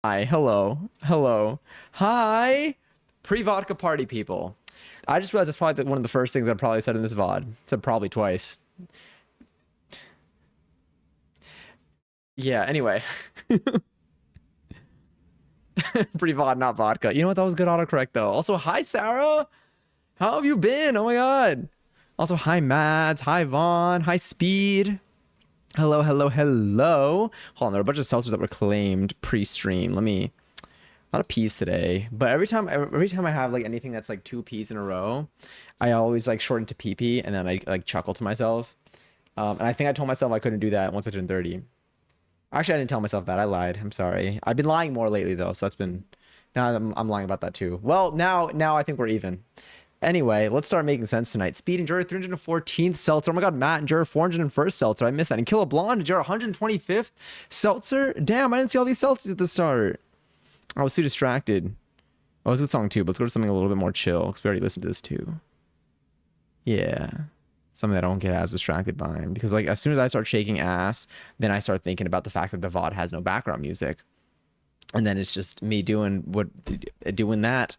Hi, hello, hi, pre-vodka party people. I just realized that's probably one of the first things I probably said in this VOD. Said probably twice. Yeah, anyway. Pre-VOD, not vodka. You know what? That was good autocorrect though. Also, hi, Sarah. How have you been? Oh my God. Also, hi, Matt. Hi, Vaughn. Hi, Speed. Hello. Hold on, there are a bunch of seltzers that were claimed pre-stream. A lot of peas today, but every time I have like anything that's like two peas in a row, I always like shorten to PP and then I like chuckle to myself. And I think I told myself I couldn't do that once I turned 30. Actually, I didn't tell myself that. I lied. I'm sorry. I've been lying more lately though, so that's been now I'm lying about that too. Well, now I think we're even. Anyway, let's start making sense tonight. Speed enjoy 314th seltzer. Oh my God, Matt enjoy 401st seltzer. I missed that. And Kill a Blonde enjoy 125th seltzer. Damn, I didn't see all these seltzers at the start. I was too distracted. Oh, it's a good song too, but let's go to something a little bit more chill because we already listened to this too. Yeah. Something that I don't get as distracted by. Because like as soon as I start shaking ass, then I start thinking about the fact that the VOD has no background music. And then it's just me doing that.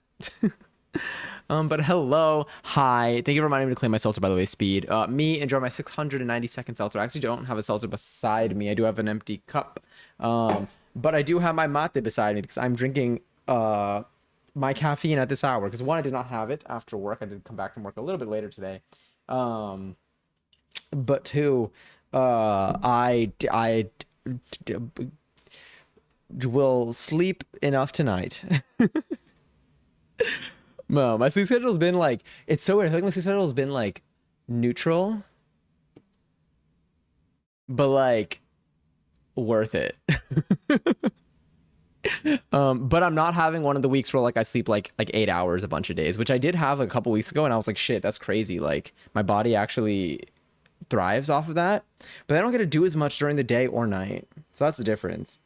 But hello, hi. Thank you for reminding me to claim my seltzer, by the way, Speed. Me enjoy my 692nd seltzer. I actually don't have a seltzer beside me. I do have an empty cup. But I do have my mate beside me because I'm drinking my caffeine at this hour. Because one, I did not have it after work. I did come back from work a little bit later today. But two, I will sleep enough tonight. No, my sleep schedule's been like, it's so weird. I feel like my sleep schedule's been like neutral, but like worth it. But I'm not having one of the weeks where like I sleep like 8 hours a bunch of days, which I did have a couple weeks ago, and I was like, shit, that's crazy. Like my body actually thrives off of that, but I don't get to do as much during the day or night. So that's the difference.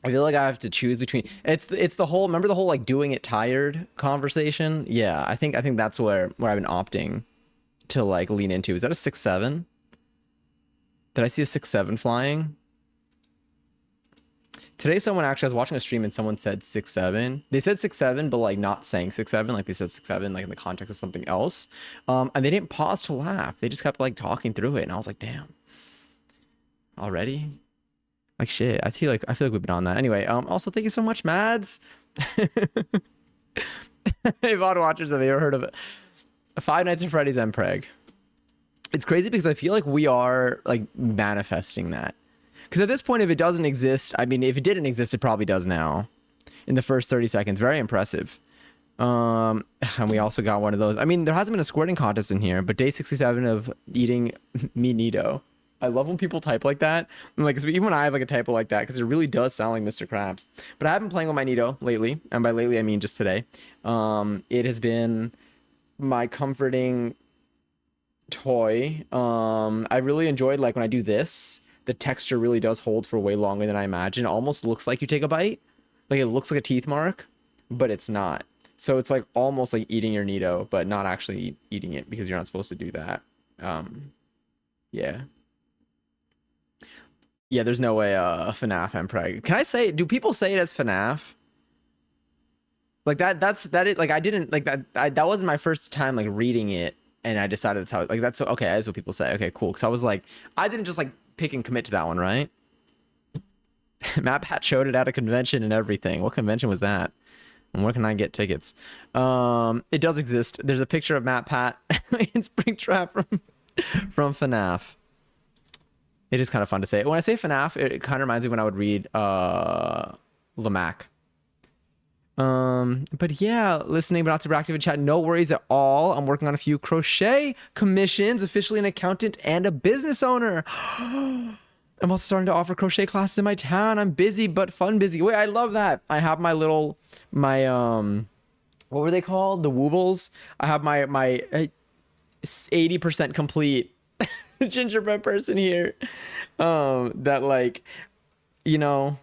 I feel like I have to choose between it's the whole remember the whole like doing it tired conversation. Yeah, I think that's where I've been opting to like lean into. Is that a 6-7? Did I see a 6-7 flying? Today someone actually, I was watching a stream and someone said 6-7. They said 6-7, but like not saying 6-7, like they said 6-7 like in the context of something else. And they didn't pause to laugh. They just kept like talking through it, and I was like, damn. Already? Like shit. I feel like we've been on that. Anyway, also thank you so much, Mads. Hey, VOD watchers, have you ever heard of it? Five Nights at Freddy's Mpreg? It's crazy because I feel like we are like manifesting that. Because at this point, if it doesn't exist, I mean, if it didn't exist, it probably does now. In the first 30 seconds, very impressive. And we also got one of those. I mean, there hasn't been a squirting contest in here, but day 67 of eating me needoh. I love when people type like that. And like, even when I have like a typo like that, because it really does sound like Mr. Krabs. But I have been playing with my needoh lately, and by lately I mean just today. It has been my comforting toy. I really enjoyed like when I do this. The texture really does hold for way longer than I imagined. It almost looks like you take a bite. Like it looks like a teeth mark, but it's not. So it's like almost like eating your needoh, but not actually eating it because you're not supposed to do that. Yeah. Yeah, there's no way FNAF Mpreg. Can I say, do people say it as FNAF? Like that it like I didn't like that wasn't my first time like reading it and I decided that's how like that's okay, that's what people say. Okay, cool. Cause I was like, I didn't just like pick and commit to that one, right? Matt Pat showed it at a convention and everything. What convention was that? And where can I get tickets? It does exist. There's a picture of Matt Pat in Springtrap from FNAF. It is kind of fun to say. When I say FNAF, it kind of reminds me when I would read Lamac. But yeah, listening but not super active in chat. No worries at all. I'm working on a few crochet commissions, officially an accountant and a business owner. I'm also starting to offer crochet classes in my town. I'm busy but fun busy. Wait, I love that. I have my what were they called? The woobles. I have my 80% complete gingerbread person here. That like, you know,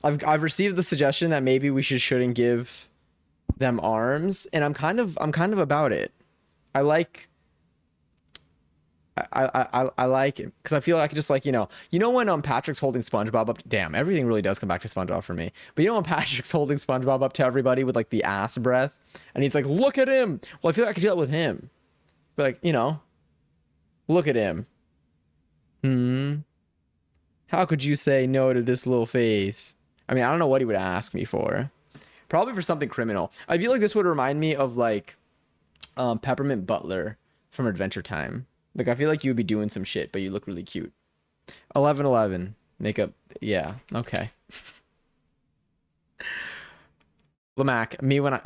I've received the suggestion that maybe we shouldn't give them arms, and I'm kind of about it. I like I like it because I feel like just like when Patrick's holding SpongeBob up. Damn, everything really does come back to SpongeBob for me. But when Patrick's holding SpongeBob up to everybody with like the ass breath, and he's like, "Look at him." Well, I feel like I could do that with him. But like look at him. Hmm. How could you say no to this little face? I mean, I don't know what he would ask me for. Probably for something criminal. I feel like this would remind me of like Peppermint Butler from Adventure Time. Like I feel like you would be doing some shit, but you look really cute. 1111 makeup. Yeah. Okay. Lamac. Me when I.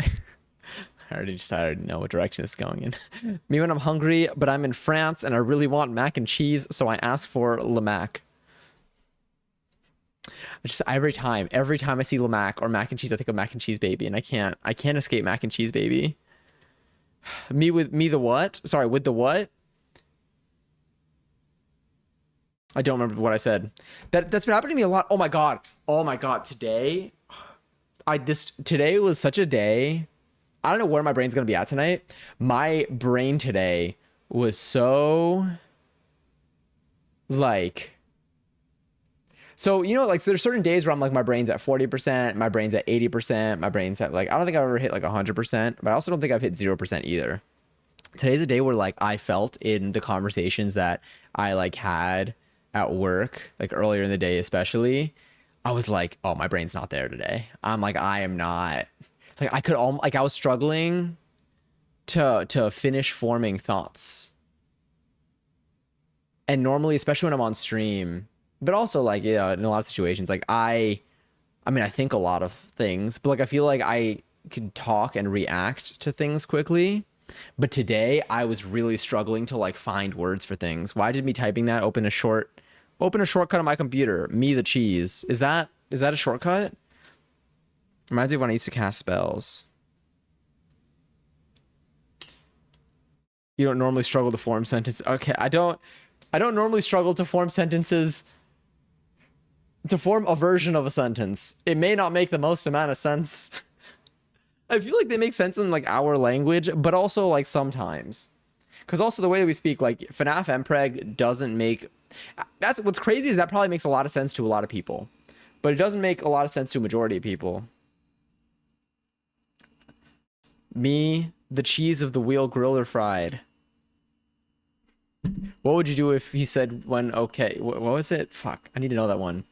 I already know what direction it's going in. Me when I'm hungry, but I'm in France and I really want mac and cheese, so I ask for Lamac. Every time I see Lamac or mac and cheese, I think of mac and cheese baby, and I can't escape mac and cheese baby. Me the what? Sorry, with the what? I don't remember what I said. That's been happening to me a lot. Oh my god. Oh my god. Today was such a day. I don't know where my brain's gonna be at tonight. My brain today was so like so like there's certain days where I'm like my brain's at 40%, my brain's at 80%, my brain's at like I don't think I've ever hit like 100%, but I also don't think I've hit 0% either. Today's a day where like I felt in the conversations that I like had at work, like earlier in the day especially, I was like, oh, my brain's not there today. I'm like, I am not like I was struggling to finish forming thoughts. And normally, especially when I'm on stream, but also like in a lot of situations, like I mean I think a lot of things, but like I feel like I can talk and react to things quickly. But today I was really struggling to like find words for things. Why did me typing that open a shortcut on my computer? Me the cheese. Is that a shortcut? Reminds me of when I used to cast spells. You don't normally struggle to form sentence. Okay, I don't normally struggle to form sentences. To form a version of a sentence. It may not make the most amount of sense. I feel like they make sense in like our language, but also like sometimes. Because also the way that we speak, like FNAF MPreg doesn't make. That's what's crazy is that probably makes a lot of sense to a lot of people, but it doesn't make a lot of sense to a majority of people. Me, the cheese of the wheel grilled or fried. What would you do if he said when okay? What was it? Fuck, I need to know that one.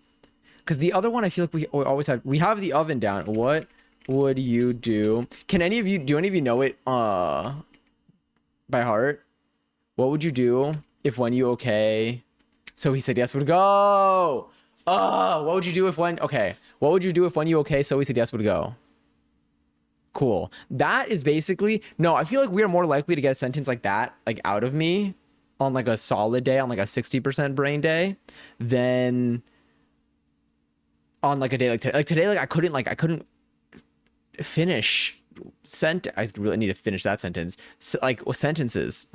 Because the other one, I feel like we always have. We have the oven down. What would you do? Do any of you know it by heart? What would you do if when you okay? So he said yes would go. What would you do if when okay? What would you do if when you okay? So he said yes would go. Cool. That is basically no. I feel like we are more likely to get a sentence like that like out of me on like a solid day, on like a 60% brain day, than on like a day like today. Like today, like I couldn't finish I really need to finish that sentence. Like sentences.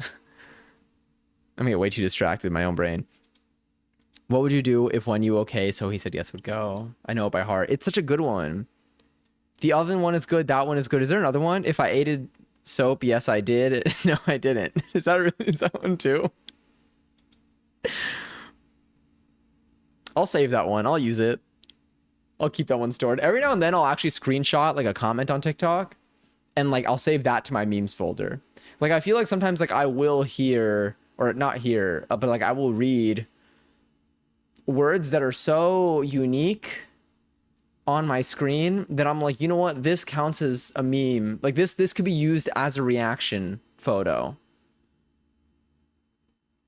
I'm gonna get way too distracted in my own brain. What would you do if when you okay? So he said yes would go. I know it by heart. It's such a good one. The oven one is good. That one is good. Is there another one? If I ate soap, yes, I did. No, I didn't. Is that one too? I'll save that one. I'll use it. I'll keep that one stored. Every now and then I'll actually screenshot like a comment on TikTok and like I'll save that to my memes folder. Like I feel like sometimes like I will hear or not hear, but like I will read words that are so unique on my screen that I'm like, you know what? This counts as a meme. Like this could be used as a reaction photo.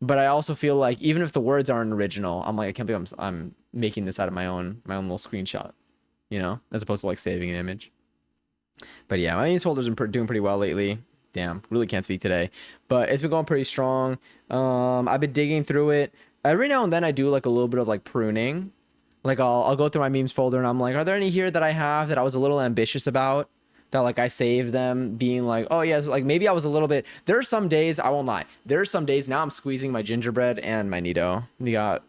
But I also feel like even if the words aren't original, I'm like, I can't believe I'm making this out of my own little screenshot, as opposed to like saving an image. But yeah, my memes folder's been doing pretty well lately. Damn, really can't speak today, but it's been going pretty strong. I've been digging through it. Every now and then I do like a little bit of like pruning. Like I'll go through my memes folder and I'm like, are there any here that I have that I was a little ambitious about? That like I saved them being like, oh yeah, so like maybe I was a little bit. There are some days, I won't lie. There are some days now I'm squeezing my gingerbread and my needoh. We got,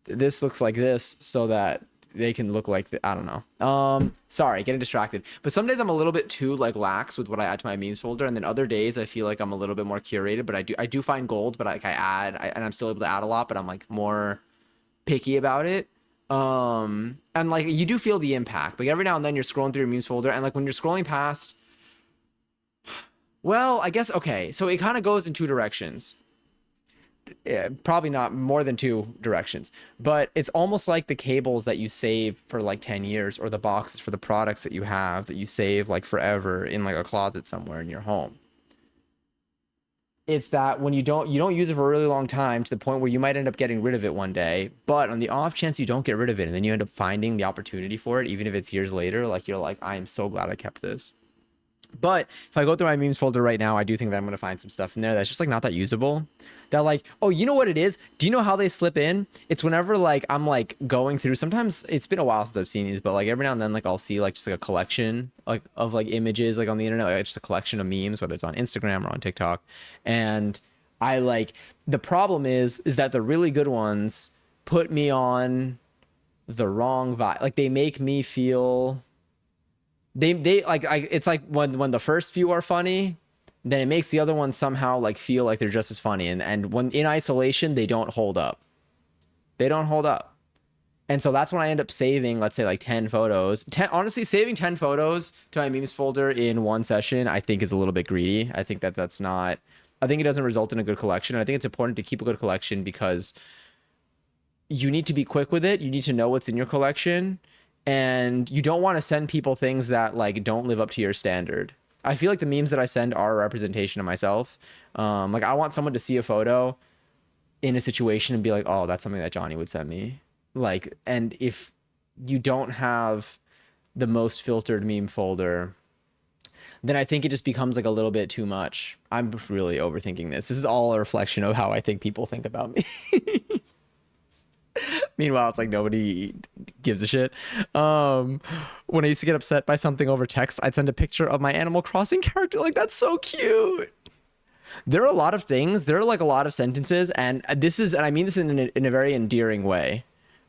this looks like this so that they can look like I don't know. Sorry, getting distracted. But some days I'm a little bit too like lax with what I add to my memes folder, and then other days I feel like I'm a little bit more curated. But I do find gold, but like and I'm still able to add a lot, but I'm like more picky about it. And like you do feel the impact. Like every now and then you're scrolling through your memes folder, and like when you're scrolling past, well, I guess okay. So it kind of goes in two directions. Yeah, probably not more than two directions, but it's almost like the cables that you save for like 10 years or the boxes for the products that you have that you save like forever in like a closet somewhere in your home. It's that when you don't use it for a really long time to the point where you might end up getting rid of it one day, but on the off chance you don't get rid of it and then you end up finding the opportunity for it, even if it's years later, like you're like, I am so glad I kept this. But if I go through my memes folder right now, I do think that I'm going to find some stuff in there that's just like not that usable. That like, oh, you know what it is? Do you know how they slip in? It's whenever like I'm like going through, sometimes it's been a while since I've seen these, but like every now and then like I'll see like just like a collection like of like images like on the internet, like just a collection of memes, whether it's on Instagram or on TikTok. And I like, the problem is that the really good ones put me on the wrong vibe. Like they make me feel they like it's like when the first few are funny, then it makes the other ones somehow like feel like they're just as funny, and when in isolation they don't hold up. They don't hold up. And so that's when I end up saving, let's say like 10 photos. 10, honestly, saving 10 photos to my memes folder in one session, I think is a little bit greedy. I think that that's not, I think it doesn't result in a good collection. I think it's important to keep a good collection because you need to be quick with it. You need to know what's in your collection, and you don't want to send people things that like don't live up to your standard. I feel like the memes that I send are a representation of myself. Like I want someone to see a photo in a situation and be like, oh, that's something that Johnny would send me. Like, and if you don't have the most filtered meme folder, then I think it just becomes like a little bit too much. I'm really overthinking this. This is all a reflection of how I think people think about me. Meanwhile, it's like nobody gives a shit. When I used to get upset by something over text, I'd send a picture of my Animal Crossing character. Like, that's so cute. There are a lot of things. There are like a lot of sentences, and I mean this in a very endearing way.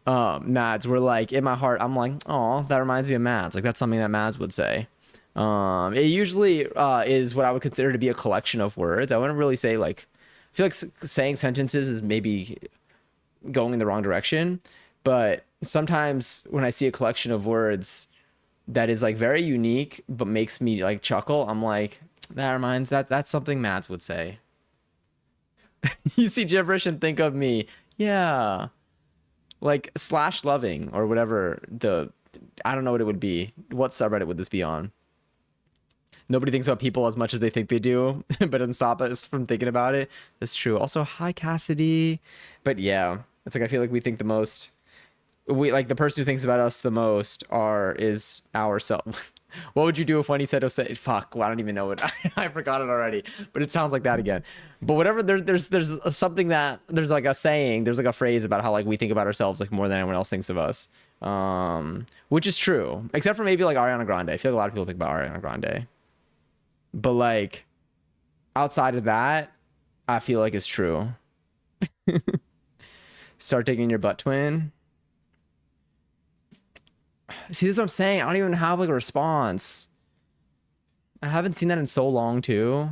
Mads, where like in my heart, I'm like, oh, that reminds me of Mads. Like that's something that Mads would say. It usually is what I would consider to be a collection of words. I wouldn't really say like, I feel like saying sentences is maybe going in the wrong direction, but sometimes when I see a collection of words that is like very unique but makes me like chuckle, I'm like, that's something Mads would say. You see gibberish and think of me. Yeah. Like slash loving or whatever I don't know what it would be. What subreddit would this be on? Nobody thinks about people as much as they think they do, but doesn't stop us from thinking about it. That's true. Also, hi Cassidy. But yeah, it's like I feel like we think the most. We like the person who thinks about us the most is ourselves. What would you do if when he said, "Oh, say fuck"? Well, I don't even know what I forgot it already. But it sounds like that again. But whatever. There's something that there's like a saying. There's like a phrase about how like we think about ourselves like more than anyone else thinks of us. Which is true, except for maybe like Ariana Grande. I feel like a lot of people think about Ariana Grande. But like outside of that, I feel like it's true. Start digging your butt twin. See, this is what I'm saying. I don't even have like a response. I haven't seen that in so long too.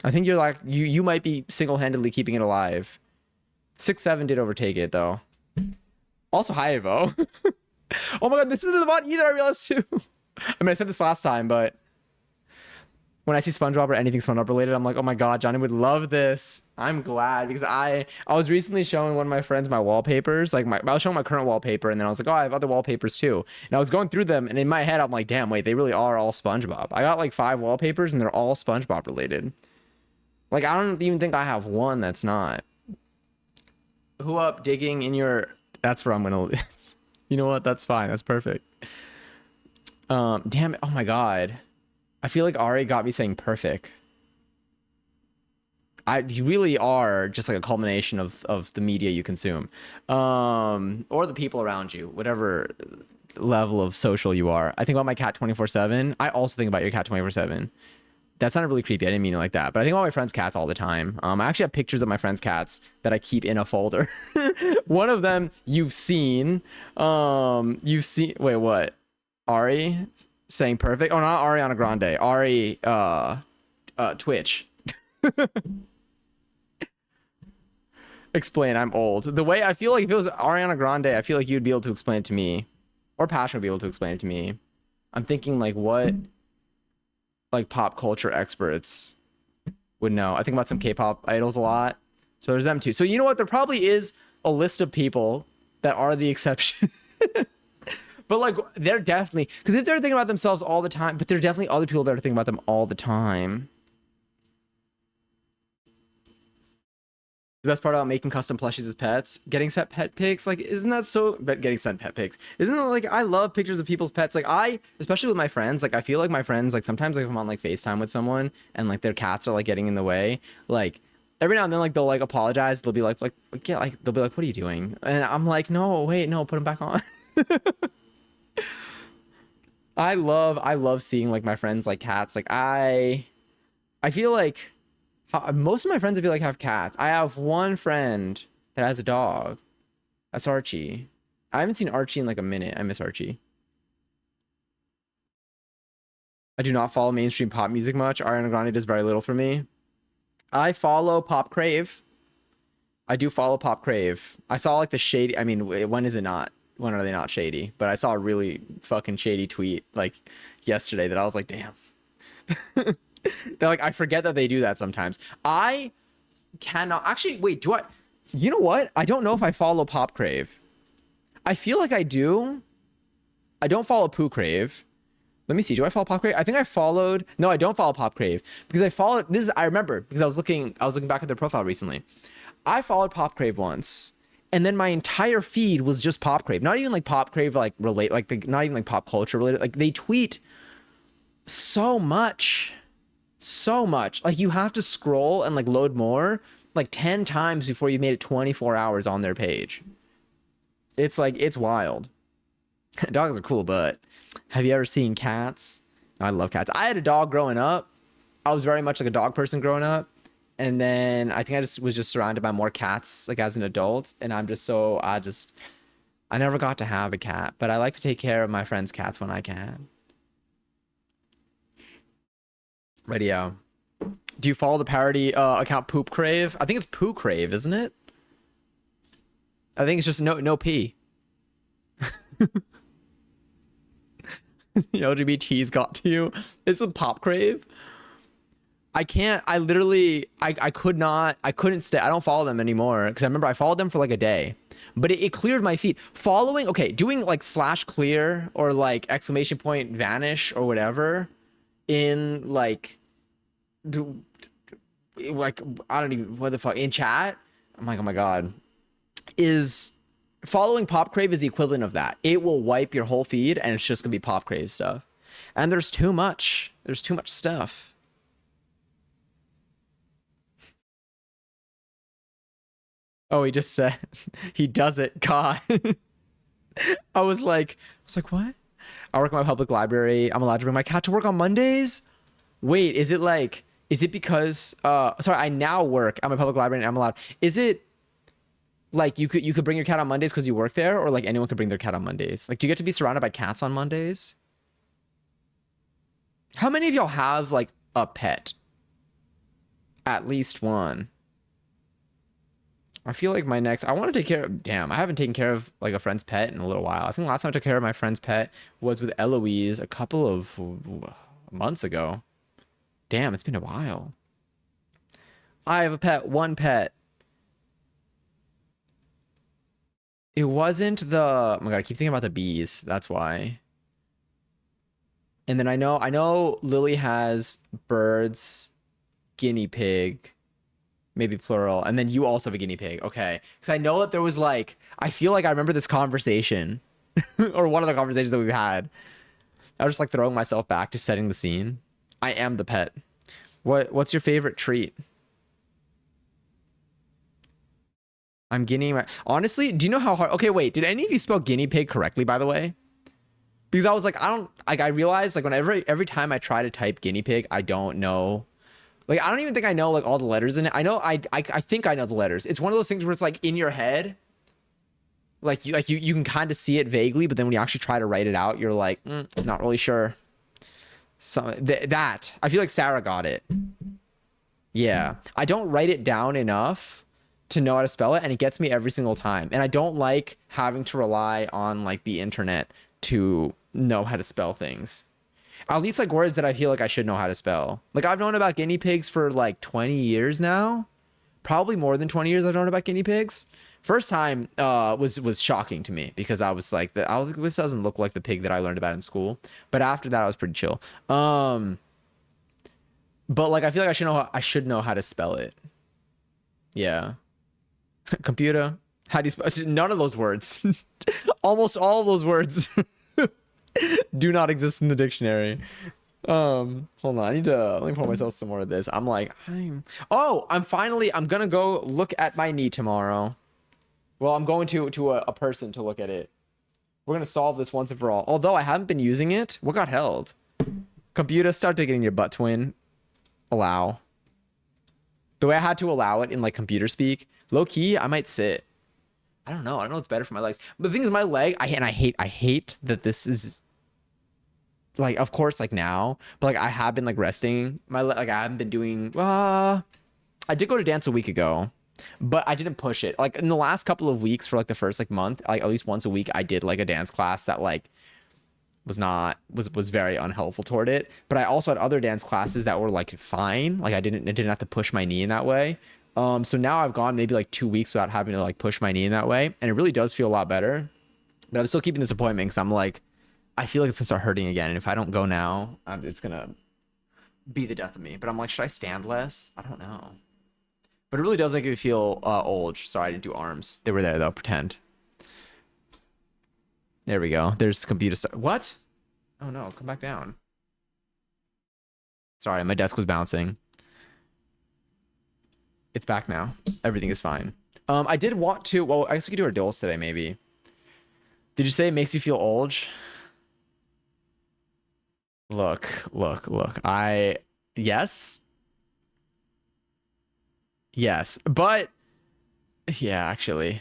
I think you're like you might be single-handedly keeping it alive. 6-7 did overtake it though. Also, hi Evo. Oh my god, this isn't the bot either. I realized too. I mean, I said this last time, but when I see SpongeBob or anything SpongeBob related, I'm like, oh my god, Johnny would love this. I'm glad because I was recently showing one of my friends my wallpapers. Like I was showing my current wallpaper, and then I was like, oh, I have other wallpapers too. And I was going through them, and in my head, I'm like, damn, wait, they really are all SpongeBob. I got like 5 wallpapers, and they're all SpongeBob related. Like I don't even think I have one that's not. Who up digging in your? That's where I'm gonna. You know what? That's fine. That's perfect. Damn it! Oh my god. I feel like Ari got me saying perfect. You really are just like a culmination of the media you consume, or the people around you, whatever level of social you are. I think about my cat 24/7. I also think about your cat 24/7. That sounded really creepy. I didn't mean it like that. But I think about my friends' cats all the time. I actually have pictures of my friends' cats that I keep in a folder. One of them you've seen. You've seen. Wait, what? Ari saying perfect. Oh, not Ariana Grande. Ari, Twitch. Explain. I'm old. The way I feel like if it was Ariana Grande, I feel like you'd be able to explain it to me, or Passion would be able to explain it to me. I'm thinking like what, like pop culture experts would know. I think about some K-pop idols a lot, so there's them too. So you know what? There probably is a list of people that are the exception. But like they're definitely, because if they're thinking about themselves all the time, but there are definitely other people that are thinking about them all the time. The best part about making custom plushies as pets, getting sent pet pics, like isn't that so? But getting sent pet pics, isn't it like I love pictures of people's pets? Like I, especially with my friends, like I feel like my friends, like sometimes like if I'm on like FaceTime with someone and like their cats are like getting in the way, like every now and then like they'll like apologize. They'll be like yeah, like they'll be like, what are you doing? And I'm like, no, wait, no, put them back on. I love seeing like my friends like cats. Like I feel like most of my friends I feel like have cats. I have one friend that has a dog. That's Archie. I haven't seen Archie in like a minute. I miss Archie. I do not follow mainstream pop music much. Ariana Grande does very little for me. I follow Pop Crave. I do follow Pop Crave. I saw like the shady. I mean, when is it not? When are they not shady? But I saw a really fucking shady tweet like yesterday that I was like, damn. They're like, I forget that they do that sometimes. I cannot actually wait. Do I? You know what? I don't know if I follow Pop Crave. I feel like I do. I don't follow Poo Crave. Let me see. Do I follow Pop Crave? I think I followed. No, I don't follow Pop Crave because I followed. This is I remember because I was looking back at their profile recently. I followed Pop Crave once, and then my entire feed was just Pop Crave. Not even like Pop Crave like relate like not even like pop culture related. Like they tweet so much. So much. Like you have to scroll and like load more like 10 times before you made it 24 hours on their page. It's like, it's wild. Dogs are cool, but have you ever seen cats? I love cats. I had a dog growing up. I was very much like a dog person growing up. And then I think I just was just surrounded by more cats like as an adult. And I'm just so, I never got to have a cat, but I like to take care of my friends' cats when I can. But yeah. Do you follow the parody account Poop Crave? I think it's Poo Crave, isn't it? I think it's just no P. The LGBT's got to you. This with Pop Crave. I can't. I literally. I couldn't stay. I don't follow them anymore because I remember I followed them for like a day, but it cleared my feed. Following. Okay, doing like /clear or like ! Vanish or whatever in like I don't even what the fuck in chat. I'm like, oh my god, is following Pop Crave is the equivalent of that. It will wipe your whole feed and it's just gonna be Pop Crave stuff. And there's too much. There's too much stuff. Oh, he just said he does it. God. I was like, what? I work in my public library. I'm allowed to bring my cat to work on Mondays. Wait, is it because sorry, I now work at my public library and I'm allowed. Is it like you could bring your cat on Mondays because you work there, or like anyone could bring their cat on Mondays? Like, do you get to be surrounded by cats on Mondays? How many of y'all have like a pet? At least one. I feel like my next, I want to take care of, damn, I haven't taken care of like a friend's pet in a little while. I think the last time I took care of my friend's pet was with Eloise a couple of months ago. Damn, it's been a while. I have a pet, one pet. It wasn't the, oh my God, I keep thinking about the bees. That's why. And then I know Lily has birds, guinea pig, maybe plural. And then you also have a guinea pig. Okay. Because I know that there was like, I feel like I remember this conversation or one of the conversations that we've had. I was just like throwing myself back to setting the scene. I am the pet. What's your favorite treat? I'm honestly, do you know how hard? Okay, wait, did any of you spell guinea pig correctly, by the way? because I was like, I don't like. I realized like whenever every time I try to type guinea pig, I don't know. Like I don't even think I know like all the letters in it. I know I think I know the letters. It's one of those things where it's like in your head, you can kind of see it vaguely, but then when you actually try to write it out, you're like, not really sure. So that I feel like Sarah got it. Yeah, I don't write it down enough to know how to spell it, and it gets me every single time. And I don't like having to rely on like the internet to know how to spell things. At least like words that I feel like I should know how to spell. Like I've known about guinea pigs for like 20 years now. Probably more than 20 years I've known about guinea pigs. First time was shocking to me because I was like this doesn't look like the pig that I learned about in school. But after that I was pretty chill. But like I feel like I should know how to spell it. Yeah. Computer. How do you spell none of those words? Almost all of those words do not exist in the dictionary. Hold on. I need to let me pour myself some more of this. I'm gonna go look at my knee tomorrow. Well, I'm going to a person to look at it. We're gonna solve this once and for all. Although I haven't been using it. What got held? Computer, start digging in your butt, twin. Allow. The way I had to allow it in like computer speak. Low key, I might sit. I don't know. I don't know what's better for my legs. But the thing is, my leg, I hate that this is like, of course, like now, but like I have been like resting my leg. Like I haven't been doing, I did go to dance a week ago, but I didn't push it. Like in the last couple of weeks for like the first like month, like at least once a week, I did like a dance class that like was very unhelpful toward it. But I also had other dance classes that were like fine. Like I didn't have to push my knee in that way. So now I've gone maybe like 2 weeks without having to like push my knee in that way. And it really does feel a lot better, but I'm still keeping this appointment because I'm like, I feel like it's gonna start hurting again. And if I don't go now, it's gonna be the death of me. But I'm like, should I stand less? I don't know. But it really does make me feel old. Sorry, I didn't do arms. They were there though, pretend. There we go. There's computer stuff. What? Oh no, come back down. Sorry, my desk was bouncing. It's back now. Everything is fine. I did want to, well, I guess we could do our duels today, maybe. Did you say it makes you feel old? Look. Yes. Yes. But yeah, actually.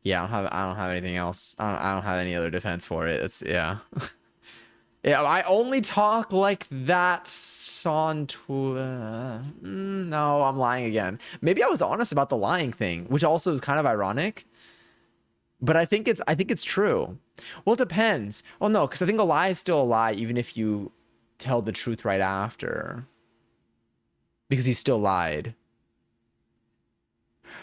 Yeah, I don't have anything else. I don't have any other defense for it. It's yeah. Yeah, I only talk like that on Twitter. No, I'm lying again. Maybe I was honest about the lying thing, which also is kind of ironic. But I think it's true. Well, it depends. Well, no, because I think a lie is still a lie, even if you tell the truth right after. Because you still lied.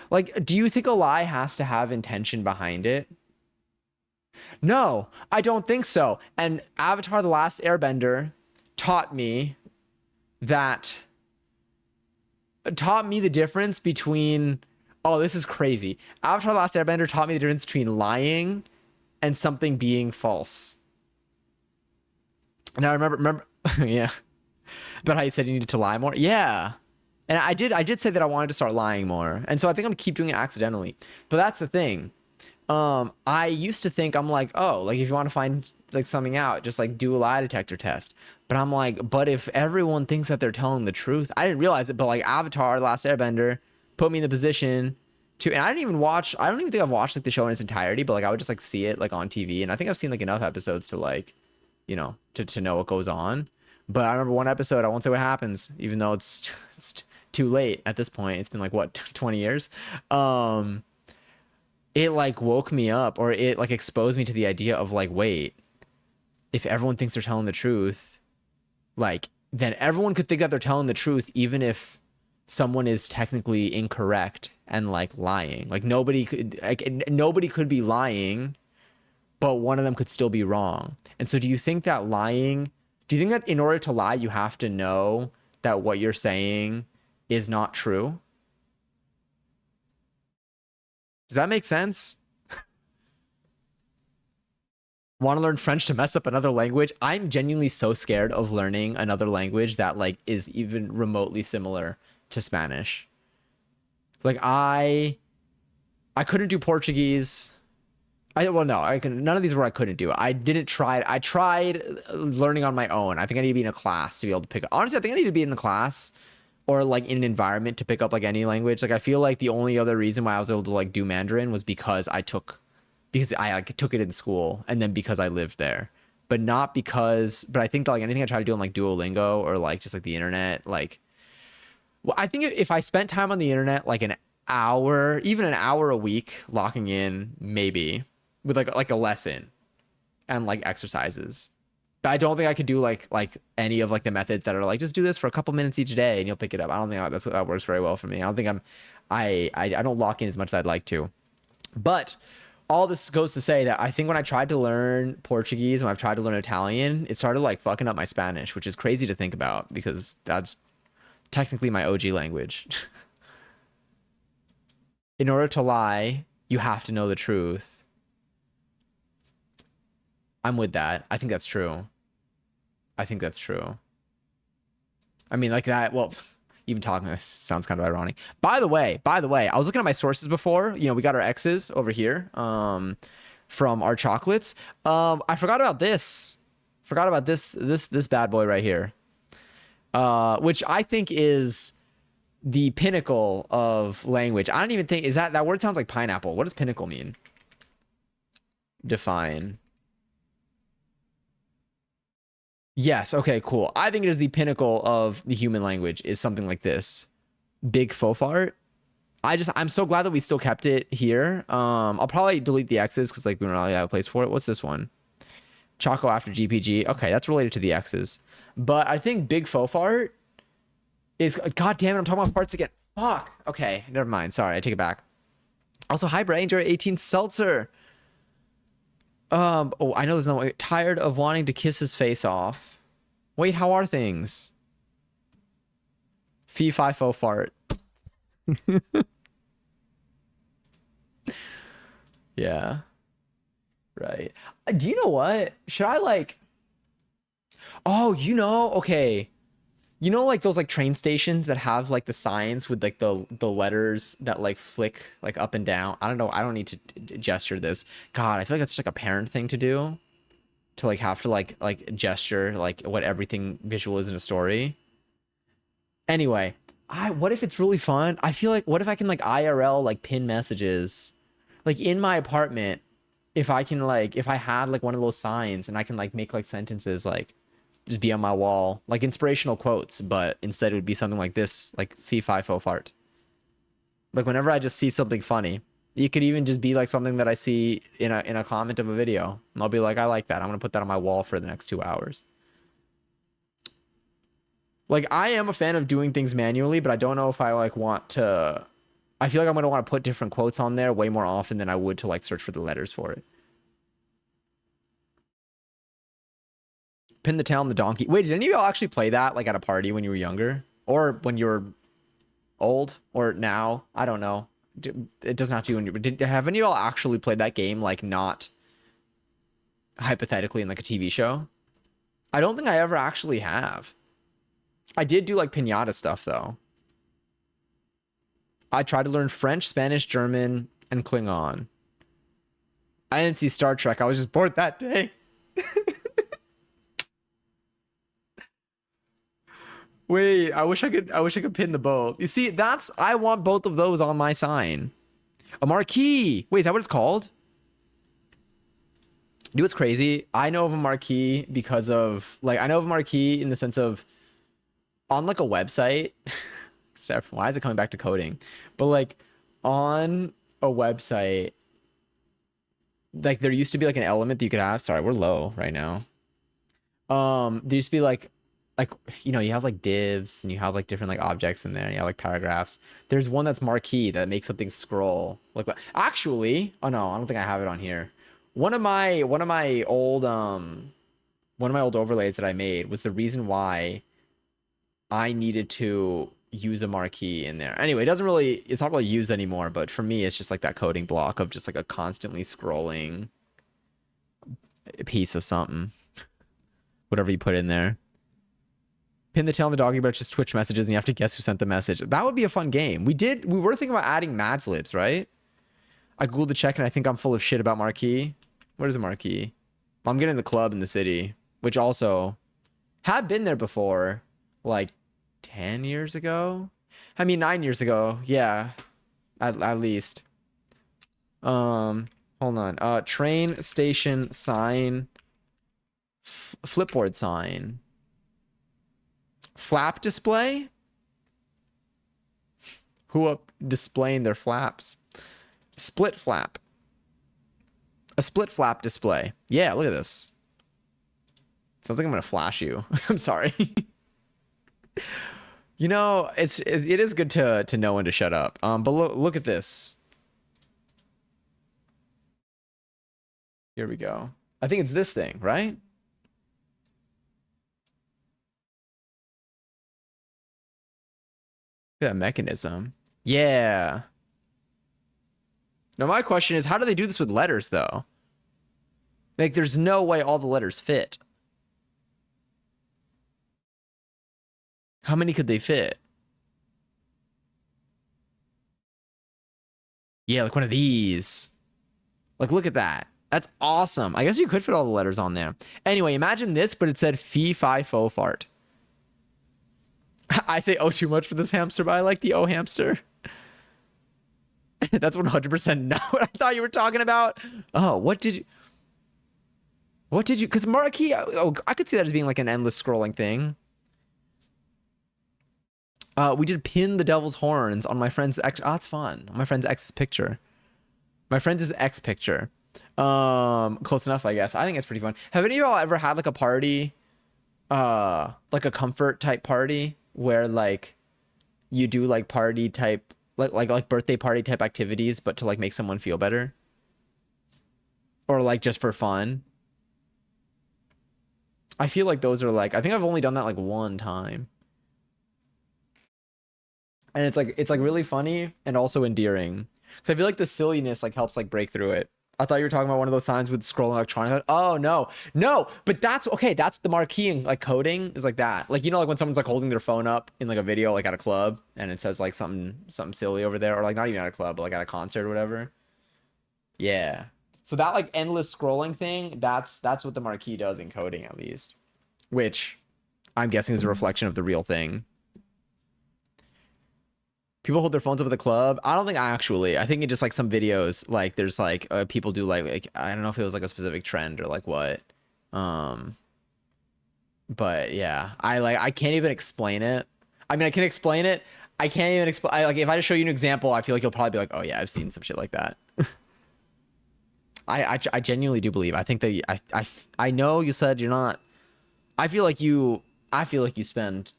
Like, do you think a lie has to have intention behind it? No, I don't think so. And Avatar: The Last Airbender taught me the difference between, oh, this is crazy. Avatar: The Last Airbender taught me the difference between lying and something being false. And I remember, yeah. But how you said you needed to lie more? Yeah. And I did say that I wanted to start lying more. And so I think I'm keep doing it accidentally. But that's the thing. I used to think I'm like, oh, like if you want to find like something out, just like do a lie detector test. But I'm like, but if everyone thinks that they're telling the truth, I didn't realize it, but like Avatar: The Last Airbender put me in the position to, and I don't even think I've watched like the show in its entirety, but like I would just like see it like on TV. And I think I've seen like enough episodes to like, you know, to know what goes on. But I remember one episode, I won't say what happens, even though it's too late at this point. It's been like what, 20 years. It like woke me up, or it like exposed me to the idea of like, wait, if everyone thinks they're telling the truth, like then everyone could think that they're telling the truth, even if someone is technically incorrect and like lying. Like nobody could be lying, but one of them could still be wrong. And so do you think that in order to lie, you have to know that what you're saying is not true? Does that make sense? Want to learn French to mess up another language? I'm genuinely so scared of learning another language that like is even remotely similar to Spanish. Like I couldn't do Portuguese. Well, no, I can. None of these were I couldn't do. I didn't try it. I tried learning on my own. I think I need to be in a class to be able to pick up. Honestly, I think I need to be in the class or like in an environment to pick up like any language. Like I feel like the only other reason why I was able to like do Mandarin was because I like took it in school and then because I lived there. But not because, but I think like anything I try to do on like Duolingo or like just like the internet, like, well, I think if I spent time on the internet like an hour, even an hour a week, locking in, maybe with like a lesson and like exercises. But I don't think I could do like any of like the methods that are like just do this for a couple minutes each day and you'll pick it up. I don't think that works very well for me. I don't think I don't lock in as much as I'd like to. But all this goes to say that I think when I tried to learn Portuguese, when I've tried to learn Italian, it started like fucking up my Spanish, which is crazy to think about because that's technically my OG language. In order to lie, you have to know the truth. I'm with that. I think that's true. I think that's true. I mean, like that. Well, even talking this sounds kind of ironic. By the way, I was looking at my sources before. You know, we got our X's over here from our chocolates. I forgot about this. This bad boy right here, which I think is the pinnacle of language. I don't even think, is that word sounds like pineapple. What does pinnacle mean? Define. Yes. Okay, cool. I think it is the pinnacle of the human language is something like this. Big faux fart. I'm so glad that we still kept it here. I'll probably delete the X's because like we don't really have a place for it. What's this one? Choco after GPG. Okay, that's related to the X's. But I think big faux fart is, god damn it, I'm talking about farts again. Fuck. Okay, never mind. Sorry, I take it back. Also, hi Branger 18 Seltzer. Oh, I know there's no way. Tired of wanting to kiss his face off. Wait, how are things? Fee fi fo fart. Yeah. Right. Do you know what? Should I like, oh, okay. You know, like those like train stations that have like the signs with like the letters that like flick like up and down. I don't know. I don't need to gesture this. God, I feel like that's just like a parent thing to do, to like have to like gesture like what everything visual is in a story. Anyway, what if it's really fun? I feel like what if I can like IRL like pin messages, like in my apartment. If I can like if I had like one of those signs and I can like make like sentences like just be on my wall, like inspirational quotes, but instead it would be something like this, like fee fi fo fart. Like whenever I just see something funny, it could even just be like something that I see in a comment of a video, and I'll be like, I like that. I'm gonna put that on my wall for the next 2 hours. Like I am a fan of doing things manually, but I don't know if I like want to. I feel like I'm gonna want to put different quotes on there way more often than I would to like search for the letters for it. Pin the tail on the donkey. Wait, did any of y'all actually play that like at a party when you were younger? Or when you were old? Or now? I don't know. It doesn't have to be when you have any of y'all actually played that game like not hypothetically in like a TV show? I don't think I ever actually have. I did do like pinata stuff though. I tried to learn French, Spanish, German, and Klingon. I didn't see Star Trek. I was just bored that day. Wait, I wish I could pin the both. You see, I want both of those on my sign. A marquee. Wait, is that what it's called? You know what's crazy? I know of a marquee because of like I know of a marquee in the sense of on like a website. Except why is it coming back to coding? But like on a website, like there used to be like an element that you could have. Sorry, we're low right now. There used to be like you know, you have like divs and you have like different like objects in there and you have like paragraphs. There's one that's marquee that makes something scroll like actually, oh no, I don't think I have it on here. One of my old overlays that I made was the reason why I needed to use a marquee in there. Anyway, it's not really used anymore, but for me it's just like that coding block of just like a constantly scrolling piece of something. Whatever you put in there. Pin the tail on the doggy, but it's just Twitch messages and you have to guess who sent the message. That would be a fun game. We were thinking about adding Mad Libs, right? I googled the check and I think I'm full of shit about Marquee. What is a Marquee? I'm getting the club in the city, which also have been there before, like 10 years ago. I mean, 9 years ago. Yeah, at least. Hold on. Train station sign, flipboard sign, flap display. Who up displaying their flaps? Split flap. A split flap display. Yeah, look at this. Sounds like I'm gonna flash you. I'm sorry. You know, it is good to know when to shut up. But look at this. Here we go. I think it's this thing, right? Look at that mechanism. Yeah. Now my question is, how do they do this with letters though? Like, there's no way all the letters fit. How many could they fit? Yeah, like one of these. Like, look at that. That's awesome. I guess you could fit all the letters on there. Anyway, imagine this, but it said fee, fi, fo, fart. I say oh too much for this hamster, but I like the oh hamster. That's 100% not what I thought you were talking about. Oh, what did you, because Marquee, oh, I could see that as being like an endless scrolling thing. We did pin the devil's horns on my friend's ex. Oh, that's fun. On my friend's ex's picture. My friend's ex picture. Close enough, I guess. I think it's pretty fun. Have any of y'all ever had like a party, like a comfort type party where like you do like party type, like birthday party type activities, but to like make someone feel better? Or like just for fun? I feel like those are like, I think I've only done that like one time. And it's like really funny and also endearing. So I feel like the silliness like helps like break through it. I thought you were talking about one of those signs with scrolling electronic. Oh no, but that's okay. That's the marquee and like coding is like that. Like, you know, like when someone's like holding their phone up in like a video, like at a club, and it says like something silly over there, or like not even at a club, but like at a concert or whatever. Yeah. So that like endless scrolling thing, that's what the marquee does in coding at least, which I'm guessing is a reflection of the real thing. People hold their phones up at the club. I don't think actually. I think it just like some videos, like there's like people do like I don't know if it was like a specific trend or like what. Um, but yeah, I can't even explain it. I mean, I can explain it. I can't even explain. Like if I just show you an example, I feel like you'll probably be like, oh yeah, I've seen some shit like that. I genuinely do believe. I think that I know you said you're not. I feel like you spend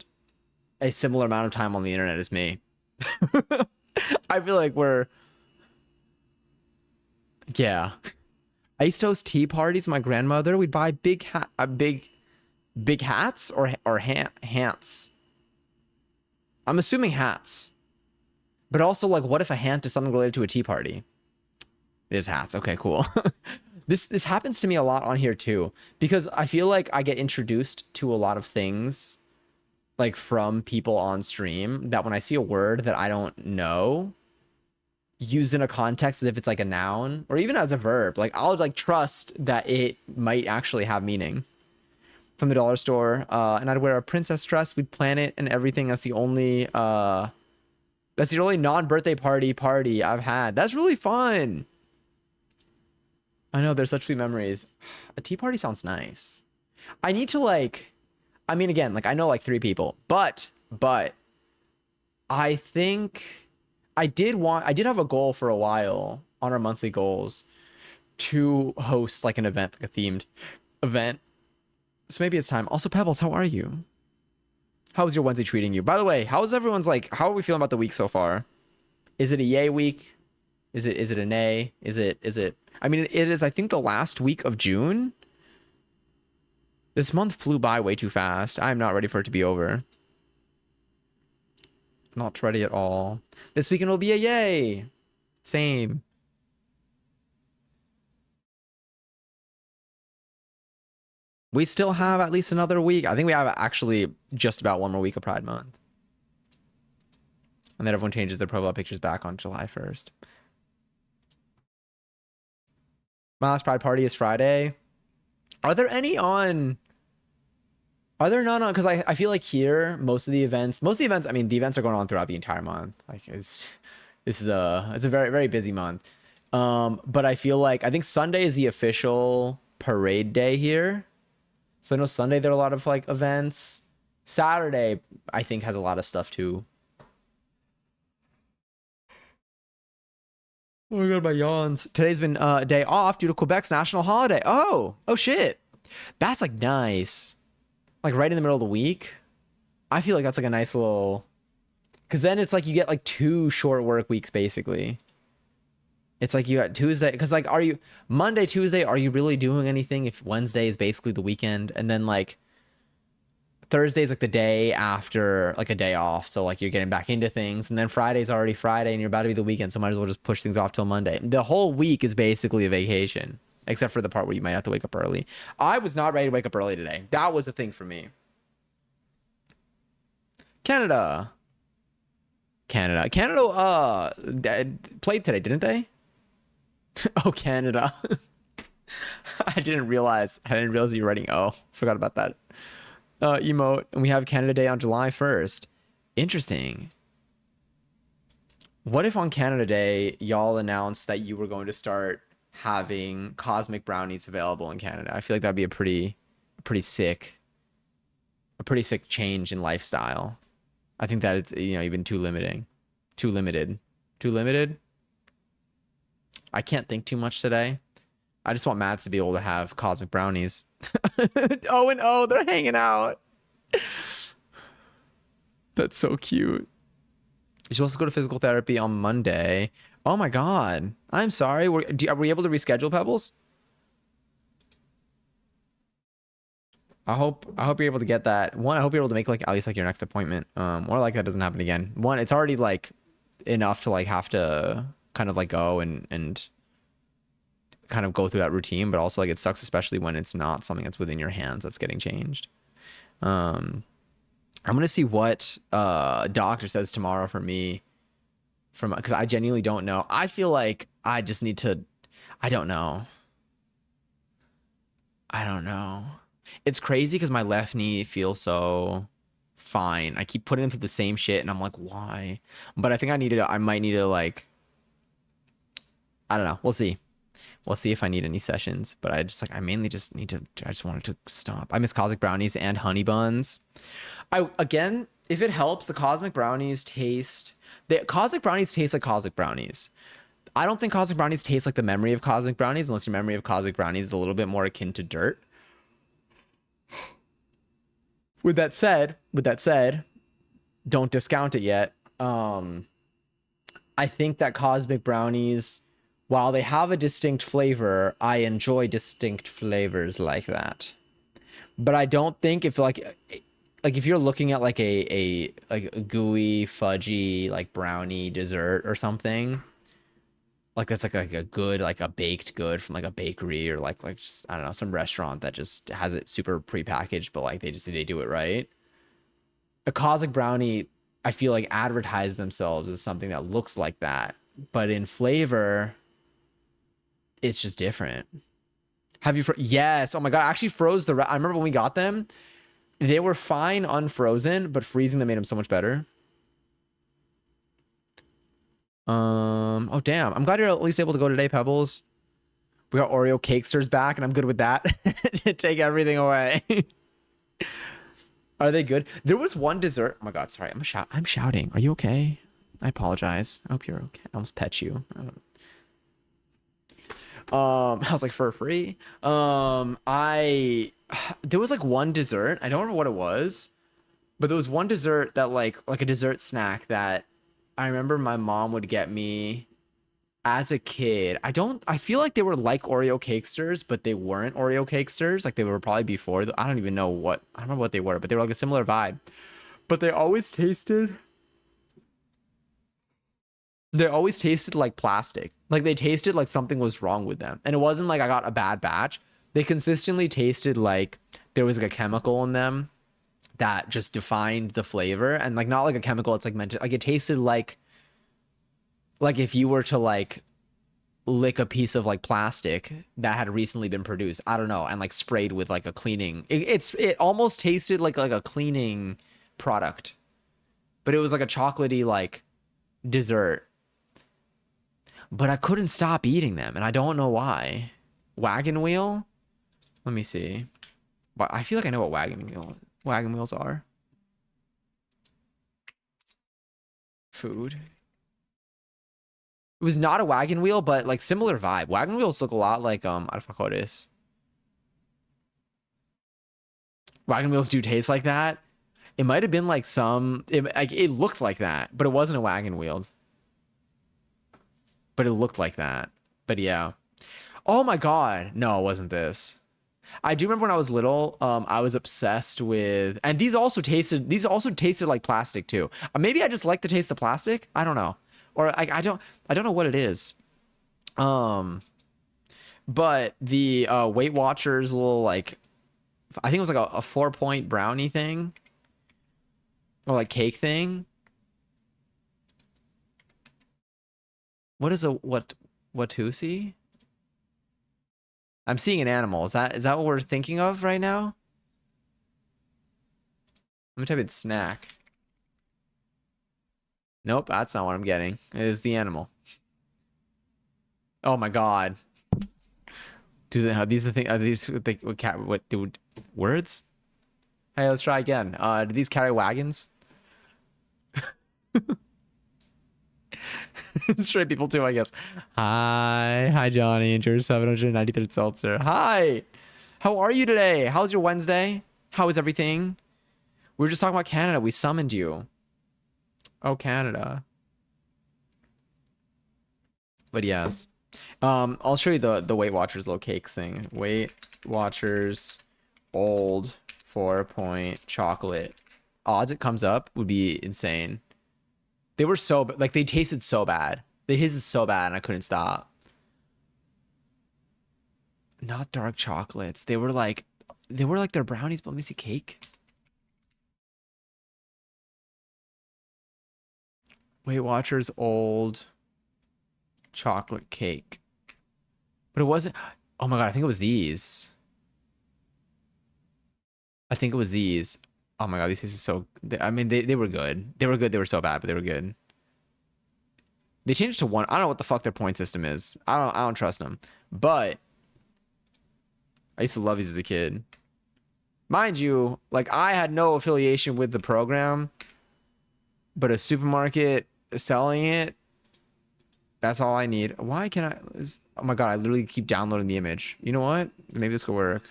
a similar amount of time on the internet as me. I feel like yeah. I used to host tea parties with my grandmother. We'd buy big hats or hats. I'm assuming hats. But also like what if a hat is something related to a tea party? It is hats. Okay, cool. This happens to me a lot on here too, because I feel like I get introduced to a lot of things like from people on stream that when I see a word that I don't know used in a context as if it's like a noun or even as a verb, like I'll like trust that it might actually have meaning. From the dollar store, and I'd wear a princess dress. We'd plan it and everything. That's the only non-birthday party I've had. That's really fun. I know, there's such sweet memories. A tea party sounds nice. I need to like, I mean, again, like I know like 3 people, but I think I did have a goal for a while on our monthly goals to host like an event, like a themed event. So maybe it's time. Also, Pebbles, how are you? How was your Wednesday treating you? By the way, how are we feeling about the week so far? Is it a yay week? Is it a nay? Is it I mean, it is, I think, the last week of June. This month flew by way too fast. I'm not ready for it to be over. Not ready at all. This weekend will be a yay. Same. We still have at least another week. I think we have actually just about one more week of Pride Month. And then everyone changes their profile pictures back on July 1st. My last Pride party is Friday. Are there any on? Are there none on? Because I feel like here most of the events. I mean, the events are going on throughout the entire month. Like it's a very very busy month. But I feel like I think Sunday is the official parade day here. So I know Sunday there are a lot of like events. Saturday I think has a lot of stuff too. Oh my god, my yawns. Today's been a day off due to Quebec's national holiday. Oh shit. That's like nice. Like right in the middle of the week. I feel like that's like a nice little, because then it's like you get like 2 short work weeks basically. It's like you got Tuesday, because like are you Monday, Tuesday, are you really doing anything if Wednesday is basically the weekend? And then like Thursday's like the day after like a day off. So like you're getting back into things. And then Friday's already Friday and you're about to be the weekend. So might as well just push things off till Monday. The whole week is basically a vacation, except for the part where you might have to wake up early. I was not ready to wake up early today. That was the thing for me. Canada. Canada played today, didn't they? Oh, Canada. I didn't realize you were writing forgot about that. Emote, and we have Canada Day on July 1st. Interesting. What if on Canada Day y'all announced that you were going to start having cosmic brownies available in Canada? I feel like that'd be pretty sick change in lifestyle. I think that it's, even too limiting. Too limited. Too limited? I can't think too much today. I just want Mads to be able to have cosmic brownies. Oh, they're hanging out. That's so cute. You're supposed to go to physical therapy on Monday. Oh my God. I'm sorry. Are we able to reschedule, Pebbles? I hope you're able to get that. One, I hope you're able to make like at least like your next appointment. Or like that doesn't happen again. One, it's already like enough to like have to kind of like go and kind of go through that routine, but also like it sucks, especially when it's not something that's within your hands that's getting changed. I'm gonna see what doctor says tomorrow for me, because I genuinely don't know. I feel like I just need to. I don't know. It's crazy because my left knee feels so fine. I keep putting him through the same shit, and I'm like, why? But I think I might need to like. I don't know. We'll see. We'll see if I need any sessions, but I mainly just need to, I just wanted to stop. I miss cosmic brownies and honey buns. Again, if it helps, the cosmic brownies taste like cosmic brownies. I don't think cosmic brownies taste like the memory of cosmic brownies, unless your memory of cosmic brownies is a little bit more akin to dirt. With that said, don't discount it yet. I think that cosmic brownies, while they have a distinct flavor, I enjoy distinct flavors like that. But I don't think if if you're looking at like a gooey, fudgy, like brownie dessert or something, like that's like a good, like a baked good from like a bakery or like just, I don't know, some restaurant that just has it super prepackaged, but like they do it right. A cosmic brownie, I feel like advertise themselves as something that looks like that, but in flavor, it's just different. Have you? Yes. Oh my God. I actually froze I remember when we got them, they were fine unfrozen, but freezing them made them so much better. Oh damn. I'm glad you're at least able to go today, Pebbles. We got Oreo Cakesters back, and I'm good with that. Take everything away. Are they good? There was one dessert. Oh my God. Sorry. I'm shouting. Are you okay? I apologize. I hope you're okay. I almost pet you. I was like, for free. There was like one dessert. I don't remember what it was, but there was one dessert that like a dessert snack that I remember my mom would get me as a kid. I feel like they were like Oreo Cakesters, but they weren't Oreo Cakesters. Like they were probably before. I don't remember what they were, but they were like a similar vibe. But they always tasted like plastic. Like they tasted like something was wrong with them. And it wasn't like I got a bad batch. They consistently tasted like there was like a chemical in them that just defined the flavor. And like not like a chemical, it's like meant to, like it tasted like if you were to like lick a piece of like plastic that had recently been produced. I don't know, and like sprayed with like a cleaning. It almost tasted like a cleaning product, but it was like a chocolatey like dessert. But I couldn't stop eating them, and I don't know why. Wagon wheel? Let me see. I feel like I know what wagon wheels are. Food. It was not a wagon wheel, but like similar vibe. Wagon wheels look a lot like I don't know what it is. Wagon wheels do taste like that. It might have been like it looked like that, but it wasn't a wagon wheel. But it looked like that. But yeah. Oh my God. No, it wasn't this. I do remember when I was little, I was obsessed with, and these also tasted like plastic too. Maybe I just like the taste of plastic. I don't know. Or I don't know what it is. But the Weight Watchers little like, I think it was like a 4-point brownie thing. Or like cake thing. What is Watusi? I'm seeing an animal. Is that what we're thinking of right now? Let me type in snack. Nope, that's not what I'm getting. It is the animal. Oh my God. Are these the thing? Are these what do words? Hey, let's try again. Do these carry wagons? Straight people too, I guess. Hi Johnny, and your 793rd seltzer. Hi, how are you today? How's your Wednesday? How is everything? We were just talking about Canada. We summoned you. Oh, Canada. But yes, I'll show you the Weight Watchers little cake thing. Weight Watchers old 4-point chocolate. Odds it comes up would be insane. They were so like they tasted so bad. They tasted so bad, and I couldn't stop. Not dark chocolates. They were like their brownies. But let me see cake. Weight Watchers old chocolate cake. But it wasn't. Oh my God, I think it was these. I think it was these. Oh my God, these tasted so. I mean, they were good. They were good. They were so bad, but they were good. They changed to one. I don't know what the fuck their point system is. I don't trust them. But I used to love these as a kid. Mind you, like I had no affiliation with the program, but a supermarket selling it, that's all I need. Why can't oh my God, I literally keep downloading the image. You know what? Maybe this could work.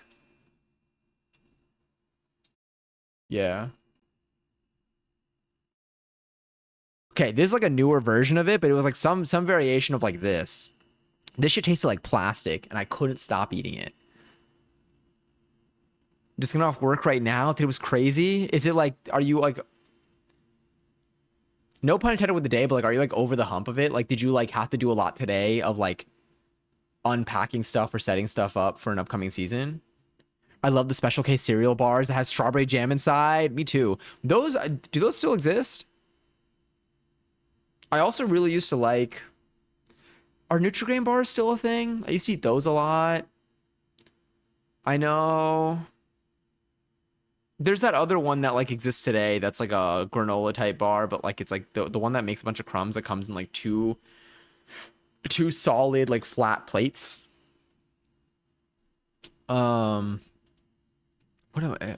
Yeah. Okay, this is like a newer version of it, but it was like some variation of like this. This shit tasted like plastic, and I couldn't stop eating it. I'm just getting off work right now. Dude, it was crazy. Is it like, are you like, no pun intended with the day, but like, are you like over the hump of it? Like, did you like have to do a lot today of like unpacking stuff or setting stuff up for an upcoming season? I love the special case cereal bars that has strawberry jam inside. Me too. Those, do those still exist? I also really used to like, are Nutri-Grain bars still a thing? I used to eat those a lot. I know. There's that other one that like exists today that's like a granola type bar, but like it's like the one that makes a bunch of crumbs that comes in like two solid like flat plates. What am I,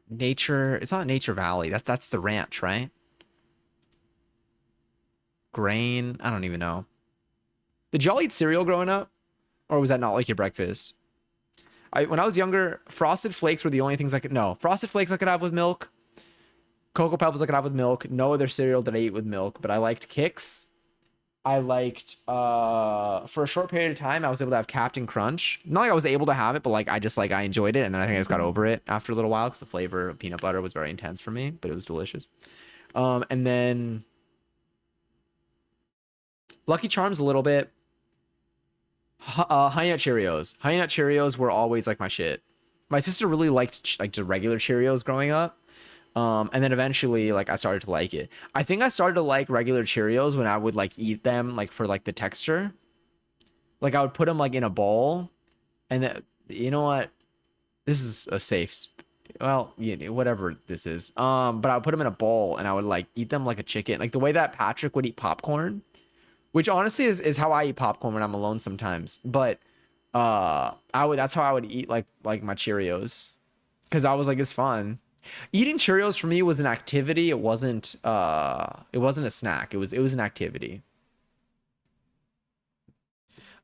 Nature, it's not Nature Valley. That's the ranch, right? Grain, I don't even know. Did y'all eat cereal growing up? Or was that not like your breakfast? When I was younger, Frosted Flakes were the only things I could... No, Frosted Flakes I could have with milk. Cocoa Pebbles I could have with milk. No other cereal that I eat with milk. But I liked Kix. I liked... for a short period of time, I was able to have Captain Crunch. Not like I was able to have it, but like I just like... I enjoyed it. And then I think I just got over it after a little while. Because the flavor of peanut butter was very intense for me. But it was delicious. And then... Lucky Charms a little bit. Honey Nut Cheerios. Honey Nut Cheerios were always like my shit. My sister really liked like just regular Cheerios growing up. And then eventually like I started to like it. I think I started to like regular Cheerios when I would like eat them like for like the texture. Like I would put them like in a bowl, and you know what? This is a well, whatever this is. But I would put them in a bowl and I would like eat them like a chicken, like the way that Patrick would eat popcorn, which honestly is how I eat popcorn when I'm alone sometimes. But that's how I would eat like my Cheerios, because I was like, it's fun. Eating Cheerios for me was an activity. It wasn't a snack. It was an activity.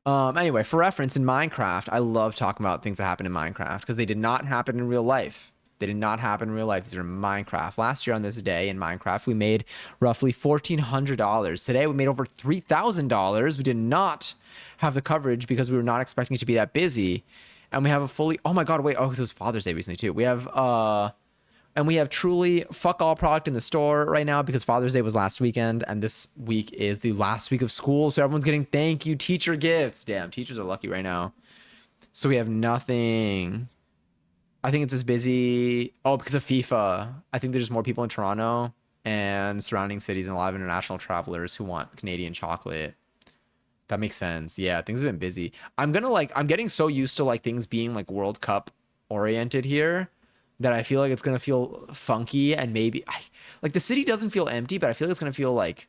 Anyway, for reference, in Minecraft, I love talking about things that happen in Minecraft because they did not happen in real life. They did not happen in real life. These are Minecraft. Last year on this day in Minecraft, we made roughly $1,400. Today, we made over $3,000. We did not have the coverage because we were not expecting it to be that busy. And we have a fully, oh my God, wait. Oh, because it was Father's Day recently too. We have truly fuck all product in the store right now because Father's Day was last weekend and this week is the last week of school. So everyone's getting thank you teacher gifts. Damn, teachers are lucky right now. So we have nothing. I think it's as busy. Oh, because of FIFA. I think there's more people in Toronto and surrounding cities and a lot of international travelers who want Canadian chocolate. That makes sense. Yeah, things have been busy. I'm getting so used to like things being like World Cup oriented here that I feel like it's gonna feel funky, and maybe like the city doesn't feel empty, but I feel like it's gonna feel like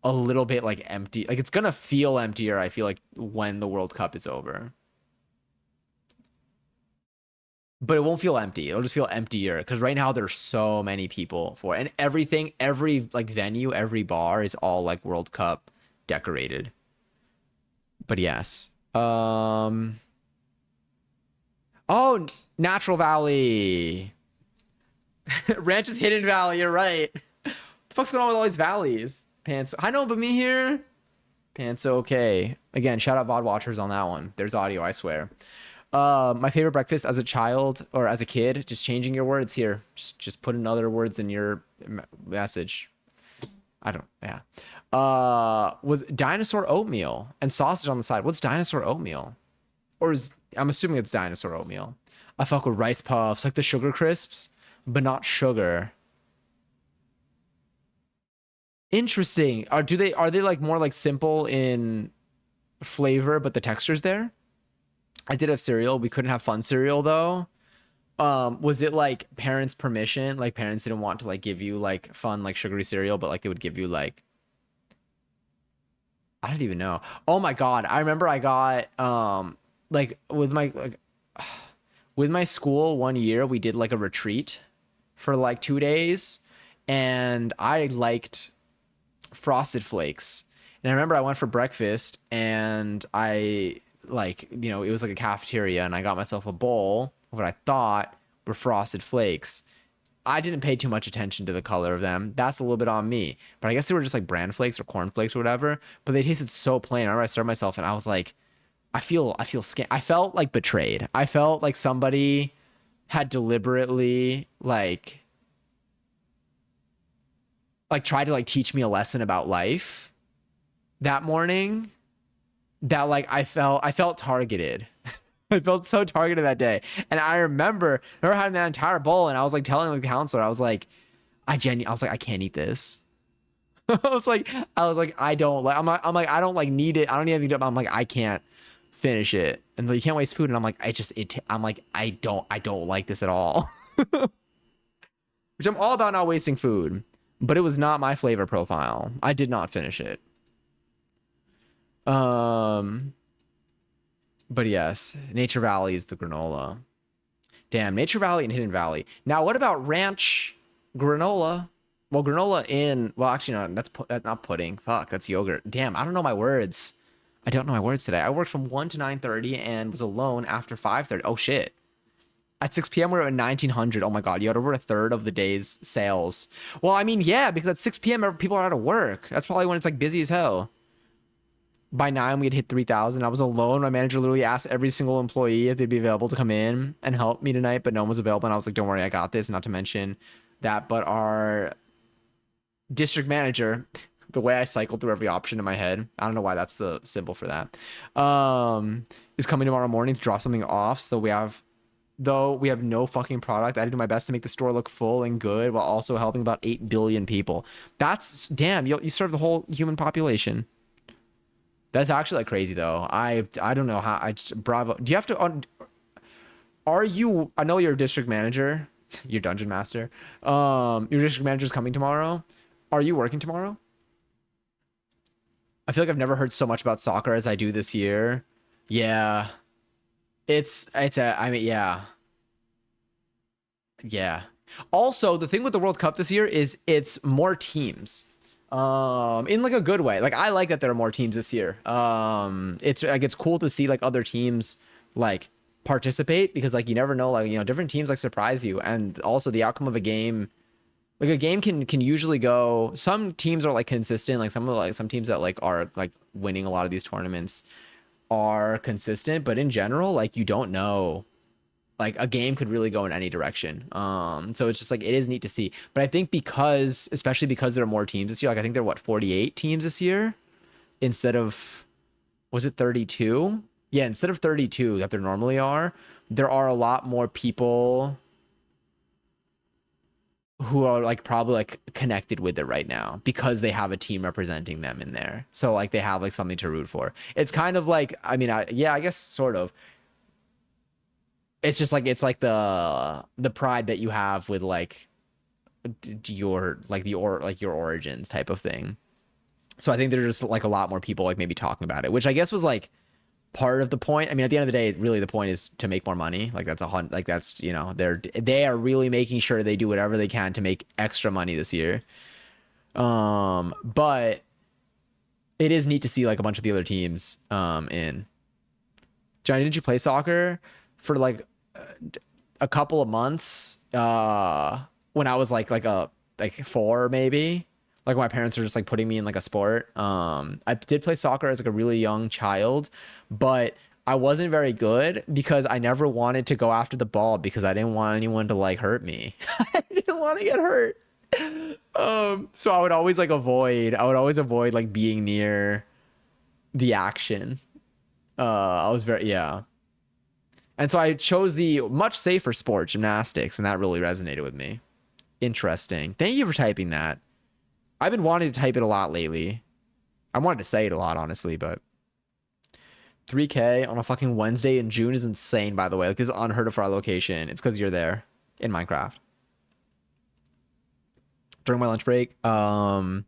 a little bit like empty. Like it's gonna feel emptier, I feel like, when the World Cup is over. But it won't feel empty. It'll just feel emptier because right now there's so many people for it. And everything, every like venue, every bar is all like World Cup decorated. But yes. Oh, Natural Valley. Ranch's Hidden Valley, you're right. What the fuck's going on with all these valleys? Pants. I know, but me here. Pants okay. Again, shout out VOD watchers on that one. There's audio, I swear. My favorite breakfast as a child or as a kid, just changing your words here. Just put in other words in your message. I don't, yeah. Was dinosaur oatmeal and sausage on the side. What's dinosaur oatmeal? I'm assuming it's dinosaur oatmeal. I fuck with rice puffs, like the sugar crisps, but not sugar. Interesting. Are they like more like simple in flavor, but the texture's there? I did have cereal. We couldn't have fun cereal though. Was it like parents' permission? Like parents didn't want to like give you like fun like sugary cereal, but like they would give you like, I don't even know. Oh my God. I remember I got like with my school one year we did like a retreat for like 2 days and I liked Frosted Flakes. And I remember I went for breakfast and I like, it was like a cafeteria and I got myself a bowl of what I thought were Frosted Flakes. I didn't pay too much attention to the color of them. That's a little bit on me. But I guess they were just like bran flakes or corn flakes or whatever. But they tasted so plain. I remember I started myself and I was like, I feel I felt like betrayed. I felt like somebody had deliberately tried to like teach me a lesson about life that morning, that like I felt targeted. I felt so targeted that day. And I remember having that entire bowl and I was like telling the counselor, I was like, I can't eat this. I was like, I don't like, I'm like, I don't like need it. I don't need anything to, I'm like, I can't finish it. And you can't waste food. And I'm like, I'm like, I don't like this at all. Which I'm all about not wasting food, but it was not my flavor profile. I did not finish it. But yes, Nature Valley is the granola. Damn, Nature Valley and Hidden Valley. Now, what about ranch granola? Well, actually, no, that's not pudding. Fuck, that's yogurt. Damn, I don't know my words. I don't know my words today. I worked from 1 to 9:30 and was alone after 5:30. Oh, shit. At 6 p.m., we were at 1,900. Oh, my God. You had over a third of the day's sales. Well, I mean, yeah, because at 6 p.m., people are out of work. That's probably when it's, like, busy as hell. By 9, we had hit 3,000. I was alone. My manager literally asked every single employee if they'd be available to come in and help me tonight, but no one was available. And I was like, don't worry, I got this. Not to mention that, but our district manager, the way I cycled through every option in my head, I don't know why that's the symbol for that, is coming tomorrow morning to drop something off. So we have no fucking product. I did my best to make the store look full and good while also helping about 8 billion people. That's, damn, you serve the whole human population. That's actually like crazy though. I don't know how. I just bravo. Do you have to? Are you? I know you're a district manager. Your dungeon master. Your district manager's coming tomorrow. Are you working tomorrow? I feel like I've never heard so much about soccer as I do this year. Yeah, it's a. I mean, yeah, yeah. Also, the thing with the World Cup this year is it's more teams. In like a good way. Like I like that there are more teams this year. It's like it's cool to see like other teams like participate because like you never know, like, you know, different teams like surprise you. And also the outcome of a game, like a game can usually go, some teams are like consistent, like some teams that like are like winning a lot of these tournaments are consistent, but in general, like you don't know, like a game could really go in any direction. So it's just like it is neat to see. But I think because, especially because there are more teams this year, like I think there are what, 48 teams this year instead of, was it 32? Yeah, instead of 32 that there normally are, there are a lot more people who are like probably like connected with it right now because they have a team representing them in there. So like they have like something to root for. It's kind of like, I mean, yeah, I guess sort of. It's just like it's like the pride that you have with like your like the or like your origins type of thing. So I think there's just like a lot more people like maybe talking about it, which I guess was like part of the point. I mean, at the end of the day, really the point is to make more money. Like that's like that's, you know, they are really making sure they do whatever they can to make extra money this year. But it is neat to see like a bunch of the other teams in. Johnny, did you play soccer for like a couple of months when I was like 4 maybe, like my parents were just like putting me in like a sport. I did play soccer as like a really young child, but I wasn't very good because I never wanted to go after the ball because I didn't want anyone to like hurt me. I didn't want to get hurt. So I would always avoid like being near the action. I was very, yeah. And so I chose the much safer sport, gymnastics, and that really resonated with me. Interesting. Thank you for typing that. I've been wanting to type it a lot lately. I wanted to say it a lot, honestly, but 3K on a fucking Wednesday in June is insane, by the way. Like, this is unheard of for our location. It's because you're there in Minecraft. During my lunch break, though,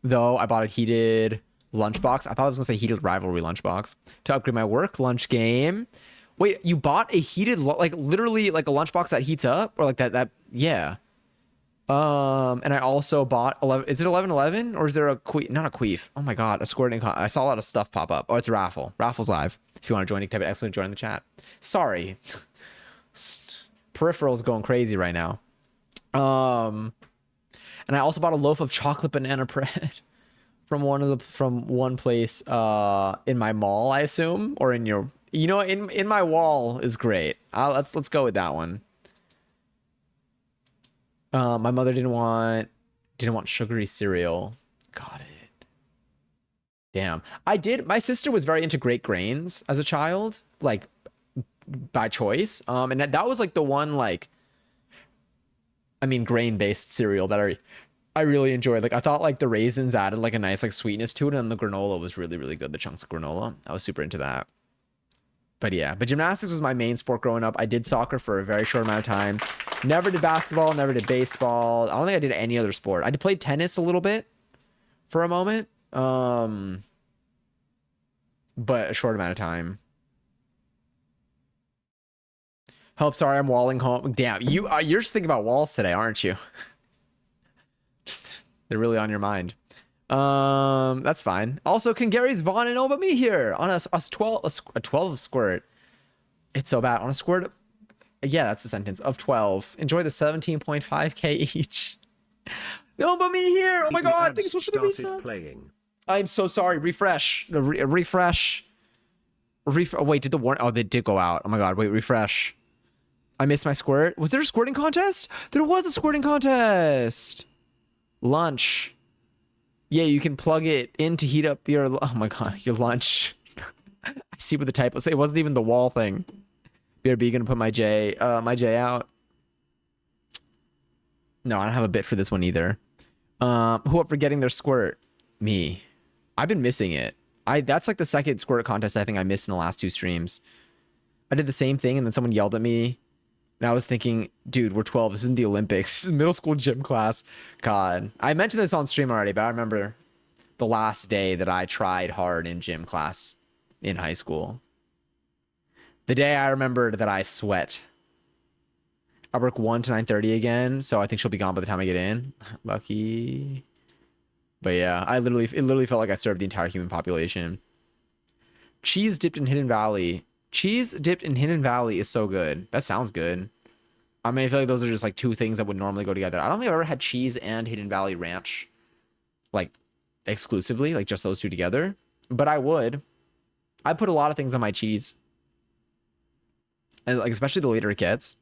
I bought a heated lunchbox. I thought I was going to say heated rivalry lunchbox to upgrade my work lunch game. Wait, you bought a heated, like literally like a lunchbox that heats up, or like that, yeah. And I also bought 11. Is it 1111 or is there a not a queef? Oh my god, a squirting. I saw a lot of stuff pop up. Oh, it's a raffle. Raffle's live. If you want to join, type it excellent. Join in the chat. Sorry, peripherals going crazy right now. And I also bought a loaf of chocolate banana bread from one place in my mall, I assume, or in your. You know, in my wall is great. Let's go with that one. My mother didn't want sugary cereal. Got it. Damn. I did. My sister was very into Great Grains as a child, like by choice. And that was like the one like, I mean, grain-based cereal that I really enjoyed. Like I thought like the raisins added like a nice like sweetness to it, and the granola was really, really good. The chunks of granola. I was super into that. But yeah, but gymnastics was my main sport growing up. I did soccer for a very short amount of time. Never did basketball, never did baseball. I don't think I did any other sport. I did play tennis a little bit for a moment. But a short amount of time. Hope, sorry, I'm walling home. Damn, you're just thinking about walls today, aren't you? Just, they're really on your mind. That's fine. Also, can Gary's Vaughn and Oba me here on a 12 squirt? It's so bad on a squirt. Yeah, that's the sentence of 12. Enjoy the 17.5k each. Oba me here. Oh my god, thanks so much for the reset. Playing. I'm so sorry. Refresh. Refresh. Oh, wait, did the warn? Oh, they did go out. Oh my god, wait, refresh. I missed my squirt. Was there a squirting contest? There was a squirting contest. Lunch. Yeah, you can plug it in to heat up your, oh my god, your lunch. I see what the typo say. It wasn't even the wall thing. BRB gonna put my J out. No, I don't have a bit for this one either. Who up for getting their squirt? Me. I've been missing it. That's like the second squirt contest I think I missed in the last 2 streams. I did the same thing and then someone yelled at me. And I was thinking, dude, we're 12. This isn't the Olympics. This is middle school gym class. God. I mentioned this on stream already, but I remember the last day that I tried hard in gym class in high school. The day I remembered that I sweat. I work 1 to 9:30 again, so I think she'll be gone by the time I get in. Lucky. But yeah, it literally felt like I served the entire human population. Cheese dipped in Hidden Valley. Cheese dipped in Hidden Valley is so good. That sounds good. I mean, I feel like those are just like two things that would normally go together. I don't think I've ever had cheese and Hidden Valley Ranch like exclusively, like just those two together. But I would. I put a lot of things on my cheese. And like especially the later it gets.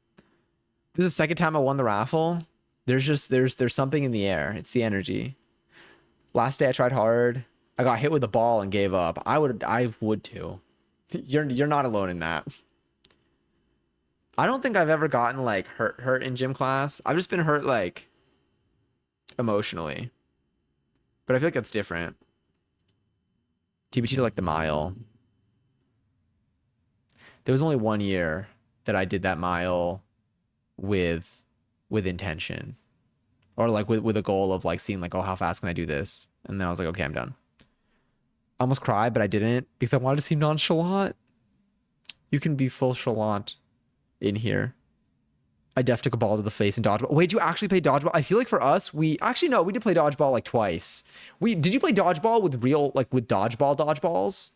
This is the second time I won the raffle. There's something in the air. It's the energy. Last day I tried hard. I got hit with the ball and gave up. I would too. You're not alone in that. I don't think I've ever gotten like hurt in gym class. I've just been hurt like emotionally. But I feel like that's different. TBT to like the mile. There was only 1 year that I did that mile with intention. Or like with a goal of like seeing like, oh, how fast can I do this? And then I was like, okay, I'm done. I almost cried, but I didn't because I wanted to seem nonchalant. You can be full chalant in here. I def took a ball to the face and dodgeball. Wait, did you actually play dodgeball? I feel like for us, we did play dodgeball like twice. Did you play dodgeball with real, like with dodgeballs?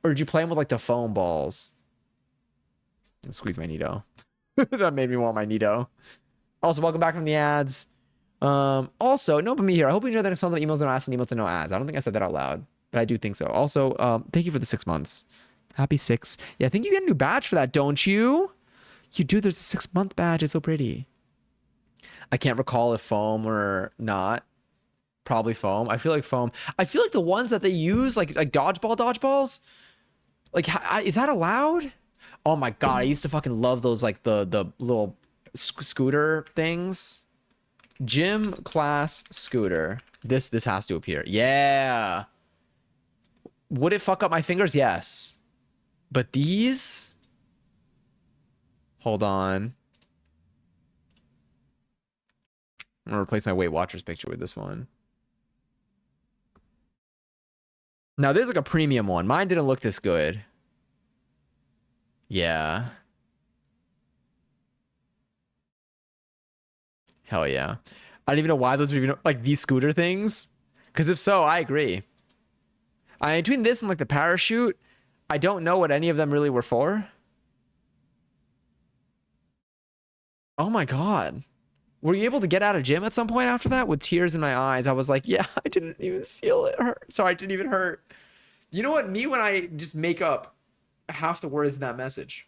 Or did you play them with like the foam balls? Squeeze my needoh. That made me want my needoh. Also, welcome back from the ads. Also, no, but me here. I hope you enjoyed the next one of the emails and ask and emails and no ads. I don't think I said that out loud, but I do think so. Also, thank you for the 6 months. Happy 6. Yeah, I think you get a new badge for that, don't you? You do. There's a 6-month badge. It's so pretty. I can't recall if foam or not. Probably foam. I feel like foam. I feel like the ones that they use, like dodgeballs. Like, is that allowed? Oh my god, I used to fucking love those, like the little scooter things. Gym class scooter. This has to appear. Yeah. Would it fuck up my fingers? Yes. But these? Hold on. I'm gonna replace my Weight Watchers picture with this one. Now this is like a premium one. Mine didn't look this good. Yeah. Hell yeah. I don't even know why those are even like these scooter things. Because if so, I agree. Between this and like the parachute, I don't know what any of them really were for. Oh my god. Were you able to get out of gym at some point after that? With tears in my eyes, I was like, yeah, I didn't even feel it hurt. Sorry, it didn't even hurt. You know what? Me, when I just make up half the words in that message.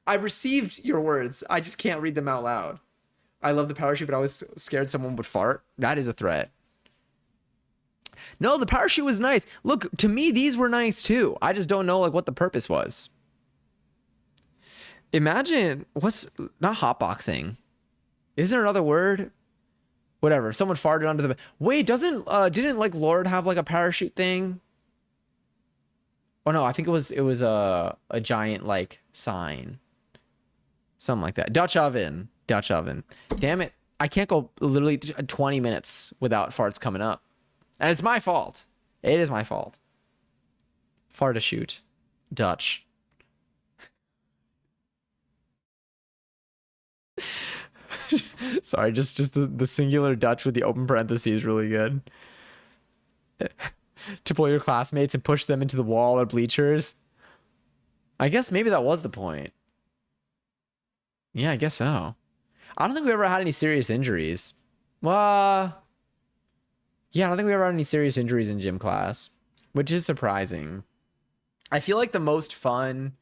I received your words. I just can't read them out loud. I love the parachute, but I was scared someone would fart. That is a threat. No, the parachute was nice. Look, to me, these were nice too. I just don't know like what the purpose was. Imagine what's not hotboxing. Is there another word? Whatever. If someone farted under the wait, didn't like Lord have like a parachute thing? Oh no, I think it was a giant like sign. Something like that. Dutch oven. Damn it. I can't go literally 20 minutes without farts coming up. And it's my fault. It is my fault. Fart a shoot. Dutch. Sorry, just the singular Dutch with the open parentheses is really good. To pull your classmates and push them into the wall or bleachers. I guess maybe that was the point. Yeah, I guess so. I don't think we ever had any serious injuries. Yeah, I don't think we ever had any serious injuries in gym class, which is surprising. I feel like the most fun...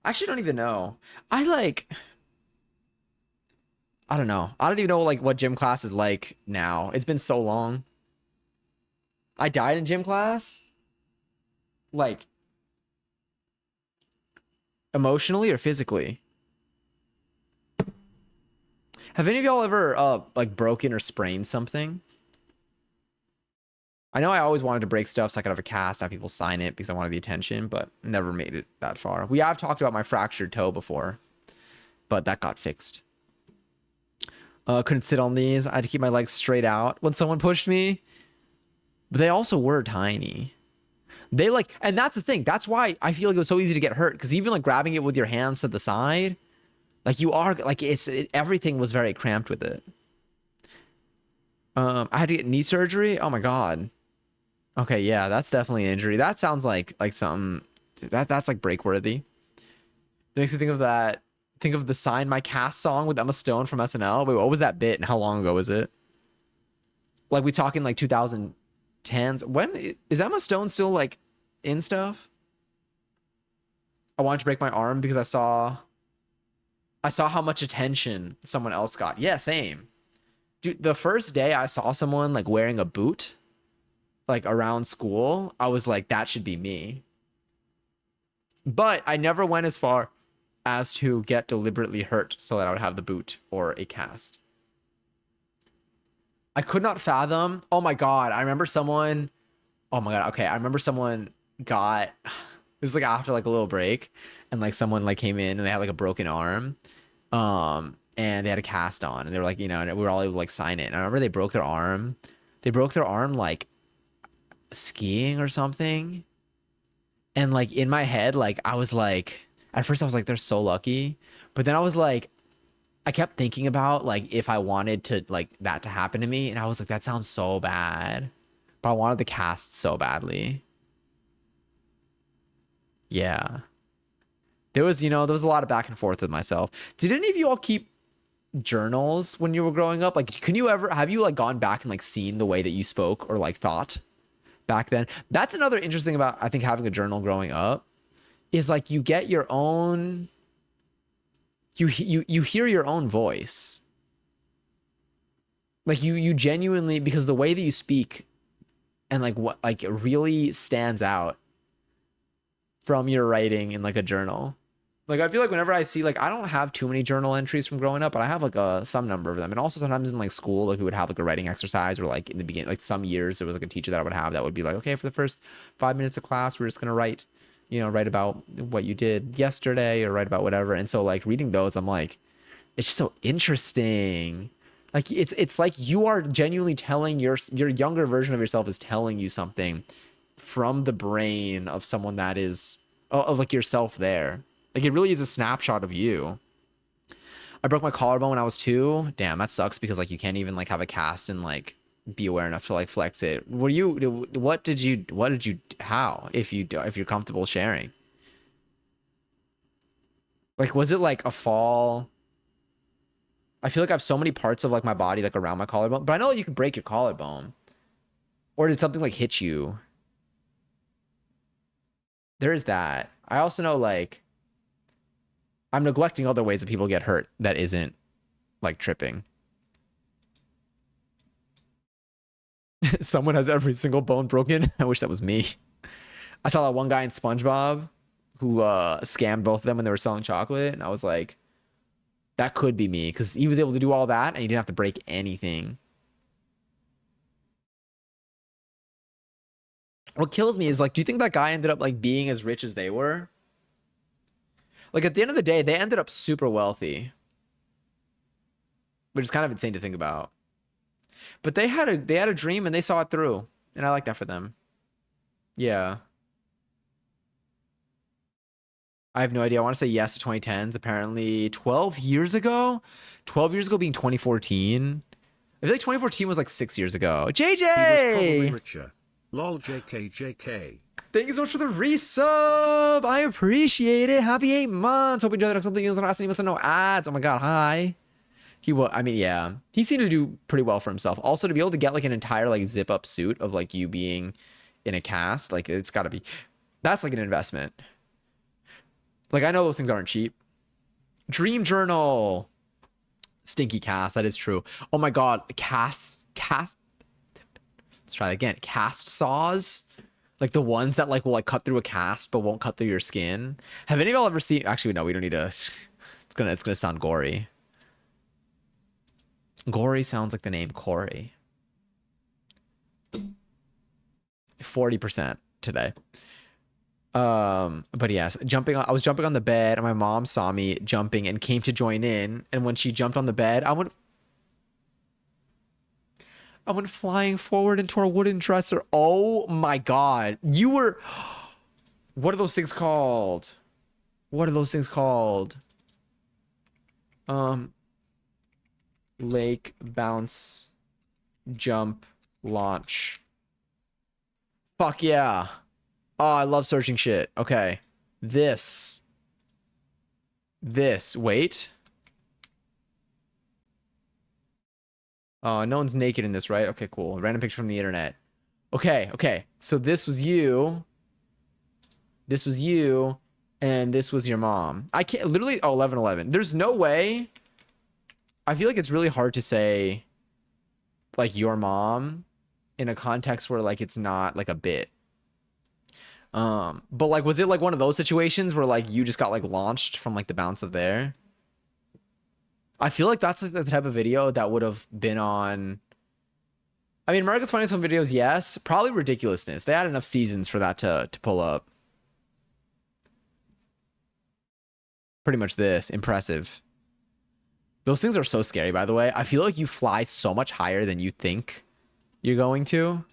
I actually don't even know. I don't know. I don't even know like what gym class is like now. It's been so long. I died in gym class? Like, emotionally or physically? Have any of y'all ever like broken or sprained something? I know I always wanted to break stuff so I could have a cast, have people sign it because I wanted the attention, but never made it that far. We have talked about my fractured toe before, but that got fixed. Couldn't sit on these. I had to keep my legs straight out when someone pushed me. But they also were tiny. They like, and that's the thing. That's why I feel like it was so easy to get hurt. Because even like grabbing it with your hands to the side, like you are like everything was very cramped with it. I had to get knee surgery. Oh my God. Okay, yeah, that's definitely an injury. That sounds like something that's like break worthy. It makes me think of that. Think of the Sign My Cast song with Emma Stone from SNL. Wait, what was that bit and how long ago was it? Like we talking like 2010s. When is Emma Stone still like in stuff? I wanted to break my arm because I saw how much attention someone else got. Yeah, same. Dude, the first day I saw someone like wearing a boot like around school, I was like, that should be me. But I never went as far as to get deliberately hurt so that I would have the boot or a cast. I could not fathom. Oh my God. I remember someone. Oh my God. Okay. I remember someone got. This was like after like a little break, and like someone like came in and they had like a broken arm. And they had a cast on, and they were like, and we were all able to like sign it. And I remember they broke their arm. They broke their arm like skiing or something. And like in my head, like I was like, at first I was like, they're so lucky. But then I was like, I kept thinking about like if I wanted to like that to happen to me, and I was like, that sounds so bad. But I wanted the cast so badly. Yeah. There was a lot of back and forth with myself. Did any of you all keep journals when you were growing up? Like, have you like gone back and like seen the way that you spoke or like thought back then? That's another interesting about, I think, having a journal growing up is like you get your own, you hear your own voice. Like you genuinely, because the way that you speak and like what like it really stands out from your writing in like a journal. Like I feel like whenever I see like I don't have too many journal entries from growing up, but I have like some number of them. And also sometimes in like school, like we would have like a writing exercise, or like in the beginning, like some years there was like a teacher that I would have that would be like, okay, for the first 5 minutes of class, we're just gonna write, write about what you did yesterday or write about whatever. And so like reading those, I'm like, it's just so interesting. Like it's like you are genuinely telling your younger version of yourself is telling you something from the brain of someone that is of like yourself there. Like it really is a snapshot of you. I broke my collarbone when I was 2. Damn, that sucks because like you can't even like have a cast and like be aware enough to like flex it. What did you how if you're comfortable sharing? Like was it like a fall? I feel like I have so many parts of like my body like around my collarbone, but I know that you can break your collarbone. Or did something like hit you? There is that. I also know like I'm neglecting other ways that people get hurt that isn't like tripping. Someone has every single bone broken. I wish that was me. I saw that one guy in SpongeBob who scammed both of them when they were selling chocolate, and I was like, that could be me because he was able to do all that and he didn't have to break anything. What kills me is like, do you think that guy ended up like being as rich as they were? Like at the end of the day, they ended up super wealthy, which is kind of insane to think about. But they had a dream and they saw it through, and I like that for them. Yeah. I have no idea. I want to say yes to 2010s. Apparently 12 years ago? 12 years ago being 2014. I feel like 2014 was like 6 years ago. He was probably JJ! richer. Lol JK. Thank you so much for the resub. I appreciate it. Happy 8 months. Hope you enjoyed the next something. You don't listen no ads. Oh my god, hi. I mean, yeah. He seemed to do pretty well for himself. Also, to be able to get like an entire like zip up suit of like you being in a cast, like it's gotta be, that's like an investment. Like I know those things aren't cheap. Dream Journal. Stinky cast, that is true. Oh my god, cast. Let's try that again. Cast saws. Like the ones that like will like cut through a cast but won't cut through your skin. Have any of y'all ever seen, actually no, we don't need to. It's gonna sound gory. Gory sounds like the name Corey. 40% today. But yes, I was jumping on the bed and my mom saw me jumping and came to join in. And when she jumped on the bed, I went flying forward into our wooden dresser. Oh my God. What are those things called? What are those things called? Lake, bounce, jump, launch. Fuck yeah. Oh, I love searching shit. Okay. This. Wait. Oh, no one's naked in this, right? Okay, cool. Random picture from the internet. Okay. So this was you. This was you. And this was your mom. I can't literally. Oh, 11. There's no way. I feel like it's really hard to say like your mom in a context where like it's not like a bit. But like, was it like one of those situations where like you just got like launched from like the bounce of there? I feel like that's like the type of video that would have been on. I mean, America's Funniest Home Videos, yes. Probably Ridiculousness. They had enough seasons for that to pull up. Pretty much this. Impressive. Those things are so scary, by the way. I feel like you fly so much higher than you think you're going to.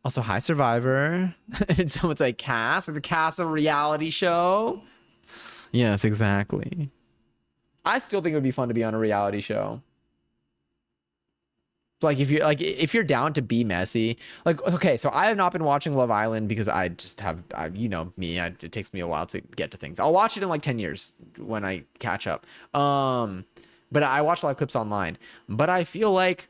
Also, hi, Survivor. And someone's like, Cass? Like the Cass of reality show? Yes, exactly. I still think it would be fun to be on a reality show. Like if you're down to be messy, like okay, so I have not been watching Love Island because I just have you know me, it takes me a while to get to things. I'll watch it in like 10 years when I catch up. But I watch a lot of clips online. But I feel like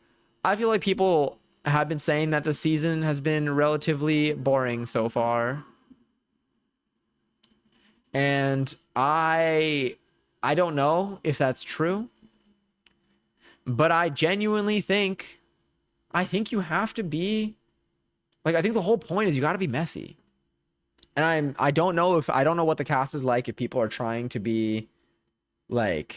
people have been saying that the season has been relatively boring so far. And I don't know if that's true. But I genuinely think you have to be like, I think the whole point is you got to be messy. And I don't know what the cast is like, if people are trying to be like,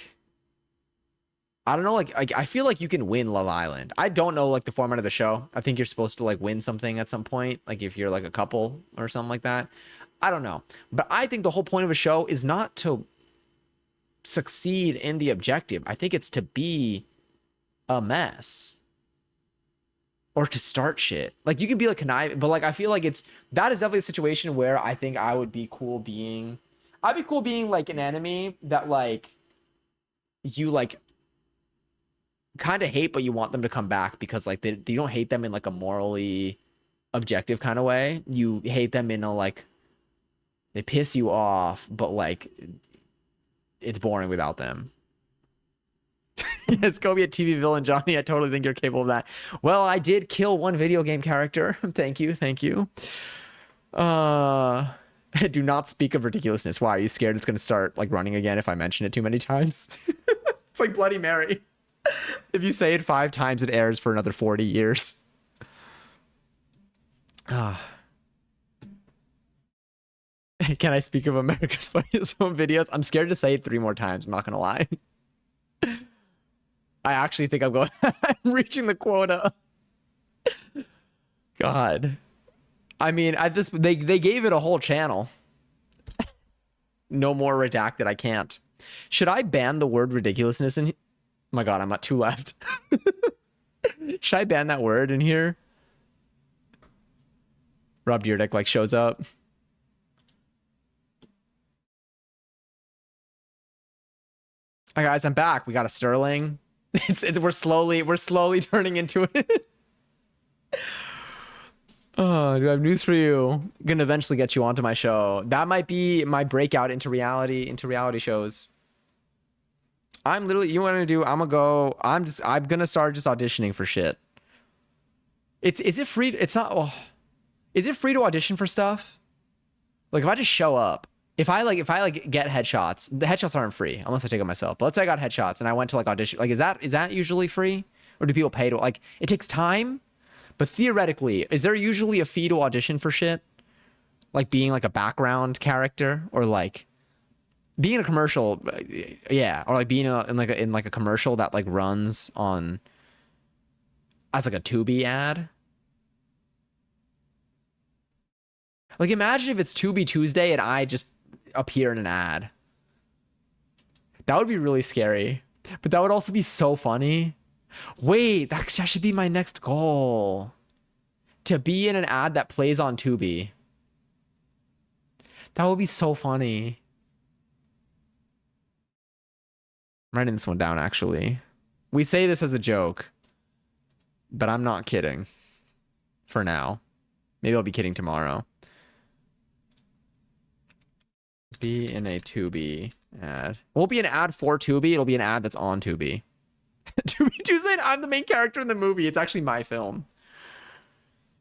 I don't know, like I feel like you can win Love Island. I don't know like the format of the show. I think you're supposed to like win something at some point, like if you're like a couple or something like that. I don't know. But I think the whole point of a show is not to succeed in the objective. I think it's to be a mess. Or to start shit. Like you can be like conniving, but like I feel like that is definitely a situation where I think I'd be cool being like an enemy that like you like kind of hate, but you want them to come back because like you don't hate them in like a morally objective kind of way. You hate them in a like they piss you off, but like it's boring without them. Yes, go be a TV villain, Johnny. I totally think you're capable of that. Well, I did kill one video game character. Thank you. Do not speak of ridiculousness. Why are you scared it's gonna start like running again if I mention it too many times? It's like Bloody Mary. If you say it 5 times, it airs for another 40 years. Can I speak of America's Funniest Home Videos? I'm scared to say it 3 more times. I'm not gonna lie. I actually think I'm reaching the quota. God. I mean, they gave it a whole channel. No more redacted. I can't. Should I ban the word ridiculousness in? Oh my God, I'm at 2 left. Should I ban that word in here? Rob Dyrdek like shows up. All right, guys, I'm back. We got a Sterling. We're slowly turning into it. Oh, do I have news for you? Gonna eventually get you onto my show. That might be my breakout into reality shows. I'm literally, you want to do? I'm gonna start just auditioning for shit. Is it free? It's not. Oh, is it free to audition for stuff? Like if I just show up, if I get headshots, the headshots aren't free unless I take them myself. But let's say I got headshots and I went to like audition. Like is that usually free, or do people pay to like? It takes time, but theoretically, is there usually a fee to audition for shit? Like being like a background character, or like being in a commercial, yeah, or like being in a commercial that like runs on. as like a Tubi ad. Like imagine if it's Tubi Tuesday and I just appear in an ad. That would be really scary. But that would also be so funny. Wait, that should be my next goal. To be in an ad that plays on Tubi. That would be so funny. I'm writing this one down, actually. We say this as a joke, but I'm not kidding. For now. Maybe I'll be kidding tomorrow. Be in a Tubi ad. It won't be an ad for Tubi. It'll be an ad that's on Tubi. Tubi Tuesday, and I'm the main character in the movie. It's actually my film.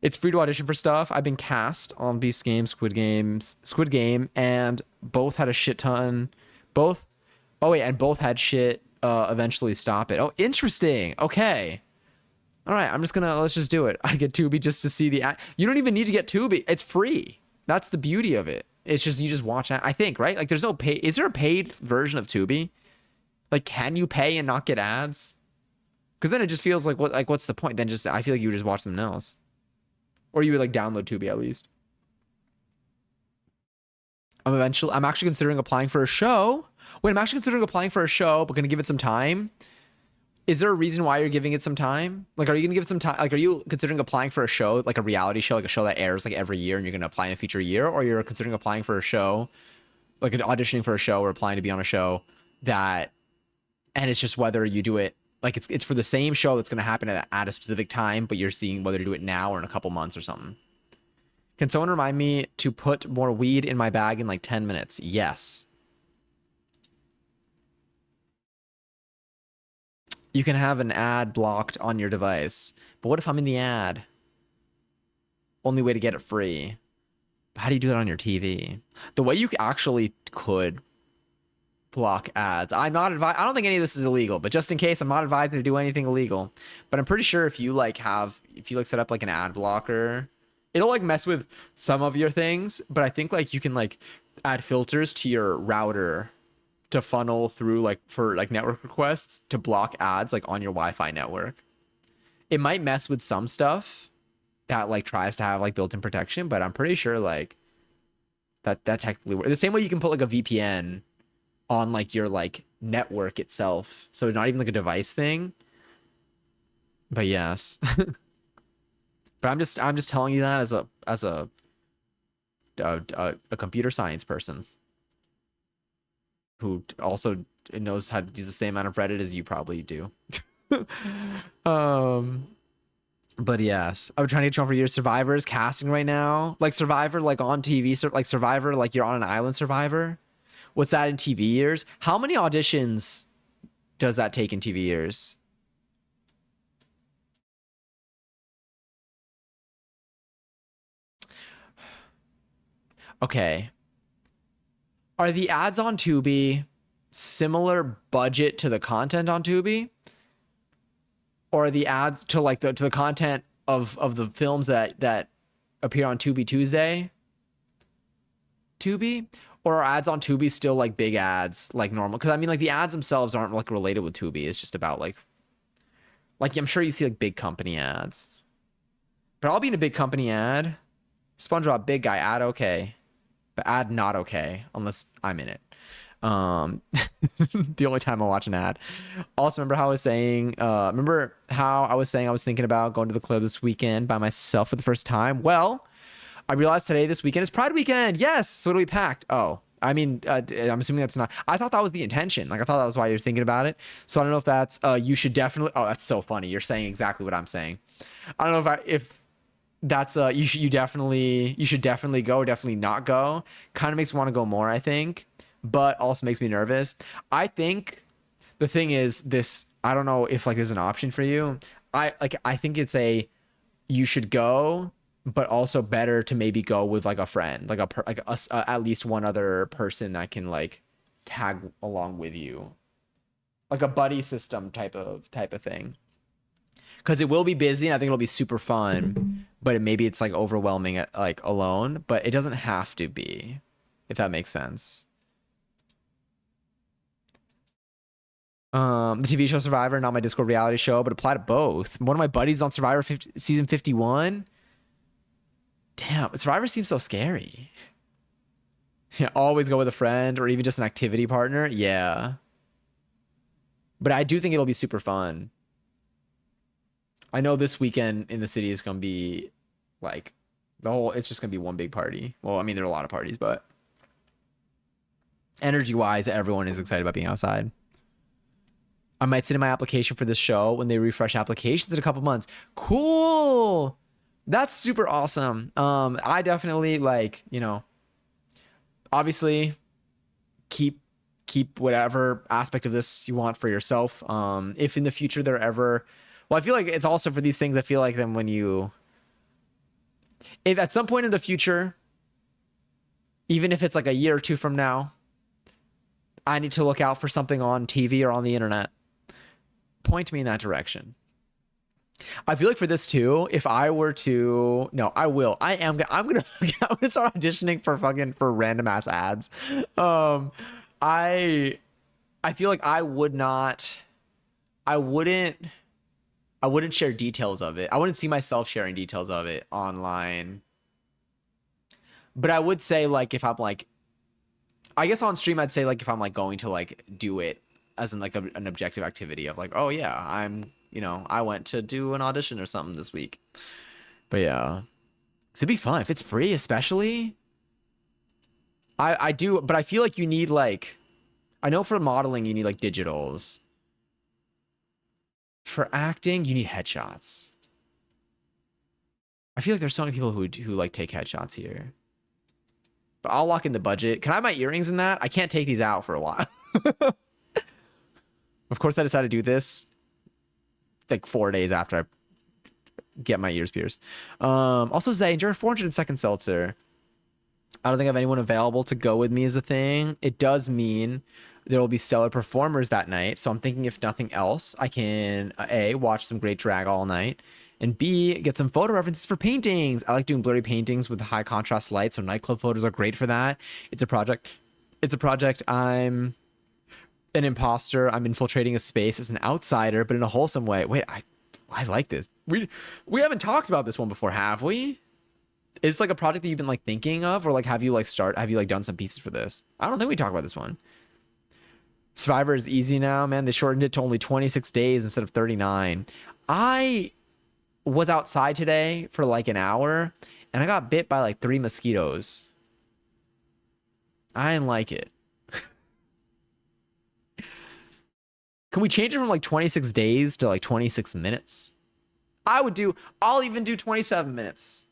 It's free to audition for stuff. I've been cast on Beast Game, Squid Game, and both had a shit ton. Both. Oh wait, and both had shit. Eventually stop it. Oh, interesting. Okay. All right. Let's just do it. I get Tubi just to see the ad. You don't even need to get Tubi. It's free. That's the beauty of it. It's just you just watch it. I think, right? Like there's no pay. Is there a paid version of Tubi? Like, can you pay and not get ads? Because then it just feels like what's the point? Then I feel like you would just watch something else. Or you would like download Tubi at least. I'm actually considering applying for a show. Wait, I'm actually considering applying for a show, but gonna give it some time. Is there a reason why you're giving it some time? Like, are you gonna give it some time? Like, are you considering applying for a show, like a reality show, like a show that airs like every year and you're gonna apply in a future year? Or you're considering applying for a show, like auditioning for a show or applying to be on a show and it's just whether you do it, like it's for the same show that's gonna happen at a specific time, but you're seeing whether to do it now or in a couple months or something. Can someone remind me to put more weed in my bag in like 10 minutes? Yes. You can have an ad blocked on your device. But what if I'm in the ad? Only way to get it free. How do you do that on your TV? The way you actually could block ads. I don't think any of this is illegal, but just in case, I'm not advising to do anything illegal. But I'm pretty sure if you set up like an ad blocker, it'll like mess with some of your things, but I think like you can like add filters to your router to funnel through like for like network requests to block ads like on your Wi-Fi network. It might mess with some stuff that like tries to have like built-in protection, but I'm pretty sure like that technically works. The same way you can put like a VPN on like your like network itself. So not even like a device thing. But yes. But I'm just telling you that as a computer science person who also knows how to use the same amount of Reddit as you probably do. But yes, I'm trying to get you on for your Survivor's casting right now. Like Survivor, like on TV, like Survivor, like you're on an island Survivor. What's that in TV years? How many auditions does that take in TV years? Okay. Are the ads on Tubi similar budget to the content on Tubi? Or are the ads to like to the content of the films that appear on Tubi Tuesday? Tubi? Or are ads on Tubi still like big ads like normal? Because I mean like the ads themselves aren't like related with Tubi. It's just about like I'm sure you see like big company ads. But I'll be in a big company ad. SpongeBob, big guy, ad okay. But ad not okay unless I'm in it. The only time I watch an ad. Also, remember how I was saying I was thinking about going to the club this weekend by myself for the first time? Well, I realized today this weekend is Pride weekend. Yes. So what do we packed? Oh, I mean, I'm assuming that's not. I thought that was the intention. Like I thought that was why you're thinking about it. So I don't know if that's. You should definitely. Oh, that's so funny. You're saying exactly what I'm saying. I don't know if that's you should definitely go, definitely not go. Kind of makes me want to go more, I think, but also makes me nervous. I think the thing is this. I don't know if like there's an option for you. I think it's you should go, but also better to maybe go with like a friend, like at least one other person that can like tag along with you, like a buddy system type of thing. Because it will be busy, and I think it'll be super fun, but maybe it's like overwhelming like alone, but it doesn't have to be, if that makes sense. The TV show Survivor, not my Discord reality show, but apply to both. One of my buddies on Survivor season 51. Damn, Survivor seems so scary. Yeah, always go with a friend or even just an activity partner. Yeah. But I do think it'll be super fun. I know this weekend in the city is going to be like it's just going to be one big party. Well, I mean, there are a lot of parties, but energy wise, everyone is excited about being outside. I might send in my application for this show when they refresh applications in a couple months. Cool. That's super awesome. I definitely like, obviously keep whatever aspect of this you want for yourself. If in the future there ever, well, I feel like it's also for these things. I feel like then if at some point in the future, even if it's like a year or two from now, I need to look out for something on TV or on the internet, point me in that direction. I feel like for this too, if I were to, no, I will. I'm gonna start auditioning for random ass ads. I feel like I wouldn't share details of it. I wouldn't see myself sharing details of it online. But I would say like if I'm like, I guess on stream I'd say like if I'm like going to like do it as in like an objective activity of like, oh yeah, I went to do an audition or something this week. But yeah, it'd be fun if it's free, especially. I do, but I feel like you need like, I know for modeling you need like digitals. For acting, you need headshots. I feel like there's so many people who like take headshots here. But I'll lock in the budget. Can I have my earrings in that? I can't take these out for a while. Of course, I decided to do this like 4 days after I get my ears pierced. Also, Zay, enjoy 402nd seltzer. I don't think I have anyone available to go with me as a thing. It does mean there will be stellar performers that night. So I'm thinking if nothing else, I can A, watch some great drag all night, and B, get some photo references for paintings. I like doing blurry paintings with high contrast light, so nightclub photos are great for that. It's a project. I'm an imposter. I'm infiltrating a space as an outsider, but in a wholesome way. Wait, I like this. We haven't talked about this one before, have we? It's like a project that you've been like thinking of, or like have you like done some pieces for this? I don't think we talked about this one. Survivor is easy now, man. They shortened it to only 26 days instead of 39. I was outside today for like an hour and I got bit by like 3 mosquitoes. I didn't like it. Can we change it from like 26 days to like 26 minutes? I'll even do 27 minutes.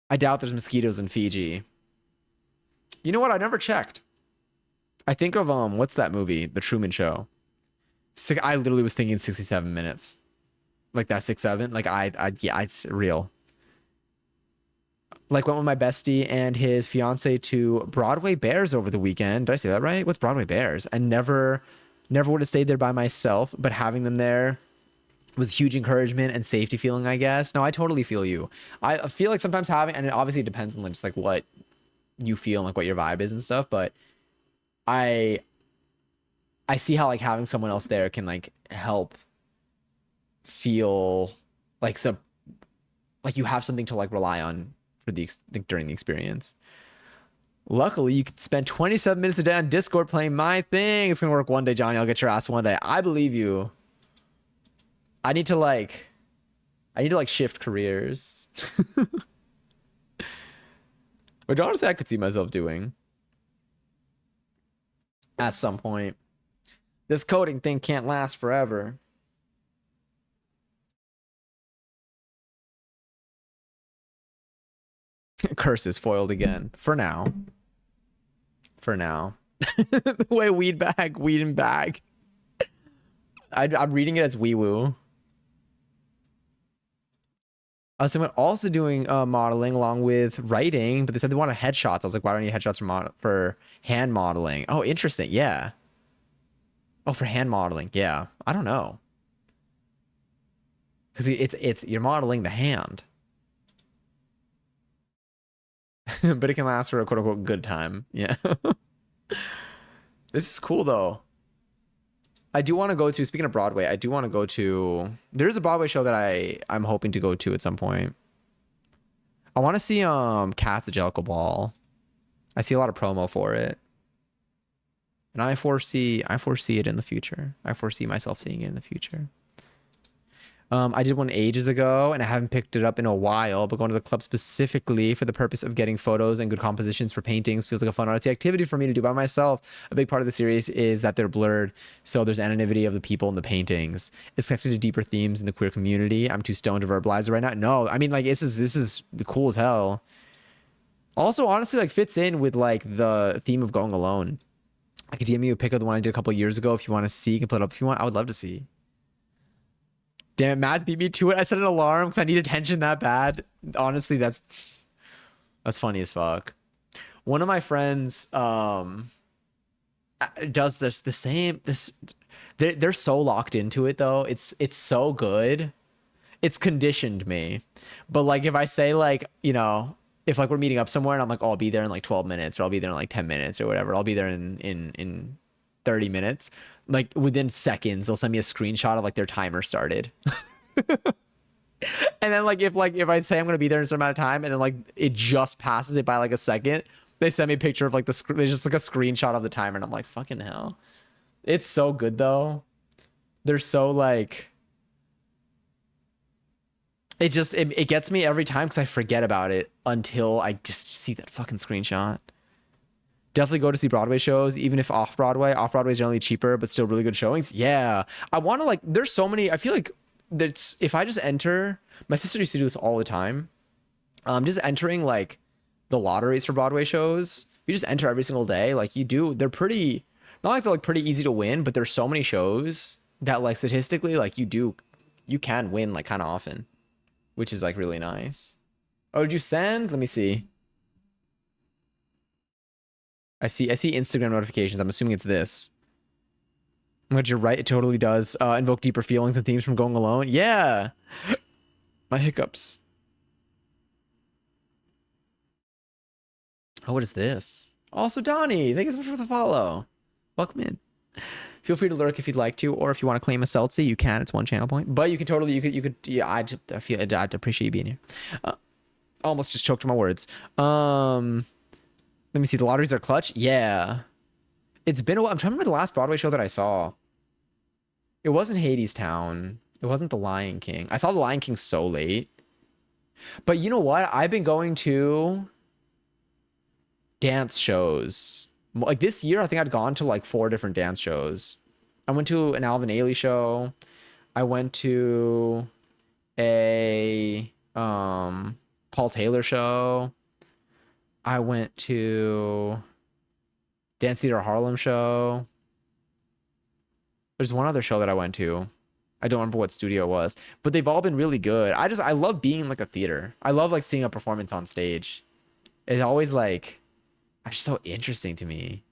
I doubt there's mosquitoes in Fiji. You know what? I never checked. I think of what's that movie? The Truman Show. I literally was thinking 67 minutes. Like that 6-7. Like yeah, it's real. Like went with my bestie and his fiance to Broadway Bears over the weekend. Did I say that right? What's Broadway Bears? I never would have stayed there by myself, but having them there was huge encouragement and safety feeling, I guess. No, I totally feel you. I feel like sometimes having, and it obviously depends on just like what you feel and like what your vibe is and stuff, but I see how like having someone else there can like help feel like like you have something to like rely on for during the experience. Luckily, you can spend 27 minutes a day on Discord playing my thing. It's gonna work one day, Johnny. I'll get your ass one day. I believe you. I need to like shift careers. Which honestly I could see myself doing at some point. This coding thing can't last forever. Curse is foiled again. For now. The way weed and bag. I'm reading it as wee woo. So I'm also doing modeling along with writing, but they said they wanted headshots. I was like, why don't you need headshots for hand modeling? Oh, interesting. Yeah. Oh, for hand modeling. Yeah. I don't know. Because it's you're modeling the hand. But it can last for a quote unquote good time. Yeah. This is cool though. I do want to go to, speaking of Broadway, I do want to go to, there's a Broadway show that I'm hoping to go to at some point. I want to see Cat's Jellicle Ball. I see a lot of promo for it. And I foresee it in the future. I foresee myself seeing it in the future. I did one ages ago and I haven't picked it up in a while, but going to the club specifically for the purpose of getting photos and good compositions for paintings feels like a fun artsy activity for me to do by myself. A big part of the series is that they're blurred, so there's anonymity of the people in the paintings. It's connected to deeper themes in the queer community. I'm too stoned to verbalize it right now. No, I mean, like, this is cool as hell. Also, honestly, like, fits in with like the theme of going alone. I could DM you a pic of the one I did a couple of years ago if you want to see. You can put it up if you want. I would love to see. Damn, Mads beat me to it. I set an alarm because I need attention that bad. Honestly, that's funny as fuck. One of my friends does this the same. They're so locked into it though. It's so good. It's conditioned me. But like if I say like, you know, if like we're meeting up somewhere and I'm like, oh, I'll be there in like 12 minutes or I'll be there in like 10 minutes or whatever. I'll be there in 30 minutes. Like within seconds, they'll send me a screenshot of like their timer started. And then like if I say I'm gonna be there in a certain amount of time and then like it just passes it by like a second, they send me a picture of like there's just like a screenshot of the timer and I'm like, fucking hell. It's so good though. They're so like it gets me every time because I forget about it until I just see that fucking screenshot. Definitely go to see Broadway shows, even if off-Broadway. Off-Broadway is generally cheaper, but still really good showings. Yeah. I want to like, there's so many, I feel like that's, if I just enter, my sister used to do this all the time. Just entering like the lotteries for Broadway shows. You just enter every single day. Like you do, they're pretty, not like they're like pretty easy to win, but there's so many shows that like statistically, like you can win like kind of often, which is like really nice. Oh, did you send? Let me see. I see Instagram notifications. I'm assuming it's this. But you're right. It totally does invoke deeper feelings and themes from going alone. Yeah. My hiccups. Oh, what is this? Also, Donnie, thank you so much for the follow. Welcome in. Feel free to lurk if you'd like to, or if you want to claim a Celtsy, you can. It's one channel point. But you can totally, you could, yeah, I'd appreciate you being here. Almost just choked on my words. Let me see. The lotteries are clutch. Yeah. It's been a while. I'm trying to remember the last Broadway show that I saw. It wasn't Hadestown. It wasn't The Lion King. I saw The Lion King so late. But you know what? I've been going to dance shows. Like this year, I think I'd gone to like 4 different dance shows. I went to an Alvin Ailey show. I went to a Paul Taylor show. I went to Dance Theater Harlem show. There's one other show that I went to. I don't remember what studio it was, but they've all been really good. I love being in like a theater. I love like seeing a performance on stage. It's always like, it's so interesting to me.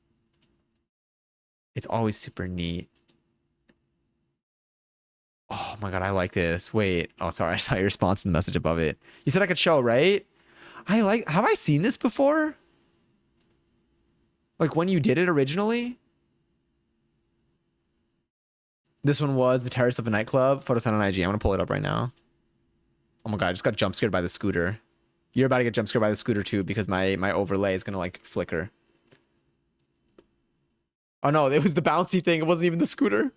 It's always super neat. Oh my God, I like this. Wait. Oh, sorry. I saw your response in the message above it. You said I could show, right? Have I seen this before? Like when you did it originally? This one was the terrace of a nightclub. Photos on IG. I'm gonna pull it up right now. Oh my God, I just got jump scared by the scooter. You're about to get jump scared by the scooter too because my overlay is gonna like flicker. Oh no, it was the bouncy thing. It wasn't even the scooter.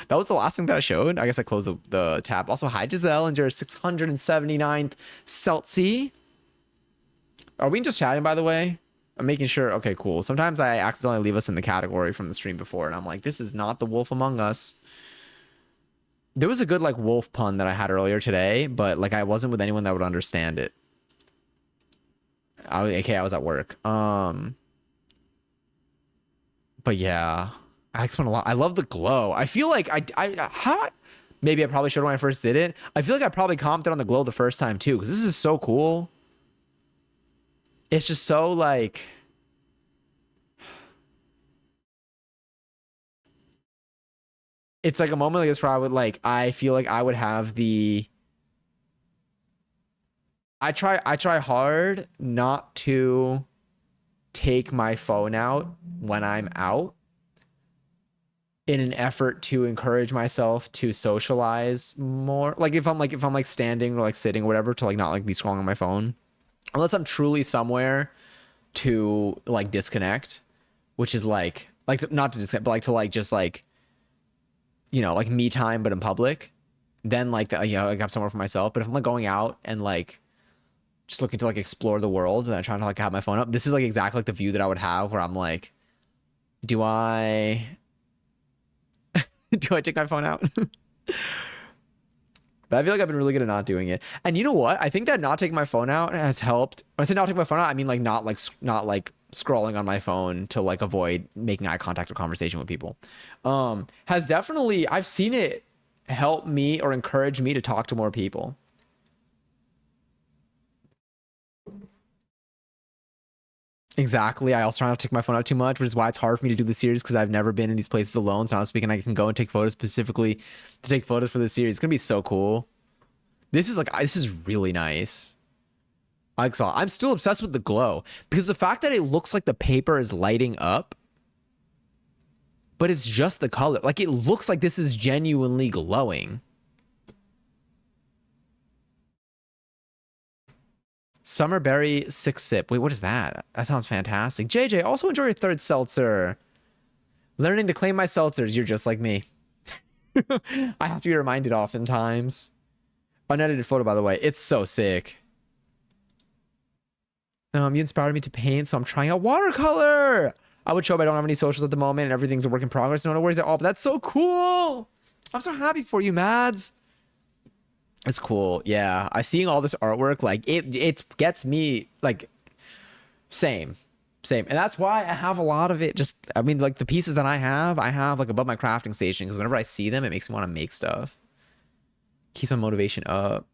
That was the last thing that I showed. I guess I closed the tab. Also, hi Giselle and your 679th Celtsy. Are we just chatting, by the way? I'm making sure. Okay, cool. Sometimes I accidentally leave us in the category from the stream before, and I'm like, this is not the wolf among us. There was a good, like, wolf pun that I had earlier today, but, like, I wasn't with anyone that would understand it. I was at work. But, yeah. I spent a lot. I love the glow. I feel like maybe I probably should when I first did it. I feel like I probably commented on the glow the first time, too, because this is so cool. It's just so like it's like a moment like this where I feel like I would have I try hard not to take my phone out when I'm out in an effort to encourage myself to socialize more. Like if I'm like standing or like sitting or whatever, to like not like be scrolling on my phone. Unless I'm truly somewhere to like disconnect, which is like not to disconnect, but like to like just like, you know, like me time but in public. Then like the, you know, like have somewhere for myself. But if I'm like going out and like just looking to like explore the world and I'm trying to like have my phone up, this is like exactly like the view that I would have where I'm like, do I do I take my phone out? But I feel like I've been really good at not doing it. And you know what? I think that not taking my phone out has helped. When I say not taking my phone out, I mean not like scrolling on my phone to like avoid making eye contact or conversation with people. Has definitely, I've seen it help me or encourage me to talk to more people. Exactly. I also try not to take my phone out too much, which is why it's hard for me to do the series because I've never been in these places alone. So I'm speaking, I can go and take photos specifically to take photos for the series. It's gonna be so cool. This is really nice. I'm still obsessed with the glow because the fact that it looks like the paper is lighting up, but it's just the color. Like it looks like this is genuinely glowing. Summerberry six sip. Wait, what is that? That sounds fantastic. JJ, also enjoy your third seltzer. Learning to claim my seltzers. You're just like me. I have to be reminded oftentimes. Unedited photo, by the way. It's so sick. You inspired me to paint, so I'm trying out watercolor. I would show, but I don't have any socials at the moment, and everything's a work in progress. No worries at all. But that's so cool. I'm so happy for you, Mads. It's cool. Yeah, I seeing all this artwork, like it gets me like same. And that's why I have a lot of it. Just I mean, like the pieces that I have like above my crafting station because whenever I see them, it makes me want to make stuff. Keeps my motivation up.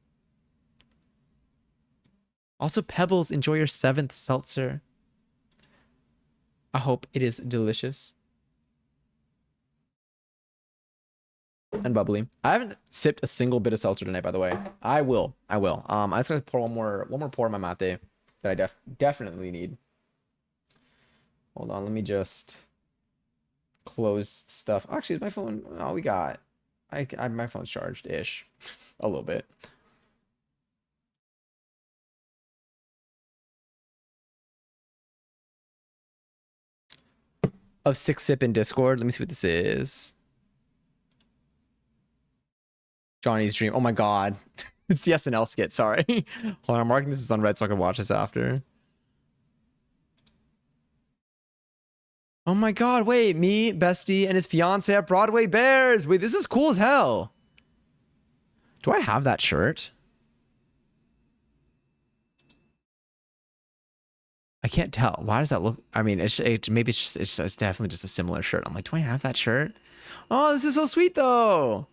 Also, Pebbles, enjoy your 7th seltzer. I hope it is delicious and bubbly. I haven't sipped a single bit of seltzer tonight, by the way. I will. I'm just gonna pour one more pour in my mate that I definitely need. Hold on, let me just close stuff. Actually, is my phone? Oh, we got. My phone's charged ish, a little bit. Of six sip in Discord. Let me see what this is. Johnny's Dream. Oh my god. It's the SNL skit, sorry. Hold on, I'm marking this as unread so I can watch this after. Oh my god, wait, me, Bestie, and his fiance at Broadway Bears. Wait, this is cool as hell. Do I have that shirt? I can't tell. Why does that look? I mean, maybe it's definitely just a similar shirt. I'm like, do I have that shirt? Oh, this is so sweet though.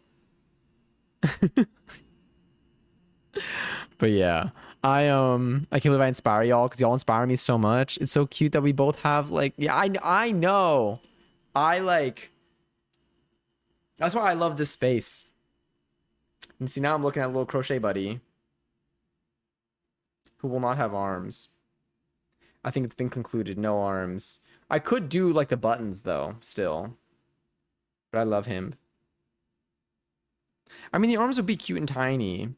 But yeah, I can't believe I inspire y'all because y'all inspire me so much. It's so cute that we both have like, yeah, I know. I like. That's why I love this space. And see, now I'm looking at a little crochet buddy who will not have arms. I think it's been concluded, no arms. I could do like the buttons though, still. But I love him. I mean, the arms would be cute and tiny.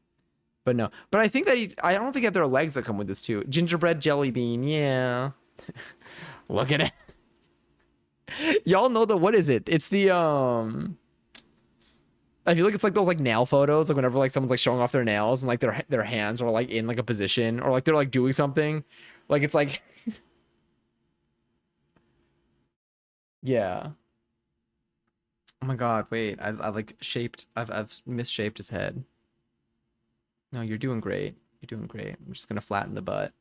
But no. But I think that I don't think that there are legs that come with this too. Gingerbread jelly bean, yeah. Look at it. Y'all know what is it? It's the I feel like it's like those like nail photos, like whenever like someone's like showing off their nails and like their hands are like in like a position or like they're like doing something. Like it's like yeah. Oh my god, wait. I like I've misshaped his head. No, you're doing great. You're doing great. I'm just gonna flatten the butt.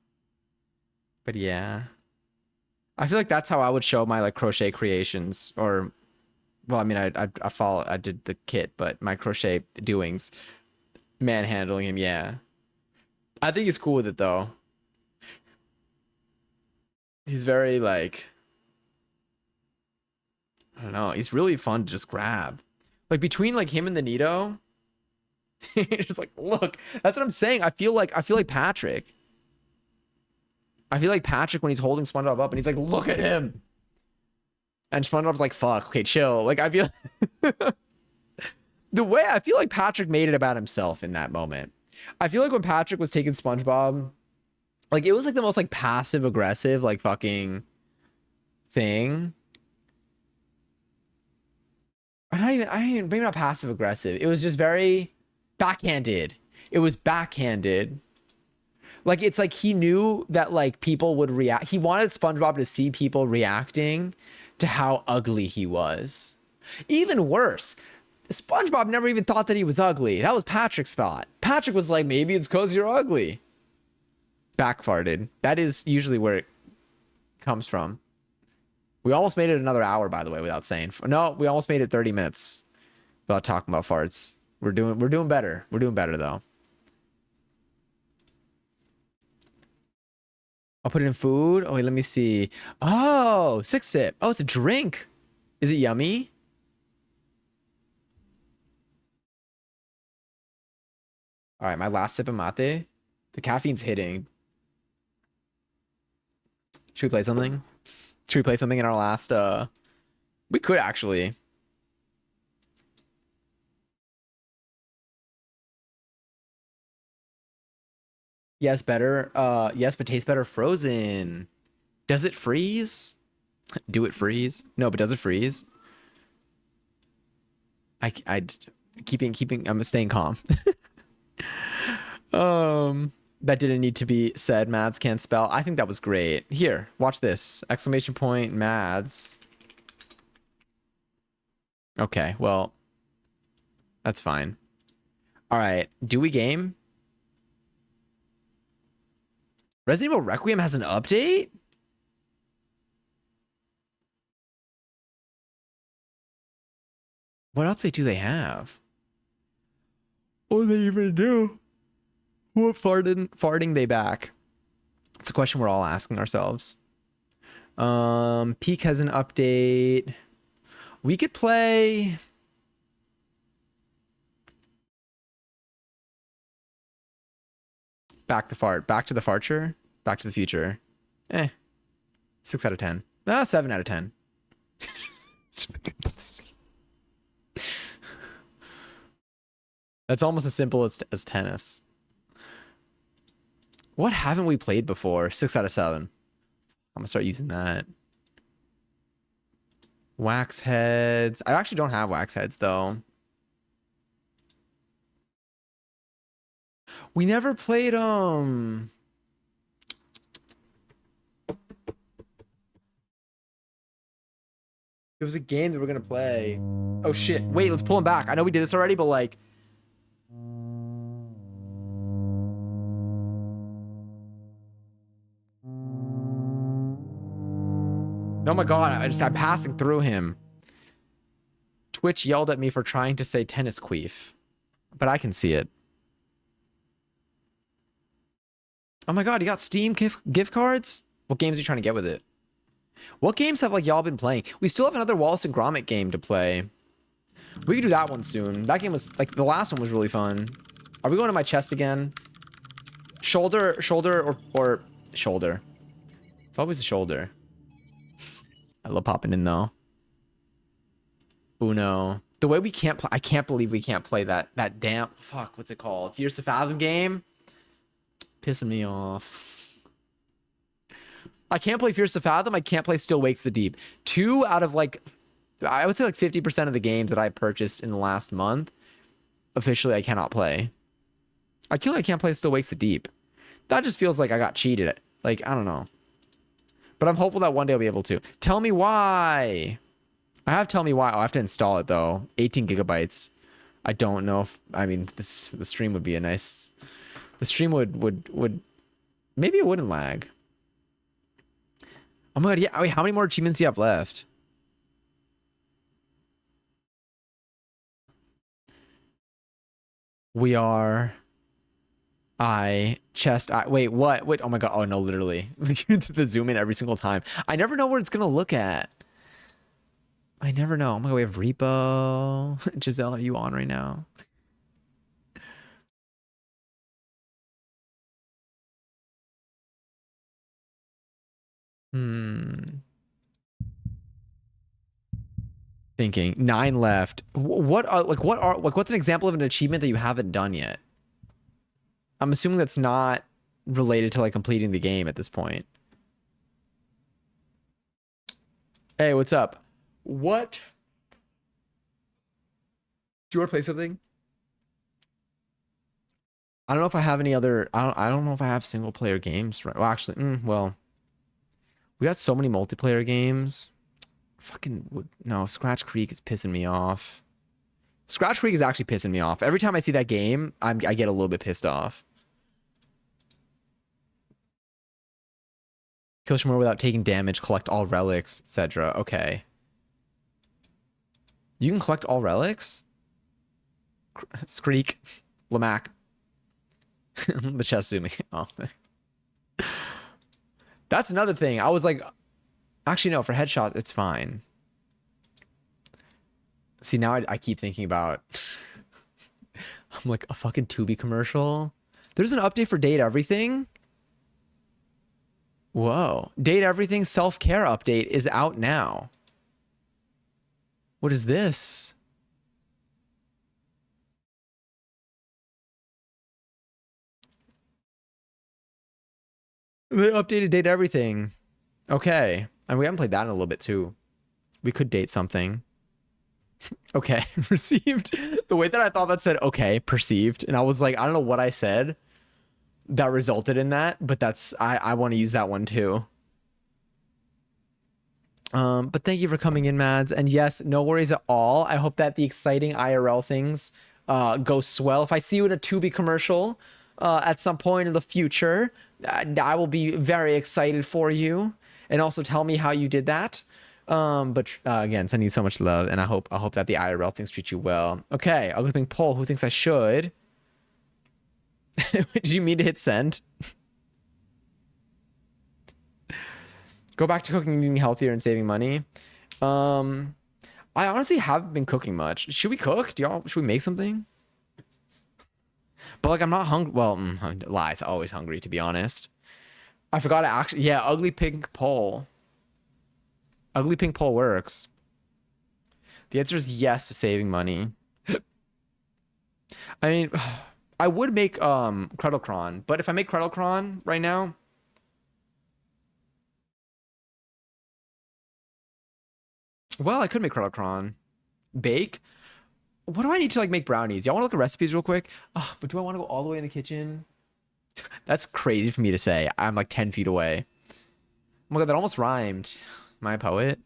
But yeah. I feel like that's how I would show my like crochet creations or well, I mean I did the kit, but my crochet doings manhandling him, yeah. I think he's cool with it though. He's very like I don't know, he's really fun to just grab. Like between like him and the needoh, just like look, that's what I'm saying. I feel like Patrick. I feel like Patrick when he's holding SpongeBob up and he's like, look at him. And SpongeBob's like, fuck, okay, chill. Like, I feel the way I feel like Patrick made it about himself in that moment. I feel like when Patrick was taking SpongeBob, like it was like the most like passive aggressive like fucking thing. Maybe not passive aggressive. It was just very backhanded. It was backhanded. Like it's like he knew that like people would react. He wanted SpongeBob to see people reacting to how ugly he was. Even worse, SpongeBob never even thought that he was ugly. That was Patrick's thought. Patrick was like, maybe it's because you're ugly. Backfarted. That is usually where it comes from. We almost made it another hour, by the way, without saying. No, we almost made it 30 minutes without talking about farts. We're doing better. We're doing better though. I'll put it in food. Oh wait, let me see. Oh, six sip. Oh, it's a drink. Is it yummy? All right, my last sip of mate. The caffeine's hitting. Should we play something? Should we play something in our last we could actually. Yes, better. Yes, but tastes better frozen. Does it freeze? Do it freeze? No, but does it freeze? I keeping I'm staying calm. That didn't need to be said. Mads can't spell. I think that was great. Here, watch this. Exclamation point Mads. Okay, well, that's fine. All right, do we game? Resident Evil Requiem has an update? What update do they have? What do they even do? What farting they back? It's a question we're all asking ourselves. Peak has an update. We could play. Back to the farture. Back to the future. 6 out of 10. 7 out of 10. That's almost as simple as tennis. What haven't we played before? 6 out of 7. I'm gonna start using that. Wax heads. I actually don't have wax heads though. We never played it was a game that we're gonna play. Oh shit. Wait, let's pull him back. I know we did this already, but like oh my god, I'm passing through him. Twitch yelled at me for trying to say tennis queef. But I can see it. Oh my god, you got Steam gift cards? What games are you trying to get with it? What games have like y'all been playing? We still have another Wallace and Gromit game to play. We could do that one soon. That game was like the last one was really fun. Are we going to my chest again? Shoulder or shoulder. It's always a shoulder. I love popping in though. Uno. The way we can't play, I can't believe we can't play that damn fuck. What's it called? Fears to Fathom game. Pissing me off. I can't play Fears to Fathom. I can't play Still Wakes the Deep. 2 out of like, I would say like 50% of the games that I purchased in the last month, officially I cannot play. I can't play Still Wakes the Deep. That just feels like I got cheated. Like, I don't know. But I'm hopeful that one day I'll be able to. Tell me why. I have Tell Me Why. Oh, I have to install it though. 18 gigabytes. I don't know if, I mean, the stream would be a nice, the stream would, maybe it wouldn't lag. Oh my god, yeah. Wait, how many more achievements do you have left? We are. Wait, what? Wait, oh my god. Oh no, literally. The zoom in every single time. I never know where it's gonna look at. I never know. Oh my god, we have Repo. Giselle, are you on right now? Hmm. Thinking 9 left. What's an example of an achievement that you haven't done yet? I'm assuming that's not related to like completing the game at this point. Hey, what's up? What? Do you want to play something? I don't know if I have any other. I don't know if I have single player games. Right. Well, actually, well, we got so many multiplayer games. No. Scratch Creek is pissing me off. Scratch Creek is actually pissing me off. Every time I see that game, I get a little bit pissed off. Kill Shimura without taking damage, collect all relics, etc. Okay. You can collect all relics? Skreek. Lamac. The chest zooming. Oh. That's another thing. I was like, actually, no, for headshot, it's fine. See, now I keep thinking about, I'm like, a fucking Tubi commercial. There's an update for Date Everything. Whoa. Date Everything self-care update is out now. What is this? They updated Date Everything. Okay. And we haven't played that in a little bit too. We could date something. Okay. Received. The way that I thought that said, okay, perceived. And I was like, I don't know what I said that resulted in that, but that's, I want to use that one too. But thank you for coming in, Mads. And yes, no worries at all. I hope that the exciting IRL things go swell. If I see you in a Tubi commercial at some point in the future, I will be very excited for you. And also tell me how you did that. But again, sending you so much love, and I hope that the IRL things treat you well. Okay, a looping poll. Who thinks I should? Did you mean to hit send? Go back to cooking and eating healthier and saving money. I honestly haven't been cooking much. Should we cook? Should we make something? But like, I'm not hungry. Well, lies. Always hungry, to be honest. I forgot to actually. Yeah, ugly pink poll. Ugly pink poll works. The answer is yes to saving money. I mean, I would make Credocron, but if I make Credocron right now, well, I could make Credocron. Bake? What do I need to like make brownies? Y'all want to look at recipes real quick? Oh, but do I want to go all the way in the kitchen? That's crazy for me to say. I'm like 10 feet away. Oh my god, that almost rhymed. Am I a poet?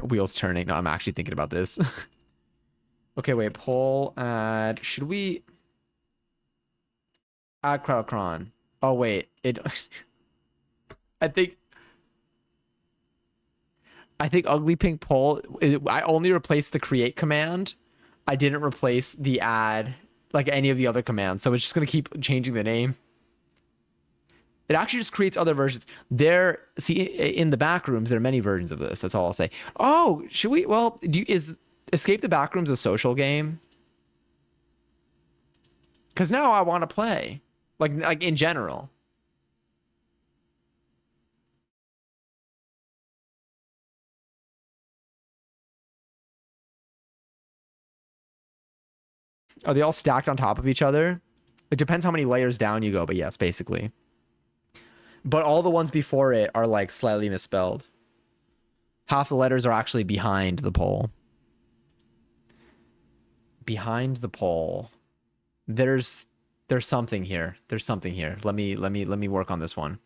Wheels turning. No, I'm actually thinking about this. Okay, wait. Poll add. Should we add Credocron? Oh wait, it. I think ugly pink poll. I only replaced the create command. I didn't replace the add, like any of the other commands. So it's just gonna keep changing the name. It actually just creates other versions. See, in the back rooms, there are many versions of this. That's all I'll say. Oh, should we? Well, is Escape the Backrooms a social game? Because now I want to play, like in general. Are they all stacked on top of each other? It depends how many layers down you go, but yes, basically. But all the ones before it are like slightly misspelled. Half the letters are actually behind the pole. Behind the pole. There's something here. There's something here. Let me work on this one.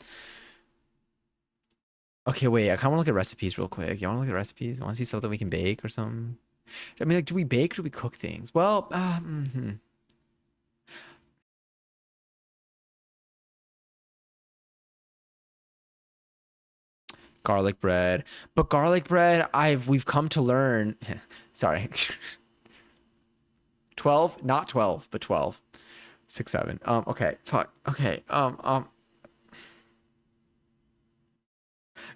Okay, wait. I kind of want to look at recipes real quick. You want to look at recipes? Want to see something we can bake or something? I mean, like, do we bake or do we cook things? Well, garlic bread. But garlic bread, we've come to learn. Sorry. 12, not 12, but 12. 6, 7. Okay, fuck. Okay.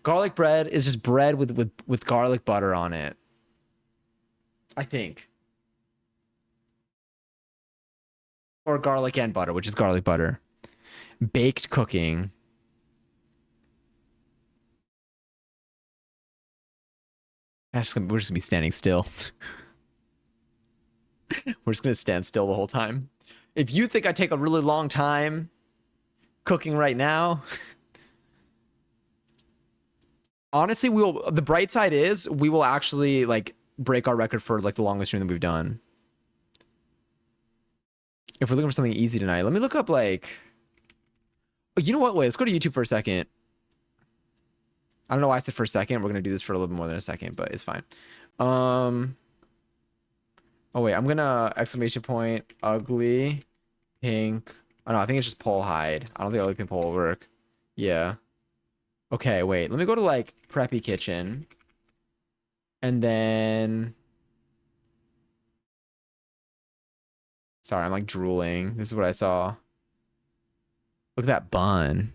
Garlic bread is just bread with garlic butter on it. I think. Or garlic and butter, which is garlic butter. Baked cooking. We're just gonna be standing still. We're just gonna stand still the whole time. If you think I take a really long time cooking right now, honestly, the bright side is we will actually like break our record for like the longest stream that we've done. If we're looking for something easy tonight, let me look up like, oh, you know what? Wait, let's go to YouTube for a second. I don't know why I said for a second. We're gonna do this for a little bit more than a second, but it's fine. Oh wait, I'm gonna exclamation point ugly pink. Oh no, I think it's just pole hide. I don't think ugly pink pole will work. Yeah. Okay, wait. Let me go to like preppy kitchen, and then. Sorry, I'm like drooling. This is what I saw. Look at that bun.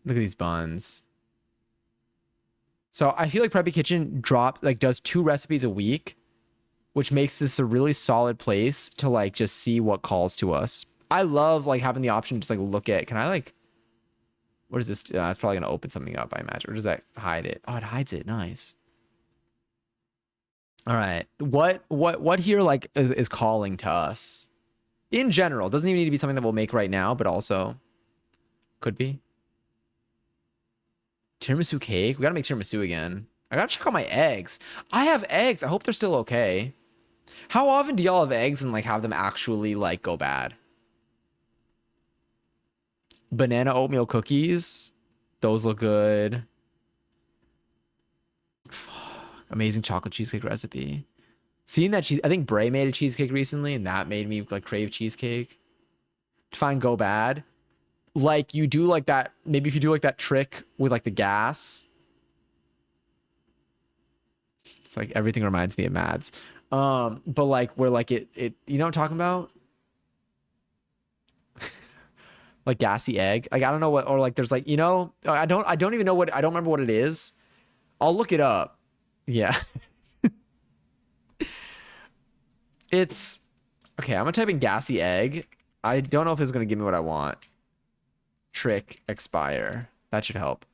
Look at these buns. So I feel like Preppy Kitchen does 2 recipes a week, which makes this a really solid place to like just see what calls to us. I love like having the option to just like look at, can I like, what is this? It's probably gonna open something up, I imagine. Or does that hide it? Oh, it hides it. Nice. All right. What here like is calling to us? In general, doesn't even need to be something that we'll make right now, but also could be. Tiramisu cake? We gotta make tiramisu again. I gotta check out my eggs. I have eggs. I hope they're still okay. How often do y'all have eggs and like have them actually like go bad? Banana oatmeal cookies. Those look good. Amazing chocolate cheesecake recipe. Seeing that I think Bray made a cheesecake recently, and that made me like crave cheesecake. Fine, go bad. Like you do like that. Maybe if you do like that trick with like the gas. It's like everything reminds me of Mads. But like where like it you know what I'm talking about? Like gassy egg. Like I don't know what, or like there's like, you know, I don't even know what, I don't remember what it is. I'll look it up. Yeah. It's okay. I'm gonna type in gassy egg. I don't know if it's gonna give me what I want. Trick expire. That should help.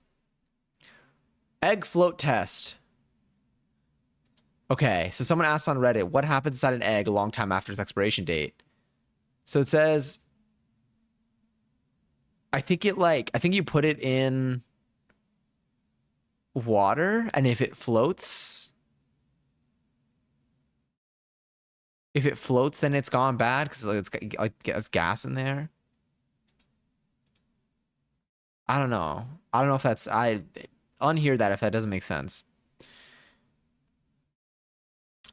Egg float test. Okay, so someone asked on Reddit, what happens inside an egg a long time after its expiration date? So it says, I think you put it in water, and if it floats, then it's gone bad because it's gas in there. I don't know. I don't know if that's, I unhear that if that doesn't make sense.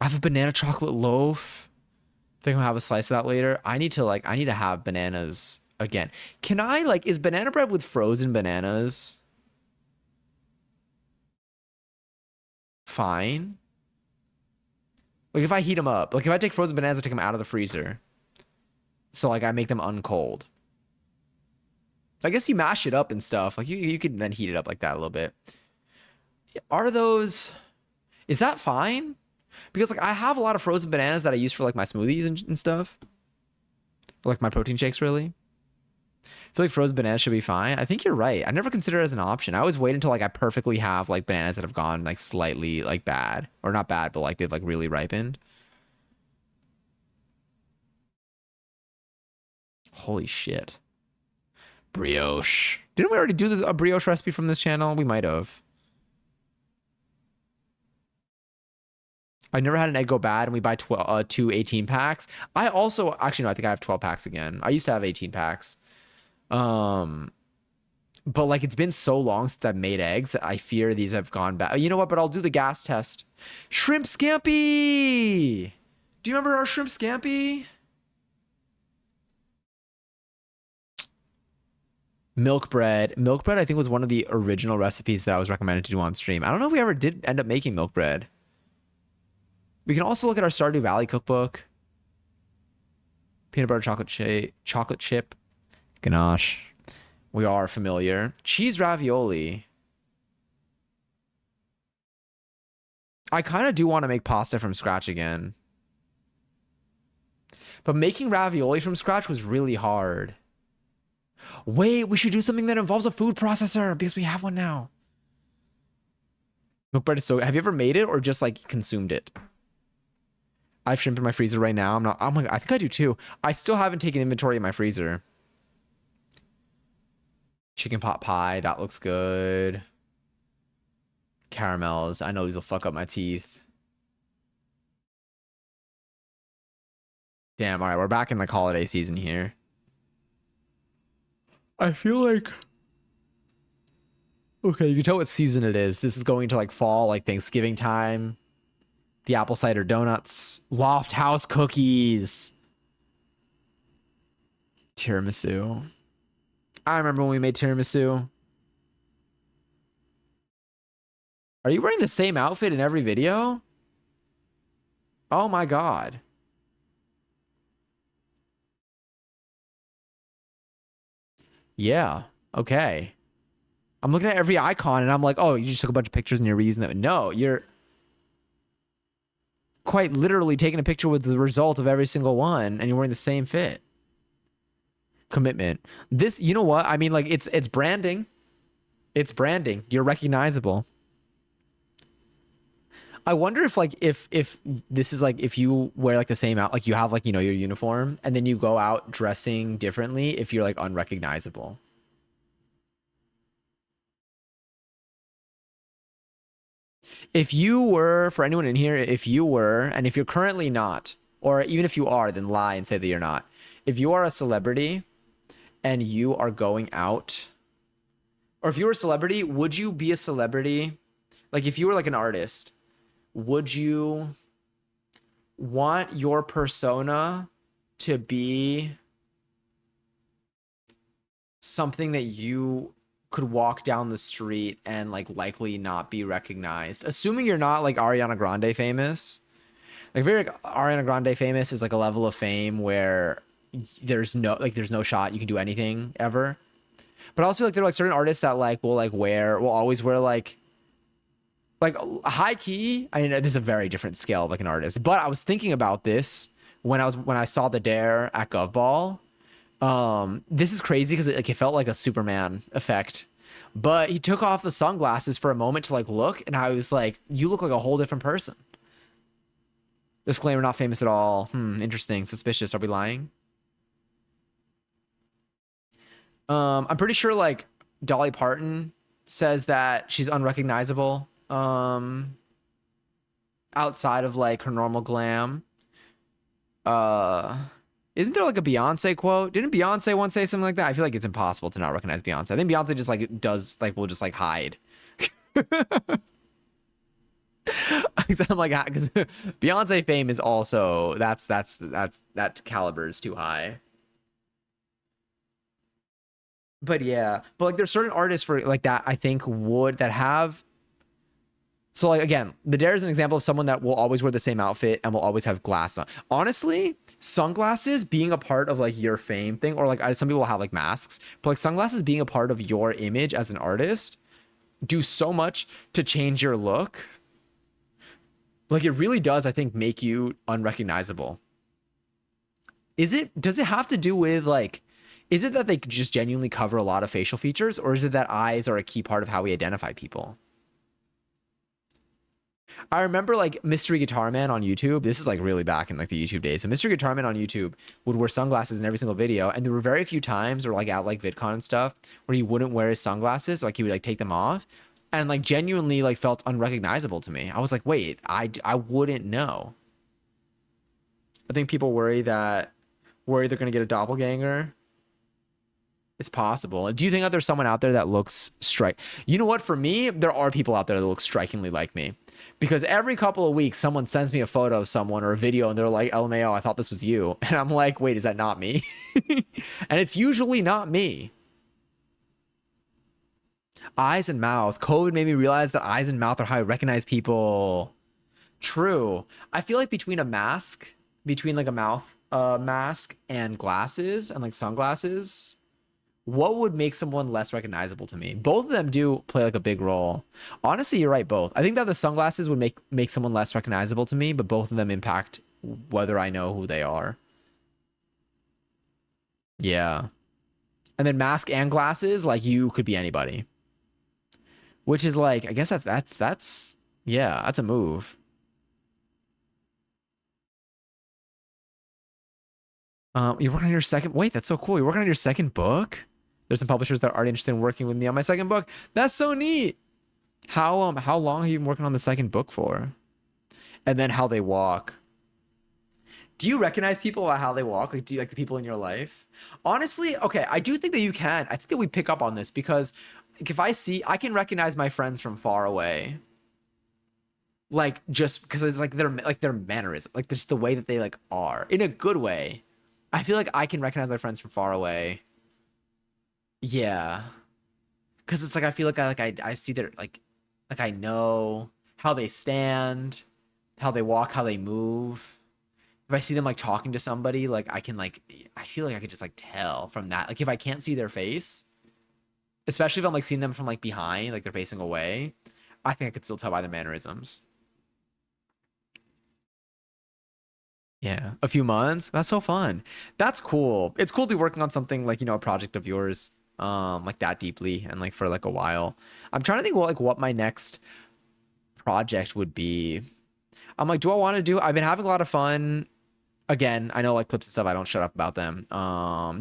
I have a banana chocolate loaf. I think I'm gonna have a slice of that later. I need to have bananas again. Can I like, is banana bread with frozen bananas fine? Like if I heat them up, like if I take frozen bananas and take them out of the freezer, so like I make them uncold. I guess you mash it up and stuff. Like you could then heat it up like that a little bit. Are those, is that fine? Because like I have a lot of frozen bananas that I use for like my smoothies and stuff. For like my protein shakes, really. I feel like frozen bananas should be fine. I think you're right. I never considered it as an option. I always wait until like I perfectly have like bananas that have gone like slightly like bad. Or not bad, but like they've like really ripened. Holy shit. Brioche. Didn't we already do a brioche recipe from this channel? We might have. I never had an egg go bad, and we buy 2 18 packs. I also, actually, no, I think I have 12 packs again. I used to have 18 packs. But like it's been so long since I've made eggs that I fear these have gone bad. You know what? But I'll do the gas test. Shrimp scampi. Do you remember our shrimp scampi? Milk bread. Milk bread, I think, was one of the original recipes that I was recommended to do on stream. I don't know if we ever did end up making milk bread. We can also look at our Stardew Valley cookbook. Peanut butter chocolate chip. Ganache. We are familiar. Cheese ravioli. I kind of do want to make pasta from scratch again. But making ravioli from scratch was really hard. Wait, we should do something that involves a food processor because we have one now. Milk bread is so. Have you ever made it or just like consumed it? I have shrimp in my freezer right now. I'm not. Oh my god, I think I do too. I still haven't taken inventory in my freezer. Chicken pot pie, that looks good. Caramels. I know these will fuck up my teeth. Damn. All right, we're back in like holiday season here. I feel like okay, you can tell what season it is. This is going to like fall, like Thanksgiving time. The apple cider donuts, Loft House cookies, tiramisu. I remember when we made tiramisu. Are you wearing the same outfit in every video? Oh my god. Yeah. Okay. I'm looking at every icon and I'm like, oh, you just took a bunch of pictures and you're reusing them. No, you're quite literally taking a picture with the result of every single one and you're wearing the same fit. Commitment. This, you know what? I mean, like it's branding. It's branding. You're recognizable. I wonder if like if this is like if you wear like the same out like you have like you know your uniform and then you go out dressing differently if you're like unrecognizable. If you were, for anyone in here, if you were, and if you're currently not, or even if you are, then lie and say that you're not. If you are a celebrity and you are going out, or if you were a celebrity, would you be a celebrity? Like if you were like an artist, would you want your persona to be something that you could walk down the street and like likely not be recognized? Assuming you're not like Ariana Grande famous. Like very like, Ariana Grande famous is like a level of fame where there's no shot you can do anything ever. But I also feel like there are like certain artists that like will always wear like high key. I mean, this is a very different scale of like an artist. But I was thinking about this when I saw the Dare at Gov Ball. This is crazy because it felt like a Superman effect. But he took off the sunglasses for a moment to like look, and I was like, "You look like a whole different person." Disclaimer: not famous at all. Interesting. Suspicious. Are we lying? I'm pretty sure like Dolly Parton says that she's unrecognizable. Outside of like her normal glam. Uh, isn't there like a Beyonce quote? Didn't Beyonce once say something like that? I feel like it's impossible to not recognize Beyonce. I think Beyonce just like does like will just like hide. 'Cause I'm like, because Beyonce fame is also that caliber is too high. But yeah, but like there's certain artists for like that I think would that have so like again, the Dare is an example of someone that will always wear the same outfit and will always have glass on. Honestly, sunglasses being a part of like your fame thing, or like some people have like masks, but like sunglasses being a part of your image as an artist do so much to change your look. Like it really does, I think, make you unrecognizable. Does it have to do with like, is it that they just genuinely cover a lot of facial features, or is it that eyes are a key part of how we identify people? I remember like Mystery Guitar Man on YouTube. This is like really back in like the YouTube days. So Mystery Guitar Man on YouTube would wear sunglasses in every single video, and there were very few times, or like at like VidCon and stuff, where he wouldn't wear his sunglasses. Like he would like take them off, and like genuinely like felt unrecognizable to me. I was like, wait, I wouldn't know. I think people worry they're gonna get a doppelganger. It's possible. Do you think that there's someone out there that looks strike? You know what? For me, there are people out there that look strikingly like me. Because every couple of weeks, someone sends me a photo of someone or a video and they're like, LMAO, I thought this was you. And I'm like, wait, is that not me? And it's usually not me. Eyes and mouth. COVID made me realize that eyes and mouth are how I recognize people. True. I feel like between like a mouth mask and glasses and like sunglasses, what would make someone less recognizable to me? Both of them do play like a big role. Honestly, you're right, both. I think that the sunglasses would make someone less recognizable to me, but both of them impact whether I know who they are. Yeah. And then mask and glasses, like you could be anybody. Which is like, I guess that's Yeah, that's a move. You're working on your second. Wait, that's so cool. You're working on your second book. There's some publishers that are already interested in working with me on my second book. That's so neat. How long have you been working on the second book for? And then how they walk. Do you recognize people by how they walk? Like, do you like the people in your life? Honestly, okay, I do think that you can. I think that we pick up on this because like, if I can recognize my friends from far away. Like just because it's like their mannerism, like just the way that they like are in a good way. I feel like I can recognize my friends from far away. Yeah, because it's like I feel like I see their like I know how they stand, how they walk, how they move. If I see them like talking to somebody, like I can like I feel like I could just like tell from that. Like if I can't see their face, especially if I'm like seeing them from like behind, like they're facing away, I think I could still tell by the mannerisms. Yeah, a few months. That's so fun. That's cool. It's cool to be working on something like, a project of yours, like that deeply and like for like a while. I'm trying to think what my next project would be. I'm like, do I want to do? I've been having a lot of fun. Again, I know like clips and stuff. I don't shut up about them.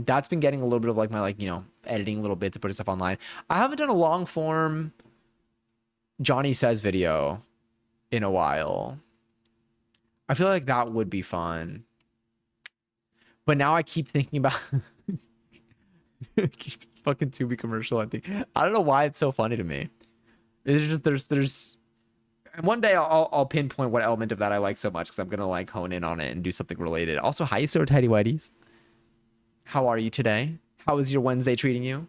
That's been getting a little bit of like my like editing little bits and putting stuff online. I haven't done a long form Johnny Says video in a while. I feel like that would be fun. But now I keep thinking about fucking Tubi commercial. I think I don't know why it's so funny to me. It's just there's and one day I'll pinpoint what element of that I like so much because I'm gonna like hone in on it and do something related. Also, hi, so tidy whiteys. How are you today? How is your Wednesday treating you? I'm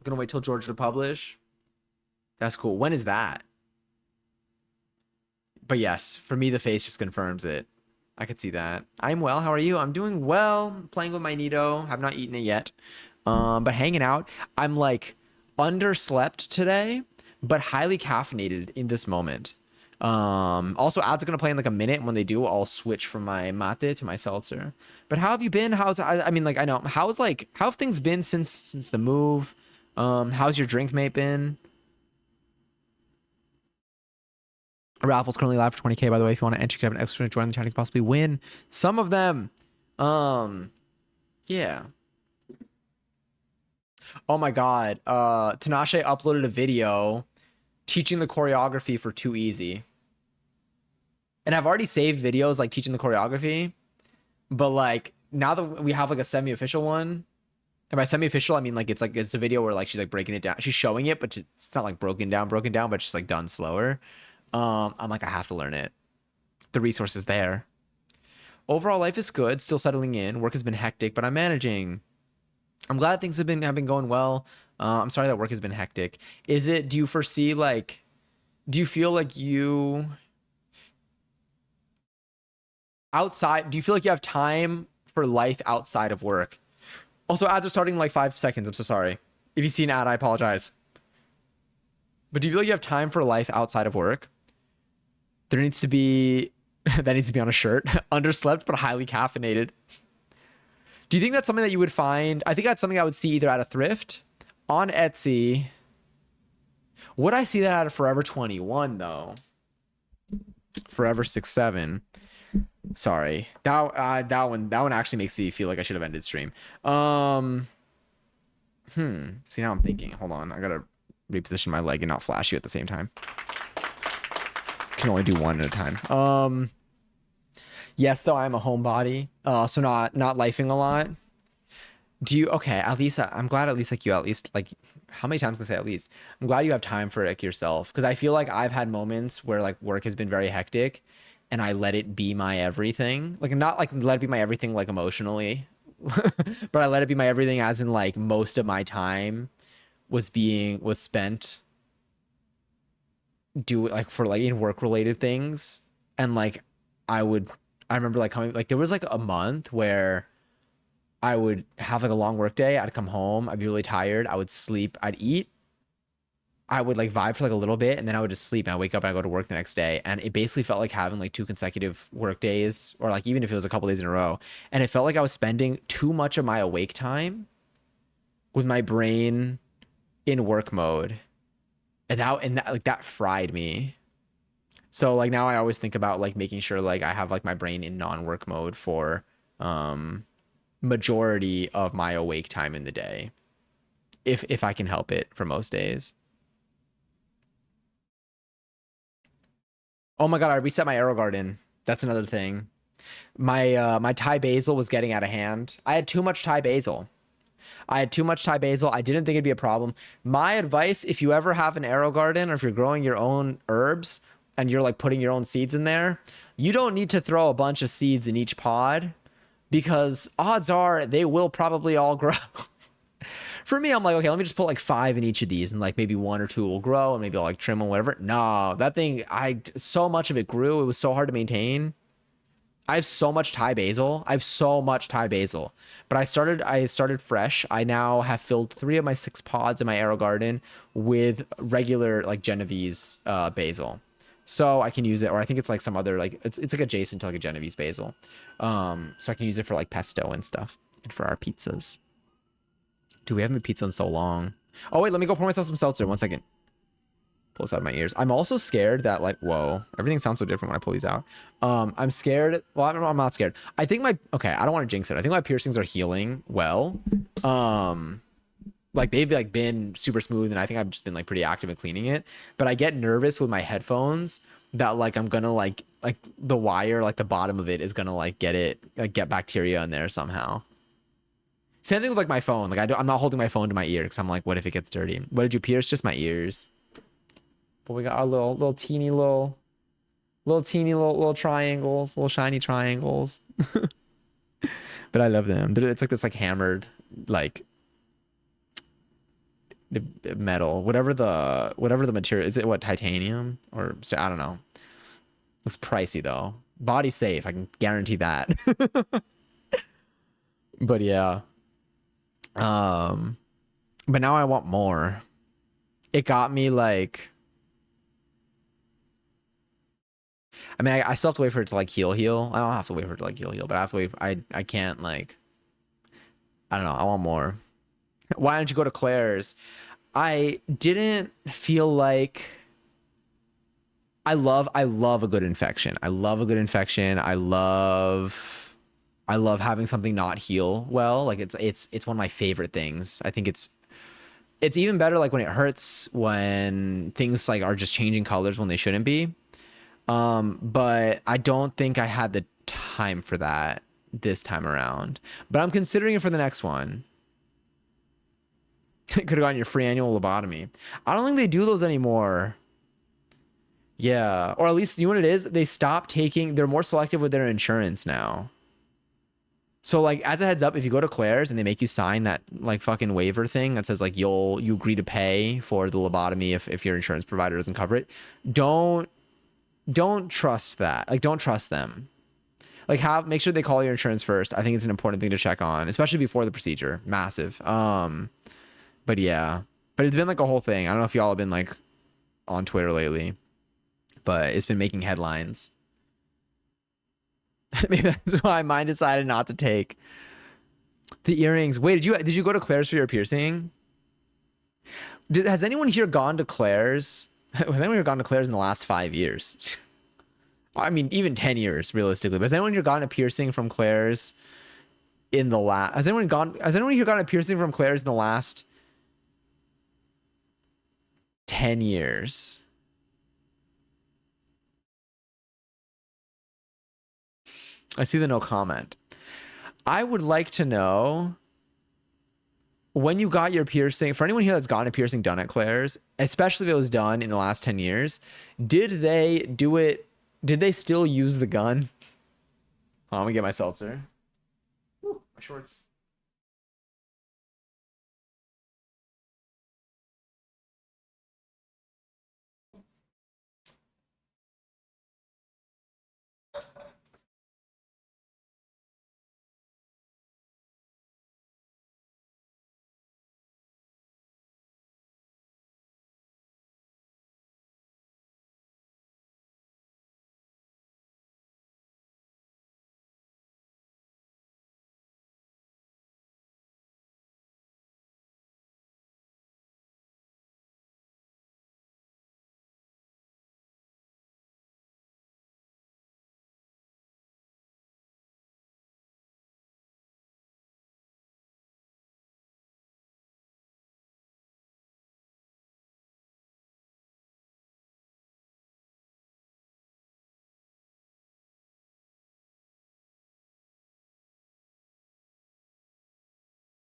gonna wait till Georgia to publish. That's cool. When is that? But yes, for me, the face just confirms it. I could see that. I'm well. How are you? I'm doing well. Playing with my needoh. Have not eaten it yet. But hanging out. I'm like underslept today, but highly caffeinated in this moment. Also, ads are gonna play in like a minute. When they do, I'll switch from my mate to my seltzer. But how have you been? I mean, like I know how have things been since the move? How's your drink mate been? Raffle's currently live for 20K, by the way. If you want to enter, you can have an extra join the chat, you can possibly win some of them. Yeah. Oh my god. Tinashe uploaded a video teaching the choreography for Too Easy. And I've already saved videos like teaching the choreography, but like now that we have like a semi-official one, and by semi-official I mean like it's a video where like she's like breaking it down. She's showing it, but it's not like broken down, but it's just like done slower. I'm like I have to learn it. The resource is there. Overall, life is good. Still settling in. Work has been hectic, but I'm managing. I'm glad things have been going well. I'm sorry that work has been hectic. Is it? Do you foresee like? Do you feel like you outside? Do you feel like you have time for life outside of work? Also, ads are starting in like 5 seconds. I'm so sorry. If you see an ad, I apologize. But do you feel like you have time for life outside of work? There needs to be that needs to be on a shirt. Underslept but highly caffeinated. Do you think that's something that you would find? I think that's something I would see either at a thrift, on Etsy. Would I see that at a Forever 21 though? Forever 67. Sorry. That one actually makes me feel like I should have ended stream. See, now I'm thinking. Hold on. I gotta reposition my leg and not flash you at the same time. Can only do one at a time. Yes, though I'm a homebody, so not lifing a lot. Do you? Okay, at least I'm glad. At least like you. At least like, how many times can I say at least? I'm glad you have time for like yourself because I feel like I've had moments where like work has been very hectic, and I let it be my everything. Like not like let it be my everything like emotionally, but I let it be my everything as in like most of my time was spent do like for like in work related things, and like I would I remember like coming like there was like a month where I would have like a long work day. I'd come home, I'd be really tired, I would sleep, I'd eat, I would like vibe for like a little bit, and then I would just sleep and I wake up and I go to work the next day. And it basically felt like having like two consecutive work days, or like even if it was a couple days in a row. And it felt like I was spending too much of my awake time with my brain in work mode. And that like that fried me. So like now I always think about like making sure like I have like my brain in non-work mode for um majority of my awake time in the day, if I can help it for most days. Oh my god, I reset my arrow garden. That's another thing. My Thai basil was getting out of hand. I had too much Thai basil. I had too much Thai basil. I didn't think it'd be a problem. My advice, if you ever have an arrow garden or if you're growing your own herbs and you're like putting your own seeds in there, you don't need to throw a bunch of seeds in each pod because odds are they will probably all grow. For me, I'm like, okay, let me just put like five in each of these and like maybe one or two will grow and maybe I'll like trim them, whatever. No, that thing, so much of it grew. It was so hard to maintain. I have so much Thai basil. I have so much Thai basil. But I started fresh. I now have filled 3 of my 6 pods in my arrow garden with regular like Genovese basil. So I can use it, or I think it's like some other like it's like adjacent to like a Genovese basil. So I can use it for like pesto and stuff and for our pizzas. Dude, we haven't made pizza in so long. Oh wait, let me go pour myself some seltzer. 1 second. Pull this out of my ears. I'm also scared that like, whoa, everything sounds so different when I pull these out. I'm scared. Well, I don't know. I'm not scared. I think okay, I don't want to jinx it. I think my piercings are healing well. Like they've like been super smooth and I think I've just been like pretty active in cleaning it. But I get nervous with my headphones that like I'm gonna like the wire, like the bottom of it is gonna like get bacteria in there somehow. Same thing with like my phone. Like I'm not holding my phone to my ear because I'm like, what if it gets dirty? What did you pierce? Just my ears. But we got our little teeny little teeny little triangles, little shiny triangles. But I love them. It's like this like hammered like metal, whatever the material is. It what, titanium or so I don't know. Looks pricey though. Body safe, I can guarantee that. But yeah. Um, but now I want more. It got me like I mean, I still have to wait for it to like heal. I don't have to wait for it to like heal, but I have to wait. I can't like I don't know. I want more. Why don't you go to Claire's? I didn't feel like I love a good infection. I love a good infection. I love having something not heal well. Like it's one of my favorite things. I think it's even better like when it hurts when things like are just changing colors when they shouldn't be. But I don't think I had the time for that this time around. But I'm considering it for the next one. Could have gotten your free annual lobotomy. I don't think they do those anymore. Yeah, or at least you know what it is. They stopped taking. They're more selective with their insurance now. So like as a heads up, if you go to Claire's and they make you sign that like fucking waiver thing that says like you agree to pay for the lobotomy if your insurance provider doesn't cover it, don't don't trust that. Like don't trust them. Like make sure they call your insurance first. I think it's an important thing to check on, especially before the procedure. Massive. But yeah. But it's been like a whole thing. I don't know if y'all have been like on Twitter lately, but it's been making headlines. Maybe that's why mine decided not to take the earrings. Wait, did you go to Claire's for your piercing? Has anyone here gone to Claire's? Has anyone here gone to Claire's in the last 5 years? I mean, even 10 years realistically. But has anyone here gotten a piercing from Claire's in the last? Has anyone here gotten a piercing from Claire's in the last 10 years? I see the no comment. I would like to know when you got your piercing, for anyone here that's gotten a piercing done at Claire's, especially if it was done in the last 10 years, did they do it? Did they still use the gun? Oh, I'm gonna get my seltzer. Ooh, my shorts.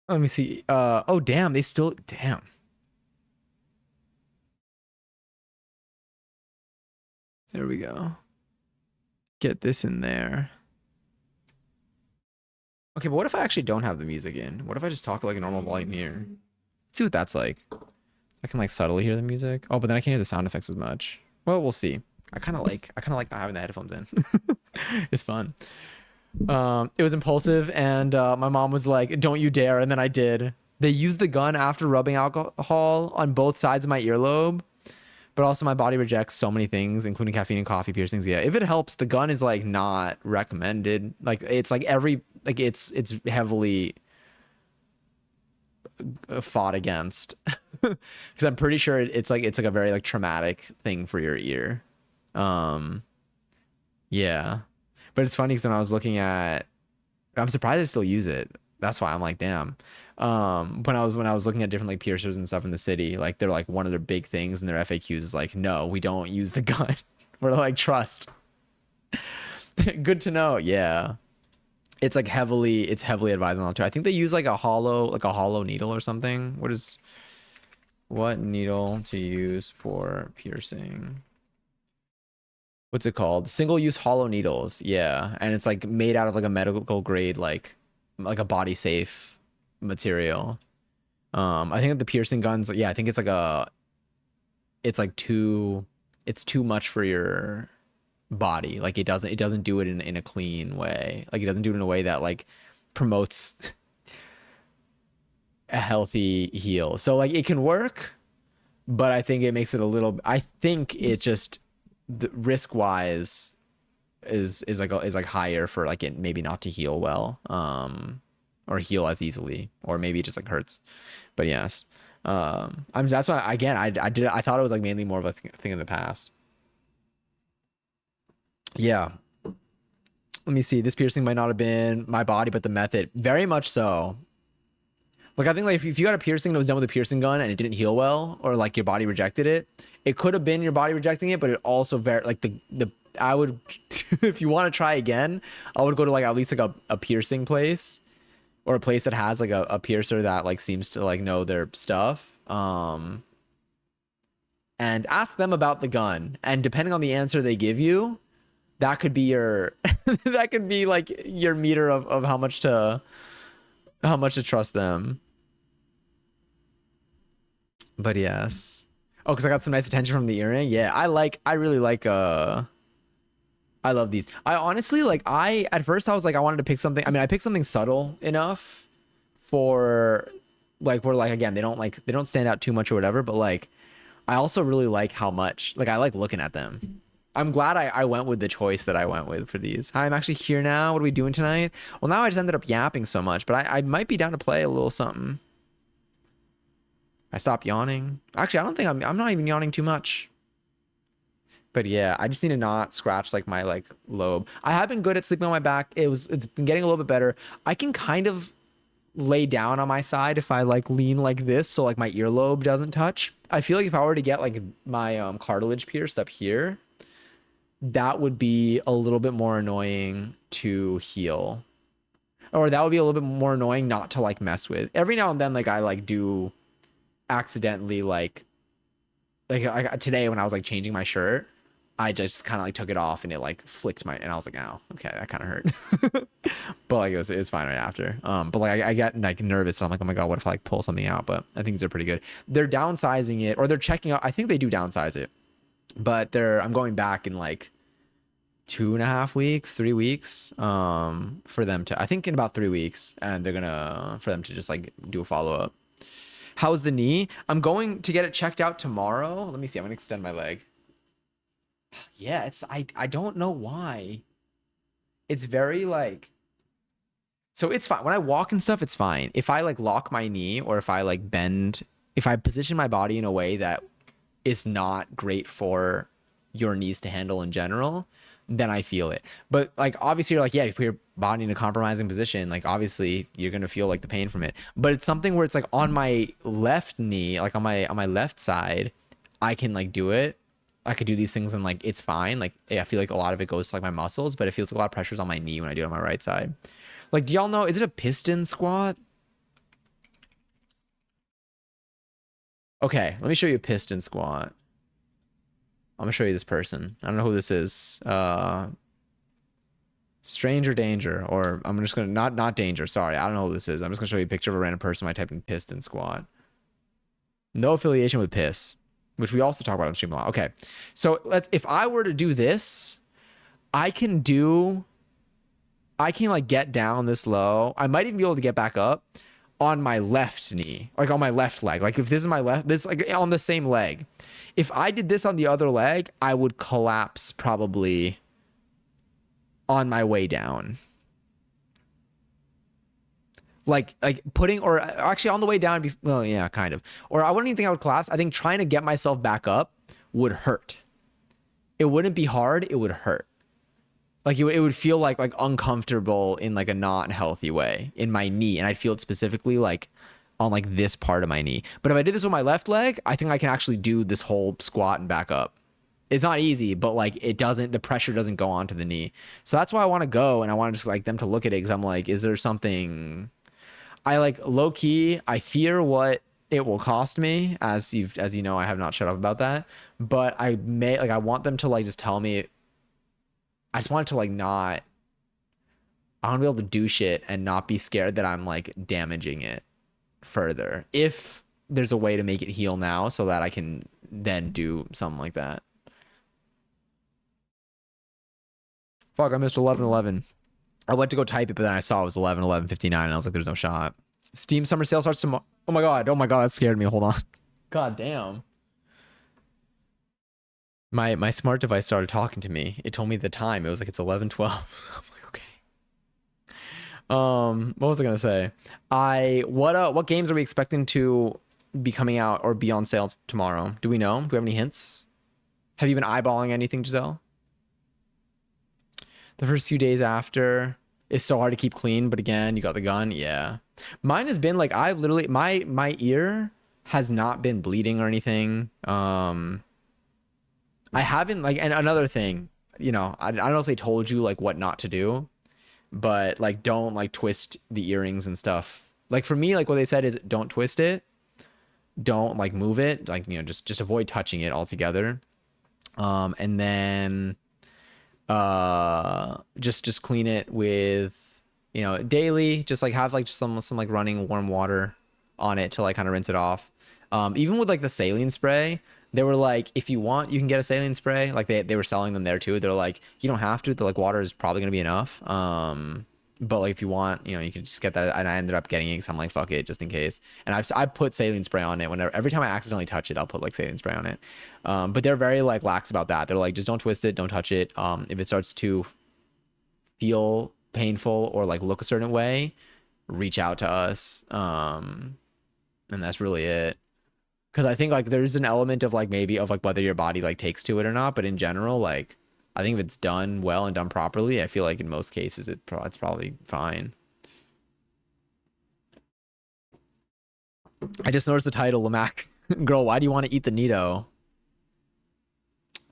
Let me see. Oh damn, they still damn. There we go. Get this in there. Okay, but what if I actually don't have the music in? What if I just talk like a normal volume here? Let's see what that's like. I can like subtly hear the music. Oh, but then I can't hear the sound effects as much. Well, we'll see. I kind of like not having the headphones in. It's fun. It was impulsive, and my mom was like, "Don't you dare!" And then I did. They used the gun after rubbing alcohol on both sides of my earlobe, but also my body rejects so many things, including caffeine and coffee piercings. Yeah, if it helps, the gun is like not recommended. Like it's like it's heavily fought against because I'm pretty sure it's like a very like traumatic thing for your ear. Um, yeah, but it's funny because when I was looking at, I'm surprised I still use it. That's why I'm like, damn. When I was looking at different like piercers and stuff in the city, like they're like one of their big things in their FAQs is like, no, we don't use the gun. We're like, trust. Good to know. Yeah. It's heavily advised on too. I think they use like a hollow needle or something. What needle to use for piercing? What's it called? Single use hollow needles. Yeah. And it's like made out of like a medical grade, like a body safe material. I think that the piercing guns, yeah, I think it's like it's too much for your body. Like it doesn't do it in a clean way. Like it doesn't do it in a way that like promotes a healthy heel. So like it can work, but I think it makes it a little. I think it just the risk wise is like higher for like it maybe not to heal well, or heal as easily, or maybe it just like hurts. But yes, I'm that's why again I thought it was like mainly more of a thing in the past. Yeah, let me see. This piercing might not have been my body, but the method very much so. Like I think like if you got a piercing that was done with a piercing gun and it didn't heal well, or like your body rejected it, it could have been your body rejecting it, but it also very like the I would if you want to try again, I would go to like at least like a piercing place or a place that has like a piercer that like seems to like know their stuff. And ask them about the gun. And depending on the answer they give you, that could be your that could be like your meter of how much to trust them. But yes. Oh, because I got some nice attention from the earring. Yeah, I really like I love these. I honestly like I at first I was like I wanted to pick something. I mean, I picked something subtle enough for like where like again they don't stand out too much or whatever, but like I also really like how much like I like looking at them. I'm glad I went with the choice that I went with for these. Hi, I'm actually here now. What are we doing tonight? Well, now I just ended up yapping so much, but I might be down to play a little something. I stopped yawning. Actually, I don't think I'm not even yawning too much. But yeah, I just need to not scratch like my like lobe. I have been good at sleeping on my back. It's been getting a little bit better. I can kind of lay down on my side if I like lean like this so like my earlobe doesn't touch. I feel like if I were to get like my cartilage pierced up here, that would be a little bit more annoying to heal. Or that would be a little bit more annoying not to like mess with. Every now and then like I like do accidentally today when I was like changing my shirt, I just kind of like took it off and it like flicked my and I was like, oh, okay, that kind of hurt. But like it was fine right after. But like I got like nervous and I'm like, oh my god, what if I like pull something out? But I think they're pretty good. They're downsizing it or they're checking out. I think they do downsize it, but I'm going back in like 2.5 weeks, 3 weeks, for them to I think in about 3 weeks, and they're gonna for them to just like do a follow up. How's the knee? I'm going to get it checked out tomorrow. Let me see. I'm gonna extend my leg. Yeah, I don't know why. It's very like so it's fine. When I walk and stuff, it's fine. If I like lock my knee or if I like bend, if I position my body in a way that is not great for your knees to handle in general, then I feel it. But like obviously you're like, yeah, if you put your body in a compromising position, like obviously you're gonna feel like the pain from it. But it's something where it's like on my left knee, like on my left side, I can like do it. I could do these things and like it's fine. Like yeah, I feel like a lot of it goes to like my muscles, but it feels like a lot of pressure's on my knee when I do it on my right side. Like, do y'all know? Is it a piston squat? Okay, let me show you a piston squat. I'm gonna show you this person. I don't know who this is. Stranger danger, or I'm just gonna not danger. Sorry, I don't know who this is. I'm just gonna show you a picture of a random person. I typed in piston squat. No affiliation with piss, which we also talk about on stream a lot. Okay, so if I were to do this, I can like get down this low. I might even be able to get back up on my left knee, like on my left leg. Like if this is my left, this like on the same leg. If I did this on the other leg, I would collapse probably on my way down. Like putting, or actually on the way down, well, yeah, kind of. Or I wouldn't even think I would collapse. I think trying to get myself back up would hurt. It wouldn't be hard. It would hurt. Like it would feel like uncomfortable in like a not healthy way in my knee, and I'd feel it specifically like on like this part of my knee. But if I did this with my left leg, I think I can actually do this whole squat and back up. It's not easy, but like it doesn't, the pressure doesn't go onto the knee. So that's why I want to go, and I want to just like them to look at it, because I'm like, is there something I like low key? I fear what it will cost me, as you know, I have not shut up about that. But I want them to like just tell me. I just want it to like not. I want to be able to do shit and not be scared that I'm like damaging it further. If there's a way to make it heal now, so that I can then do something like that. Fuck, I missed 11:11. I went to go type it, but then I saw it was 11:59, and I was like, "There's no shot." Steam summer sale starts tomorrow. Oh my god! Oh my god! That scared me. Hold on. God damn. My smart device started talking to me. It told me the time. It was like it's 11:12. I'm like, okay. What was I gonna say? What games are we expecting to be coming out or be on sale tomorrow? Do we know? Do we have any hints? Have you been eyeballing anything, Giselle? The first few days after is so hard to keep clean, but again, you got the gun. Yeah. Mine has been like I literally my ear has not been bleeding or anything. I haven't like, and another thing, you know, I don't know if they told you like what not to do, but like don't like twist the earrings and stuff. Like for me, like what they said is don't twist it, don't like move it, like you know, just avoid touching it altogether. And then just clean it with, you know, daily, just like have like some like running warm water on it to like kind of rinse it off. Even with like the saline spray, they were like, if you want, you can get a saline spray. Like they were selling them there too. They're like, you don't have to. They're like, water is probably gonna be enough. But like if you want, you know, you can just get that. And I ended up getting it because I'm like, fuck it, just in case. And I put saline spray on it whenever, every time I accidentally touch it, I'll put like saline spray on it. But they're very like lax about that. They're like, just don't twist it, don't touch it. If it starts to feel painful or like look a certain way, reach out to us. And that's really it. Because I think like there's an element of like maybe of like whether your body like takes to it or not, but in general, like I think if it's done well and done properly, I feel like in most cases it's probably fine. I just noticed the title, Lamac. Girl, why do you want to eat the needoh?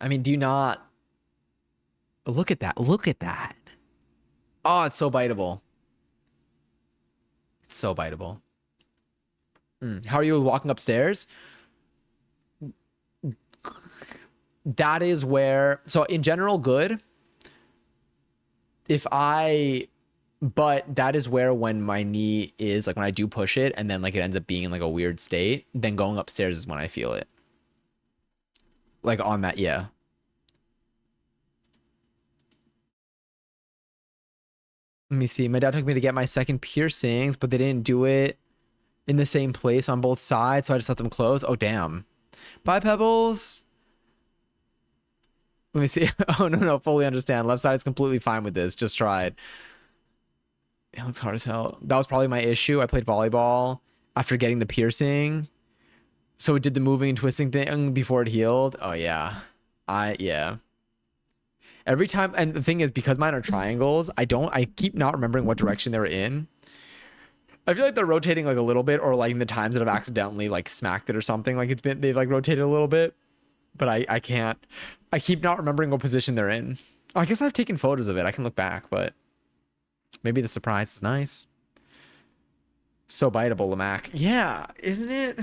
I mean, do you not look at that? Look at that. Oh, it's so biteable. It's so biteable. How are you walking upstairs? That is where, so in general, good. If I, but that is where when my knee is like when I do push it and then like it ends up being in like a weird state, then going upstairs is when I feel it. Like on that, yeah. Let me see. My dad took me to get my second piercings, but they didn't do it in the same place on both sides, so I just let them close. Oh, damn. Bye, Pebbles. Let me see. Oh, no, fully understand. Left side is completely fine with this. Just try it. It looks hard as hell. That was probably my issue. I played volleyball after getting the piercing. So it did the moving and twisting thing before it healed. Oh, yeah. Yeah. Every time, and the thing is, because mine are triangles, I keep not remembering what direction they were in. I feel like they're rotating like a little bit, or like in the times that I've accidentally like smacked it or something, like they've like rotated a little bit, but I can't. I keep not remembering what position they're in. Oh, I guess I've taken photos of it. I can look back, but maybe the surprise is nice. So biteable, Lamac. Yeah, isn't it?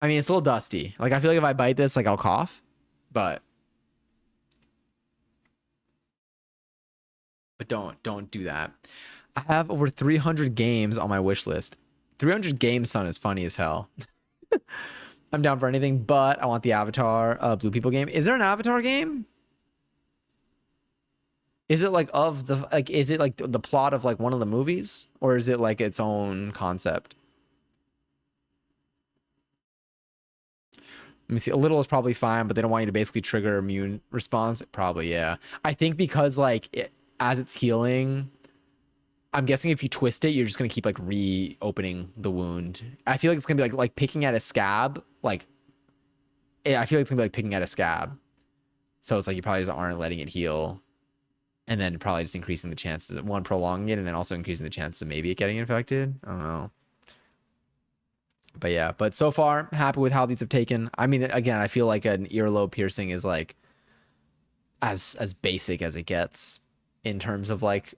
I mean, it's a little dusty. Like I feel like if I bite this, like I'll cough, but don't do that. I have over 300 games on my wish list. 300 games, son, is funny as hell. I'm down for anything, but I want the Avatar Blue People game. Is there an Avatar game? Is it like of the like? Is it like the plot of like one of the movies, or is it like its own concept? Let me see. A little is probably fine, but they don't want you to basically trigger immune response. Probably, yeah. I think because like as it's healing, I'm guessing if you twist it, you're just gonna keep like reopening the wound. I feel like it's gonna be like picking at a scab. Like, I feel like it's gonna be like picking at a scab. So it's like you probably just aren't letting it heal, and then probably just increasing the chances of one prolonging it, and then also increasing the chances of maybe it getting infected. I don't know. But yeah, but so far happy with how these have taken. I mean, again, I feel like an earlobe piercing is like as basic as it gets in terms of like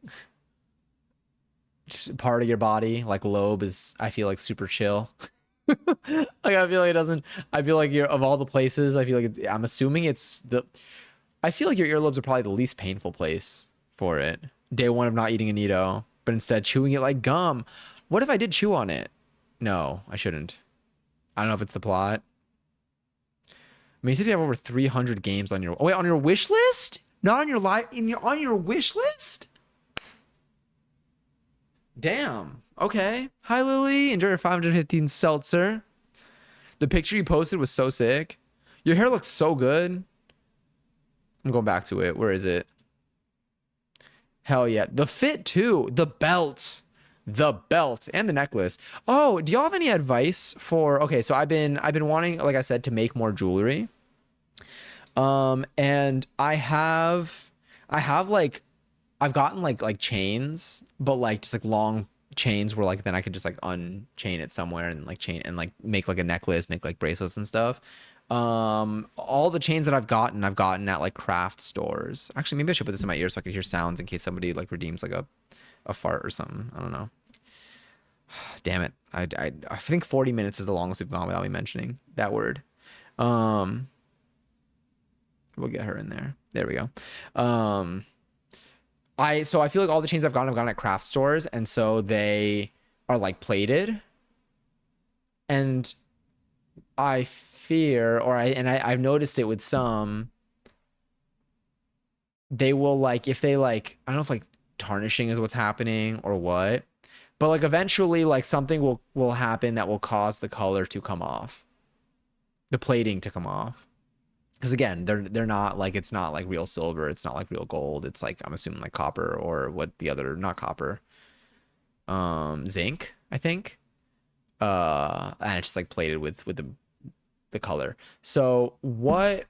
just part of your body. Like lobe is, I feel like super chill. Like I feel like it doesn't. I feel like you're of all the places. I feel like I'm assuming it's the. I feel like your earlobes are probably the least painful place for it. Day one of not eating a needoh, but instead chewing it like gum. What if I did chew on it? No, I shouldn't. I don't know if it's the plot. I mean, you said you have over 300 games on your. Oh wait, on your wish list? Not on your live. On your wish list? Damn. Okay. Hi Lily. Enjoy your 515 seltzer. The picture you posted was so sick. Your hair looks so good. I'm going back to it. Where is it? Hell yeah. The fit too. The belt. The belt and the necklace. Oh, do y'all have any advice for okay, so I've been wanting, like I said, to make more jewelry. And I have like I've gotten like chains, but like just like long chains where like then I could just like unchain it somewhere and like chain and like make like a necklace, make like bracelets and stuff. All the chains that I've gotten at like craft stores. Actually, maybe I should put this in my ear so I could hear sounds in case somebody like redeems like a fart or something. I don't know. Damn it. I think 40 minutes is the longest we've gone without me mentioning that word. Um, we'll get her in there. There we go. I feel like all the chains I've gotten at craft stores, and so they are like plated. And I fear, I've noticed it with some, they will like if they like I don't know if like tarnishing is what's happening or what, but like eventually like something will happen that will cause the color to come off, the plating to come off. Because again, they're not like it's not like real silver, it's not like real gold. It's like I'm assuming like copper or what the other not copper, zinc, I think. And it's just like plated with the color. So what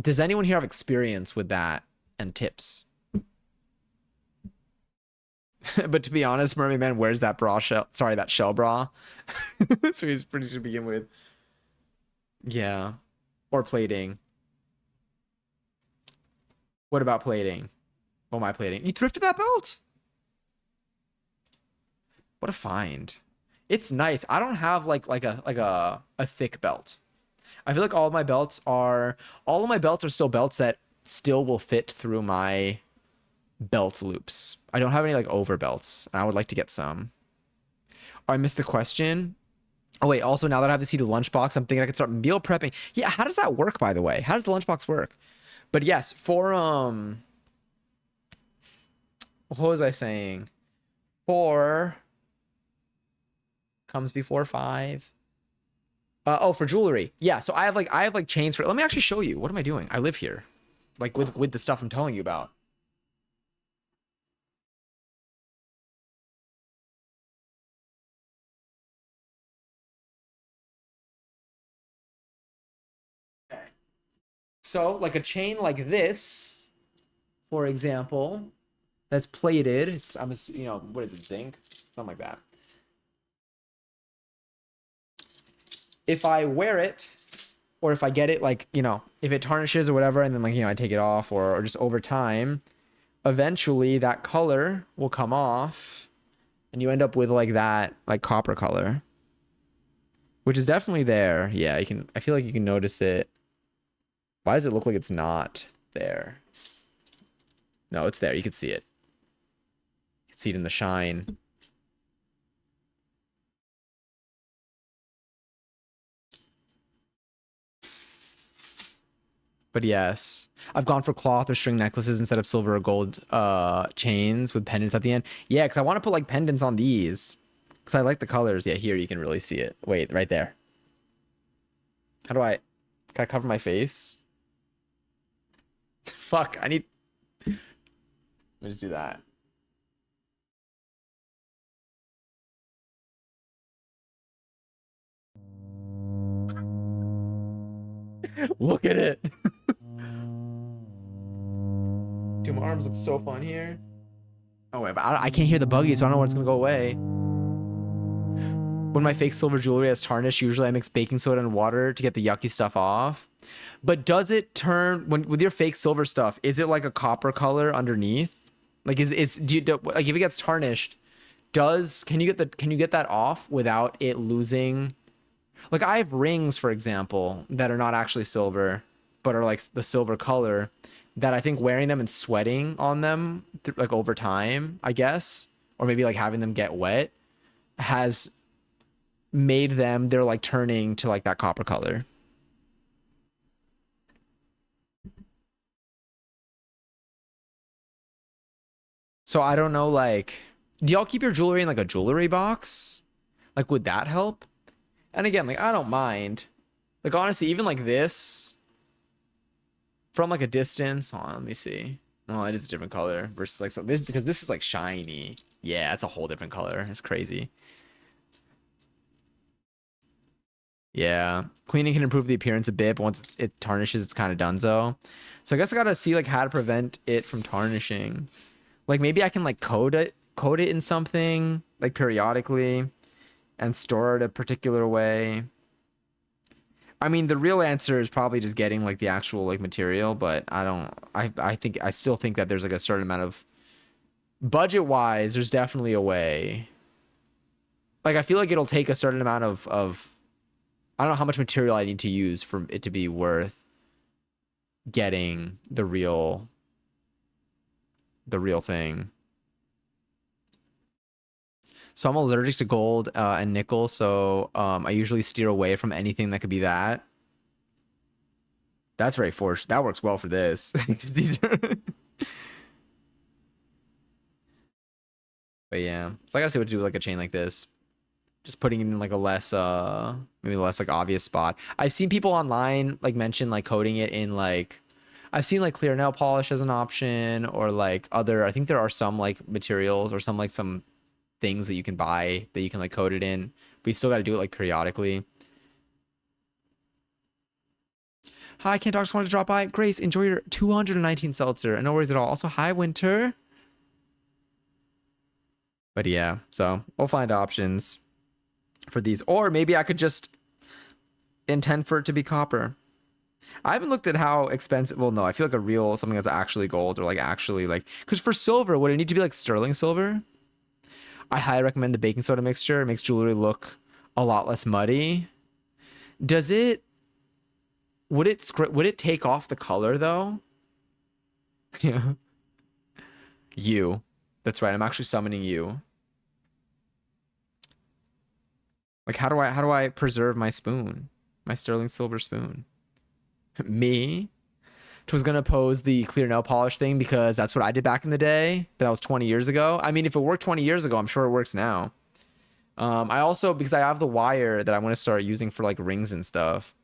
does anyone here have experience with that and tips? But to be honest, Mermaid Man wears that bra shell. Sorry, that shell bra. So he's pretty to begin with. Yeah. Or plating. What about plating? Oh, my plating. You thrifted that belt? What a find. It's nice. I don't have like a thick belt. I feel like all of my belts are still belts that still will fit through my belt loops. I don't have any like over belts, and I would like to get some. Oh, I missed the question. Oh wait, also now that I have this heated lunchbox, I'm thinking I could start meal prepping. Yeah, how does that work, by the way? How does the lunchbox work? But yes, for what was I saying? Four comes before five. Oh, for jewelry. Yeah, so I have like chains for. Let me actually show you. What am I doing? I live here, like with the stuff I'm telling you about. Okay. So like a chain like this, for example, that's plated. It's what is it, zinc, something like that. If I wear it, or if I get it like if it tarnishes or whatever, and then like I take it off, or just over time, eventually that color will come off, and you end up with like that like copper color. which is definitely there. Yeah, you can. I feel like you can notice it. Why does it look like it's not there? No, it's there. You can see it. You can see it in the shine. But yes, I've gone for cloth or string necklaces instead of silver or gold chains with pendants at the end. Yeah, because I want to put like pendants on these. Because I like the colors. Yeah, here you can really see it. Wait, right there. How do I... Can I cover my face? Fuck, I need... Let me just do that. Look at it. Dude, my arms look so fun here. Oh, wait, but I can't hear the buggy, so I don't know when it's going to go away. When my fake silver jewelry has tarnish, usually I mix baking soda and water to get the yucky stuff off. But does it turn when with your fake silver stuff? Is it like a copper color underneath? Like like if it gets tarnished, can you get that off without it losing? Like I have rings, for example, that are not actually silver, but are like the silver color. That I think wearing them and sweating on them like over time, I guess, or maybe like having them get wet, has made them they're like turning to like that copper color. So I don't know, like, do y'all keep your jewelry in like a jewelry box? Like, would that help? And again, like, I don't mind. Like, honestly, even like this from like a distance. Hold on, let me see. Oh, it is a different color versus like so this because this is like shiny. Yeah, it's a whole different color. It's crazy. Yeah, cleaning can improve the appearance a bit, but once it tarnishes, it's kind of donezo. So I guess I gotta see like how to prevent it from tarnishing. Like maybe I can like coat it in something like periodically and store it a particular way. I mean, the real answer is probably just getting like the actual like material, but I don't. I think I still think that there's like a certain amount of budget wise. There's definitely a way. Like I feel like it'll take a certain amount of I don't know how much material I need to use for it to be worth getting the real thing. So I'm allergic to gold and nickel, so I usually steer away from anything that could be that. That's very forced. That works well for this. 'Cause these are but yeah. So I gotta see what to do with like a chain like this. Just putting it in like a less maybe less like obvious spot. I've seen people online like mention like coating it in like I've seen like clear nail polish as an option or like other I think there are some like materials or some things that you can buy that you can like coat it in. But you still gotta do it like periodically. Hi, Kent Doc, just wanted to drop by. Grace, enjoy your 219 seltzer. And no worries at all. Also, hi, Winter. But yeah, so we'll find options for these. Or maybe I could just intend for it to be copper. I haven't looked at how expensive. Well, no, I feel like something that's actually gold or like actually like, because for silver, would it need to be like sterling silver? I highly recommend the baking soda mixture. It makes jewelry look a lot less muddy. Does it, would it take off the color though? Yeah. You. That's right. I'm actually summoning you. Like how do I preserve my spoon? My sterling silver spoon. Me? Was gonna pose the clear nail polish thing because that's what I did back in the day, but that was 20 years ago. I mean, if it worked 20 years ago, I'm sure it works now. I also because I have the wire that I want to start using for like rings and stuff.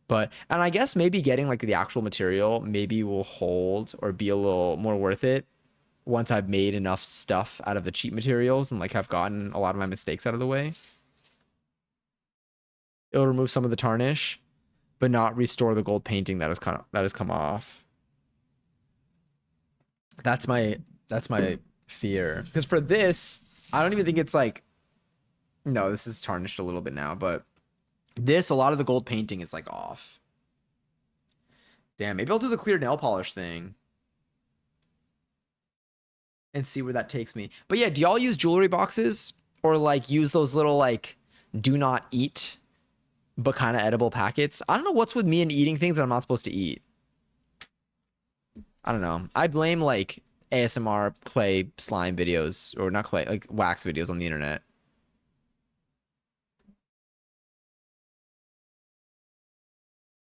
And I guess maybe getting like the actual material maybe will hold or be a little more worth it once I've made enough stuff out of the cheap materials and like have gotten a lot of my mistakes out of the way. It'll remove some of the tarnish, but not restore the gold painting that has come off. That's my fear. Because for this, I don't even think it's like no, this is tarnished a little bit now, but this a lot of the gold painting is like off. Damn, maybe I'll do the clear nail polish thing and see where that takes me. But yeah, do y'all use jewelry boxes or like use those little like do not eat but kind of edible packets. I don't know what's with me and eating things that I'm not supposed to eat. I don't know. I blame like ASMR clay slime videos, or not clay, like wax videos on the internet.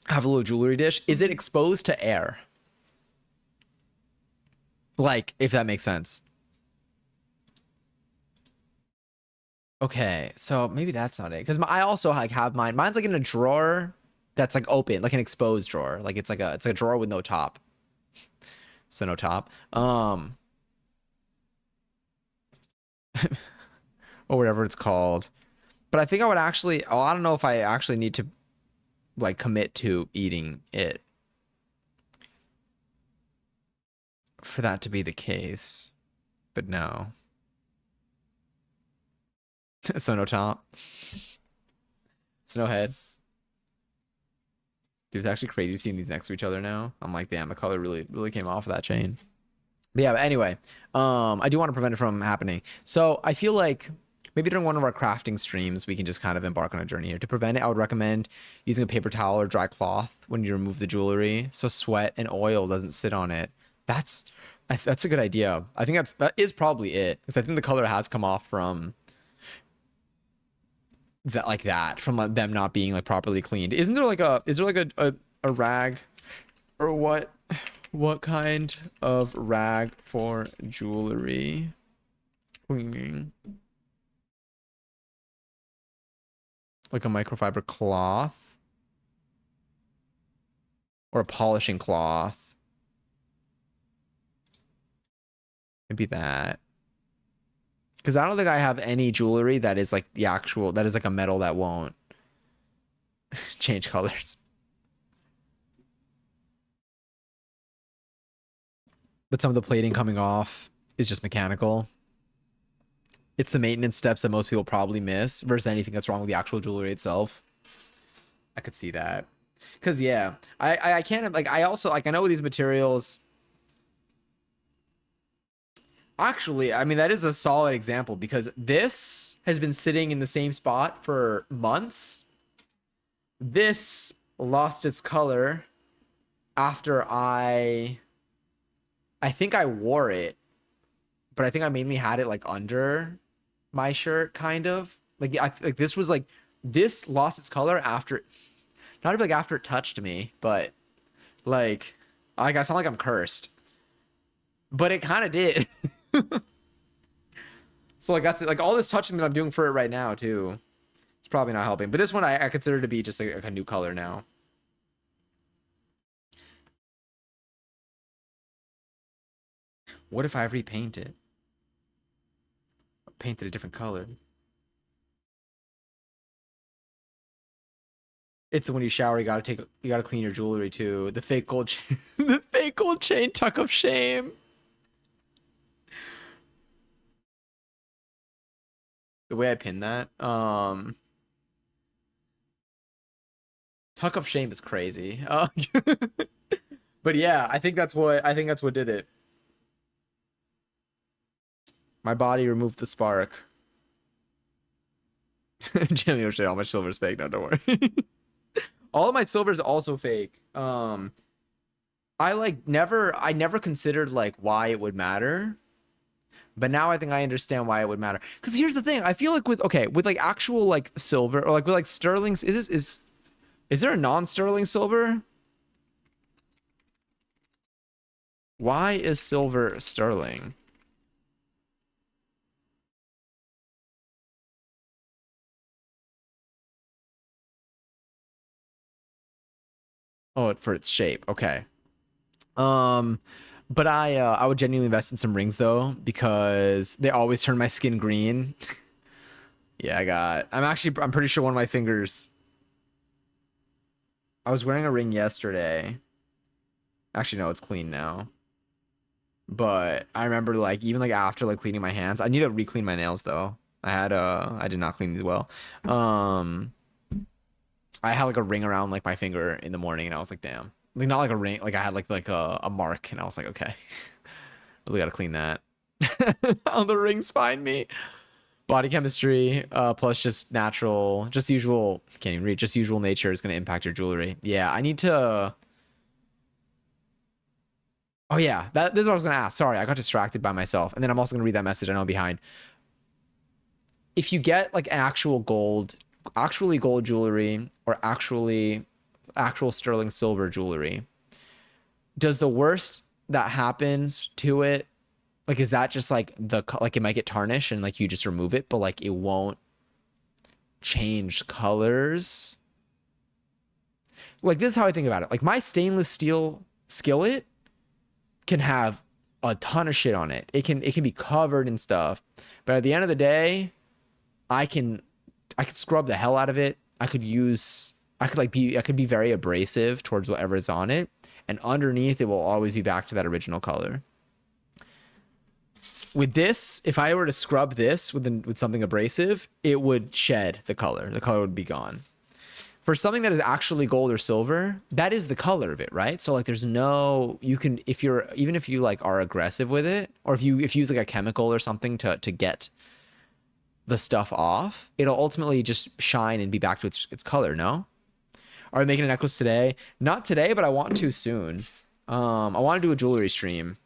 Have a little jewelry dish. Is it exposed to air? Like, if that makes sense. Okay, so maybe that's not it. Because I also like have mine. Mine's like in a drawer that's like open, like an exposed drawer. Like it's like a drawer with no top. So no top. Or whatever it's called. But I think I would actually, oh, I don't know if I actually need to like commit to eating it for that to be the case. But no. So no top. So no head. Dude, it's actually crazy seeing these next to each other now. I'm like, damn, the color really came off of that chain. But yeah, but anyway, I do want to prevent it from happening. So I feel like maybe during one of our crafting streams, we can just kind of embark on a journey here. To prevent it, I would recommend using a paper towel or dry cloth when you remove the jewelry, so sweat and oil doesn't sit on it. That's a good idea. I think that is probably it, because I think the color has come off from that, like that, from like, them not being like properly cleaned. Isn't there like a, is there like a rag or what? What kind of rag for jewelry cleaning? Like a microfiber cloth or a polishing cloth. Maybe that. Because I don't think I have any jewelry that is like the actual, that is like a metal that won't change colors. But some of the plating coming off is just mechanical. It's the maintenance steps that most people probably miss versus anything that's wrong with the actual jewelry itself. I could see that. Cause yeah, I can't like, I also like, I know these materials. Actually, I mean, that is a solid example because this has been sitting in the same spot for months. This lost its color after I think I wore it, but I think I mainly had it like under my shirt, kind of. Like like this was like, this lost its color after, not even like after it touched me, but like I sound like I'm cursed, but it kind of did. So like that's it. Like all this touching that I'm doing for it right now too, it's probably not helping. But this one I consider to be just like a new color now. What if I repaint it? Paint it a different color. It's when you shower, you gotta clean your jewelry too. The fake gold chain, the fake gold chain tuck of shame. The way I pin that, tuck of shame is crazy. But yeah, I think that's what did it. My body removed the spark. Jimmy O'Shea, all my silver's fake. No, don't worry. All of my silver is also fake. I never considered like why it would matter, but now I think I understand why it would matter. Because here's the thing, I feel like with like actual like silver or like with like sterlings, is there a non-sterling silver? Why is silver sterling? Oh, for its shape. Okay. Um, but I would genuinely invest in some rings though because they always turn my skin green. Yeah, I'm pretty sure one of my fingers. I was wearing a ring yesterday. Actually, no, it's clean now. But I remember like even like after like cleaning my hands, I need to re-clean my nails though. I did not clean these well. Um, I had like a ring around like my finger in the morning and I was like, damn. Like not like a ring, like I had like a mark and I was like, okay. Really gotta clean that. All the rings find me. Body chemistry, plus just natural, just usual, can't even read, just usual nature is going to impact your jewelry. Yeah, I need to. Oh yeah, this is what I was gonna ask. Sorry, I got distracted by myself. And then I'm also gonna read that message. I know I'm behind. If you get like actual gold, actually gold jewelry, or actual sterling silver jewelry, does the worst that happens to it, like, is that just like like it might get tarnished and like you just remove it, but like it won't change colors? Like, this is how I think about it. Like, my stainless steel skillet can have a ton of shit on it. It can be covered in stuff. But at the end of the day, I could scrub the hell out of it. I could be very abrasive towards whatever's on it. And underneath it will always be back to that original color. With this, if I were to scrub this with something abrasive, it would shed the color. The color would be gone. For something that is actually gold or silver, that is the color of it, right? So like there's no, you can, even if you like are aggressive with it, or if you use like a chemical or something to get the stuff off, it'll ultimately just shine and be back to its color, no? Are we making a necklace today? Not today, but I want to soon. I want to do a jewelry stream.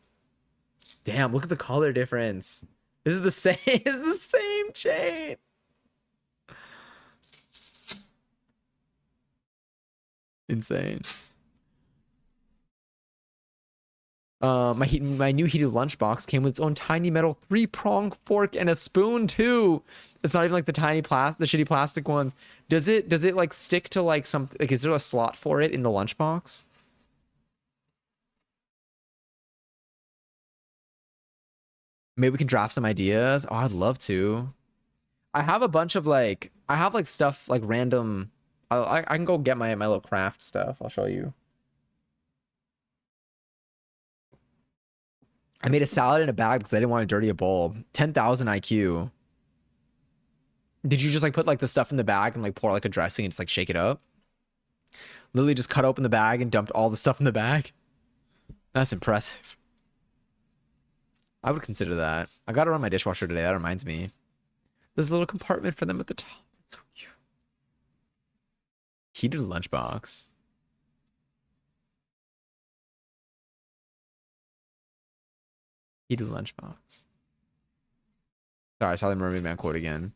Damn, look at the color difference. This is the same, it's the same chain. Insane. My new heated lunchbox came with its own tiny metal 3-prong fork and a spoon too. It's not even like the shitty plastic ones. Does it like stick to like some, like, is there a slot for it in the lunchbox? Maybe we can draft some ideas. Oh, I'd love to. I have a bunch of like, I have like stuff like random. I can go get my little craft stuff. I'll show you. I made a salad in a bag because I didn't want to dirty a bowl. 10,000 IQ. Did you just like put like the stuff in the bag and like pour like a dressing and just like shake it up? Literally just cut open the bag and dumped all the stuff in the bag? That's impressive. I would consider that. I got to run my dishwasher today. That reminds me. There's a little compartment for them at the top. It's so cute. Heated lunchbox. Heated lunchbox. Sorry, I saw the Mermaid Man quote again.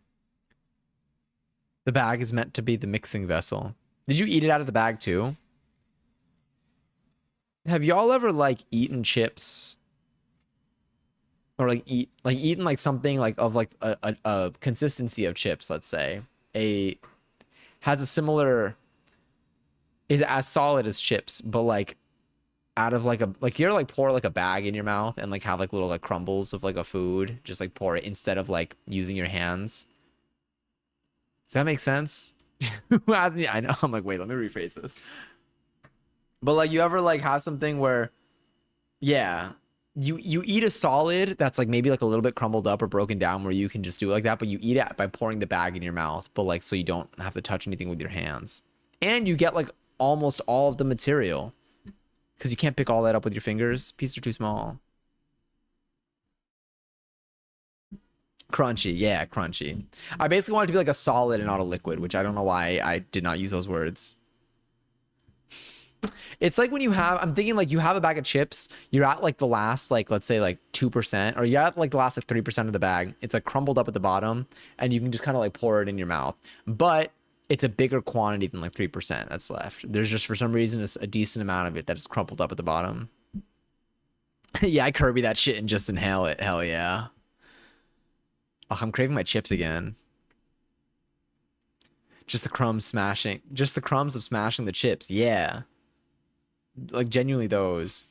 The bag is meant to be the mixing vessel. Did you eat it out of the bag too? Have y'all ever like eaten chips? Or like eaten like something like of like a consistency of chips, let's say. Has a similar, is as solid as chips, but like out of like you ever like pour like a bag in your mouth and like have like little like crumbles of like a food, just like pour it instead of like using your hands. Does that make sense? Who asked me? I know. I'm like, wait, let me rephrase this. But like, you ever like have something where, yeah, you eat a solid that's like maybe like a little bit crumbled up or broken down where you can just do it like that, but you eat it by pouring the bag in your mouth, but like so you don't have to touch anything with your hands, and you get like almost all of the material because you can't pick all that up with your fingers. Pieces are too small. Crunchy, yeah, crunchy. I basically want it to be like a solid and not a liquid, which I don't know why I did not use those words. It's like when you have, I'm thinking like you have a bag of chips, you're at like the last, like, let's say like 2%, or you're at like the last like 3% of the bag. It's like crumbled up at the bottom and you can just kind of like pour it in your mouth. But it's a bigger quantity than like 3% that's left. There's just for some reason a decent amount of it that is crumpled up at the bottom. Yeah, I Kirby that shit and just inhale it. Hell yeah. Oh, I'm craving my chips again. Just the crumbs smashing. Just the crumbs of smashing the chips. Yeah. Like genuinely those.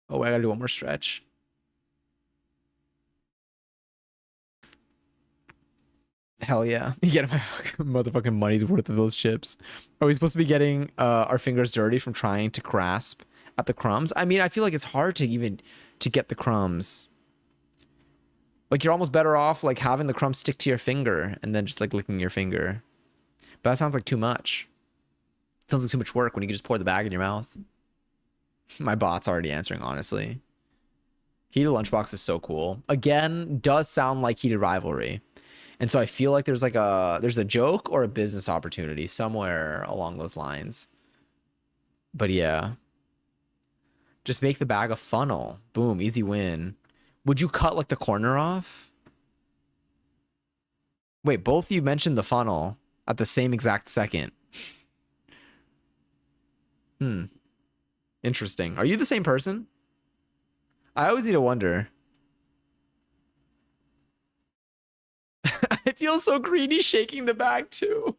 Oh, I gotta do one more stretch. Hell yeah. You get my fucking motherfucking money's worth of those chips. Are we supposed to be getting our fingers dirty from trying to grasp at the crumbs? I mean, I feel like it's hard to even to get the crumbs. Like you're almost better off like having the crumbs stick to your finger and then just like licking your finger. But that sounds like too much. Sounds like too much work when you can just pour the bag in your mouth. My bot's already answering, honestly. Heated lunchbox is so cool. Again, does sound like heated rivalry. And so I feel like there's a joke or a business opportunity somewhere along those lines. But yeah, just make the bag a funnel. Boom, easy win. Would you cut like the corner off? Wait, both of you mentioned the funnel at the same exact second. Hmm, interesting. Are you the same person? I always need to wonder. I feel so greedy shaking the bag too.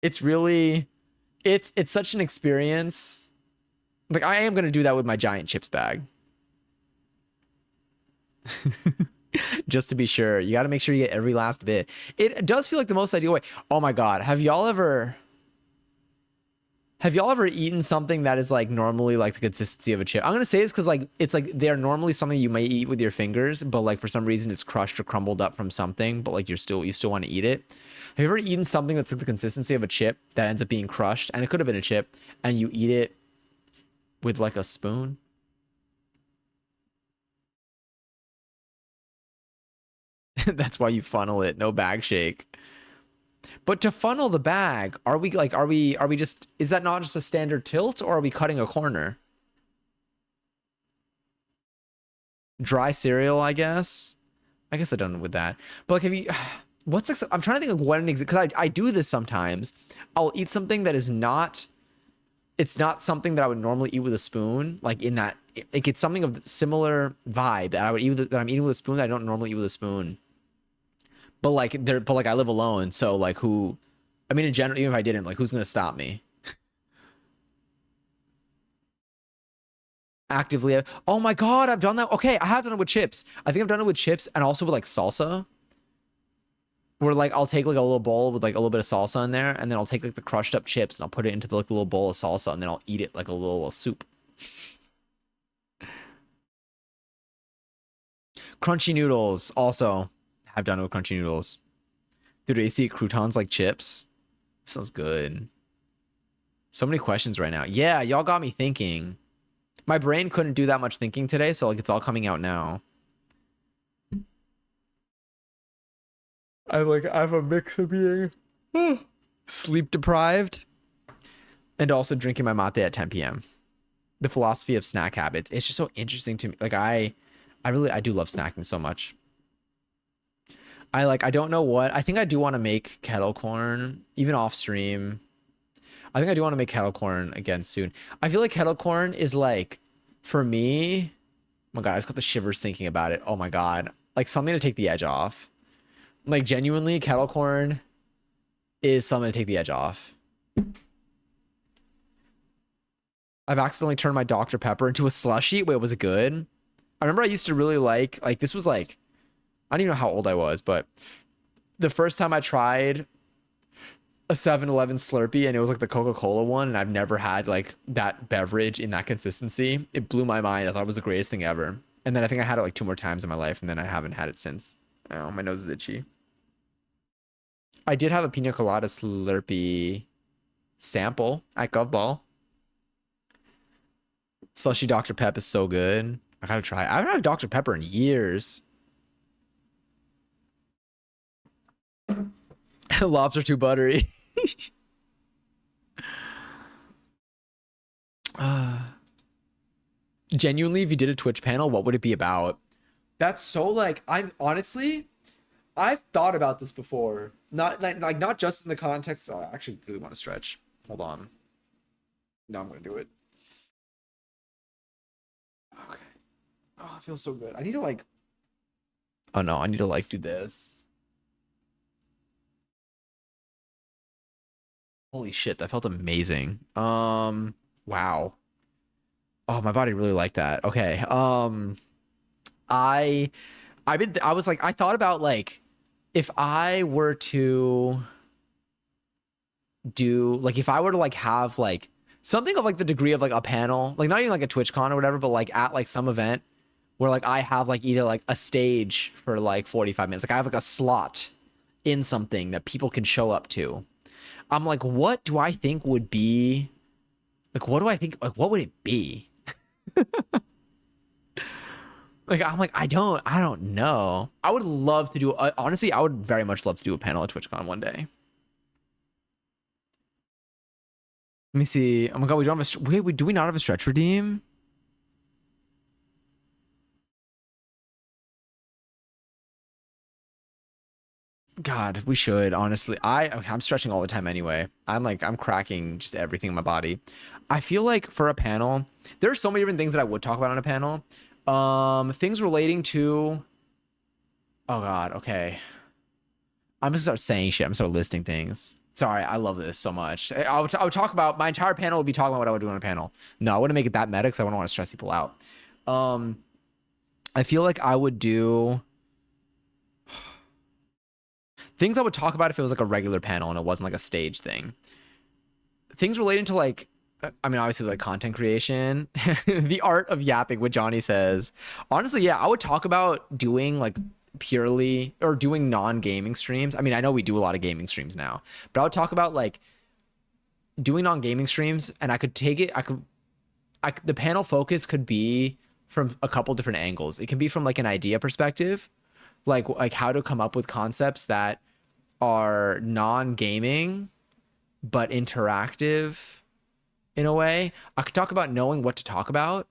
It's really, it's such an experience. Like I am gonna do that with my giant chips bag. Just to be sure. You got to make sure you get every last bit. It does feel like the most ideal way. Oh my God. Have y'all ever eaten something that is like normally like the consistency of a chip? I'm going to say this because like it's like they're normally something you may eat with your fingers, but like for some reason it's crushed or crumbled up from something, but like you still want to eat it. Have you ever eaten something that's like the consistency of a chip that ends up being crushed, and it could have been a chip, and you eat it with like a spoon? That's why you funnel it. No bag shake. But to funnel the bag, are we just, is that not just a standard tilt, or are we cutting a corner? Dry cereal, I guess. I guess I done with that. But like, have you? What's like, I'm trying to think of what an because I do this sometimes. I'll eat something that is not. It's not something that I would normally eat with a spoon. Like in that, like it's something of similar vibe that I would eat with, that I'm eating with a spoon that I don't normally eat with a spoon. But like I live alone, so like who? I mean, in general, even if I didn't, like who's gonna stop me? Actively. Oh my God, I've done that. Okay, I have done it with chips. I think I've done it with chips and also with like salsa. Where like I'll take like a little bowl with like a little bit of salsa in there, and then I'll take like the crushed up chips and I'll put it into like the little bowl of salsa, and then I'll eat it like a little soup. Crunchy noodles also have done it with crunchy noodles. Dude, you see croutons like chips? Sounds good. So many questions right now. Yeah, y'all got me thinking. My brain couldn't do that much thinking today, so like it's all coming out now. I have a mix of being sleep deprived and also drinking my mate at 10 p.m. The philosophy of snack habits. It's just so interesting to me. Like I do love snacking so much. I don't know what. I think I do want to make kettle corn even off stream. I think I do want to make kettle corn again soon. I feel like kettle corn is like for me, oh my God, I just got the shivers thinking about it. Oh my God. Like something to take the edge off. Like genuinely, kettle corn is something to take the edge off. I've accidentally turned my Dr. Pepper into a slushie. Wait, was it good? I remember I used to really like this was like, I don't even know how old I was, but the first time I tried a 7-Eleven Slurpee and it was like the Coca-Cola one, and I've never had like that beverage in that consistency. It blew my mind. I thought it was the greatest thing ever. And then I think I had it like 2 more times in my life, and then I haven't had it since. Oh, my nose is itchy. I did have a pina colada Slurpee sample at Govball. Slushy Dr. Pep is so good. I gotta try it. I haven't had a Dr. Pepper in years. Lobster too buttery. uh, Genuinely, if you did a Twitch panel, what would it be about? That's so like, I'm honestly, I've thought about this before. Not like not just in the context. Oh, I actually really want to stretch. Hold on. No, I'm gonna do it. Okay. Oh, it feels so good. I need to like. Oh no, I need to like do this. Holy shit, that felt amazing. Wow. Oh, my body really liked that. Okay. I I was like I thought about like if I were to do like if I were to like have like something of like the degree of like a panel, like not even like a TwitchCon or whatever, but like at like some event where like I have like either like a stage for like 45 minutes. Like I have like a slot in something that people can show up to. I'm like, what do I think would be like what do I think like what would it be? Like I'm like I don't know. I would love to do honestly, I would very much love to do a panel at TwitchCon one day. Let me see. Oh my god, we don't have a wait, do we not have a stretch redeem? God, we should honestly. I'm stretching all the time anyway. I'm cracking just everything in my body. I feel like for a panel, there are so many different things that I would talk about on a panel. Things relating to. Oh God, okay. I'm gonna start saying shit. I'm gonna start listing things. Sorry, I love this so much. I would talk about my entire panel would be talking about what I would do on a panel. No, I wouldn't make it that meta because I wouldn't want to stress people out. Um, I feel like I would do things I would talk about if it was like a regular panel and it wasn't like a stage thing. Things relating to like, I mean, obviously like content creation, the art of yapping, what Johnny says. Honestly, yeah, I would talk about doing like purely or doing non-gaming streams. I mean, I know we do a lot of gaming streams now, but I would talk about like doing non-gaming streams, and I could take it. The panel focus could be from a couple different angles. It can be from like an idea perspective, like how to come up with concepts that are non-gaming but interactive in a way. I could talk about knowing what to talk about.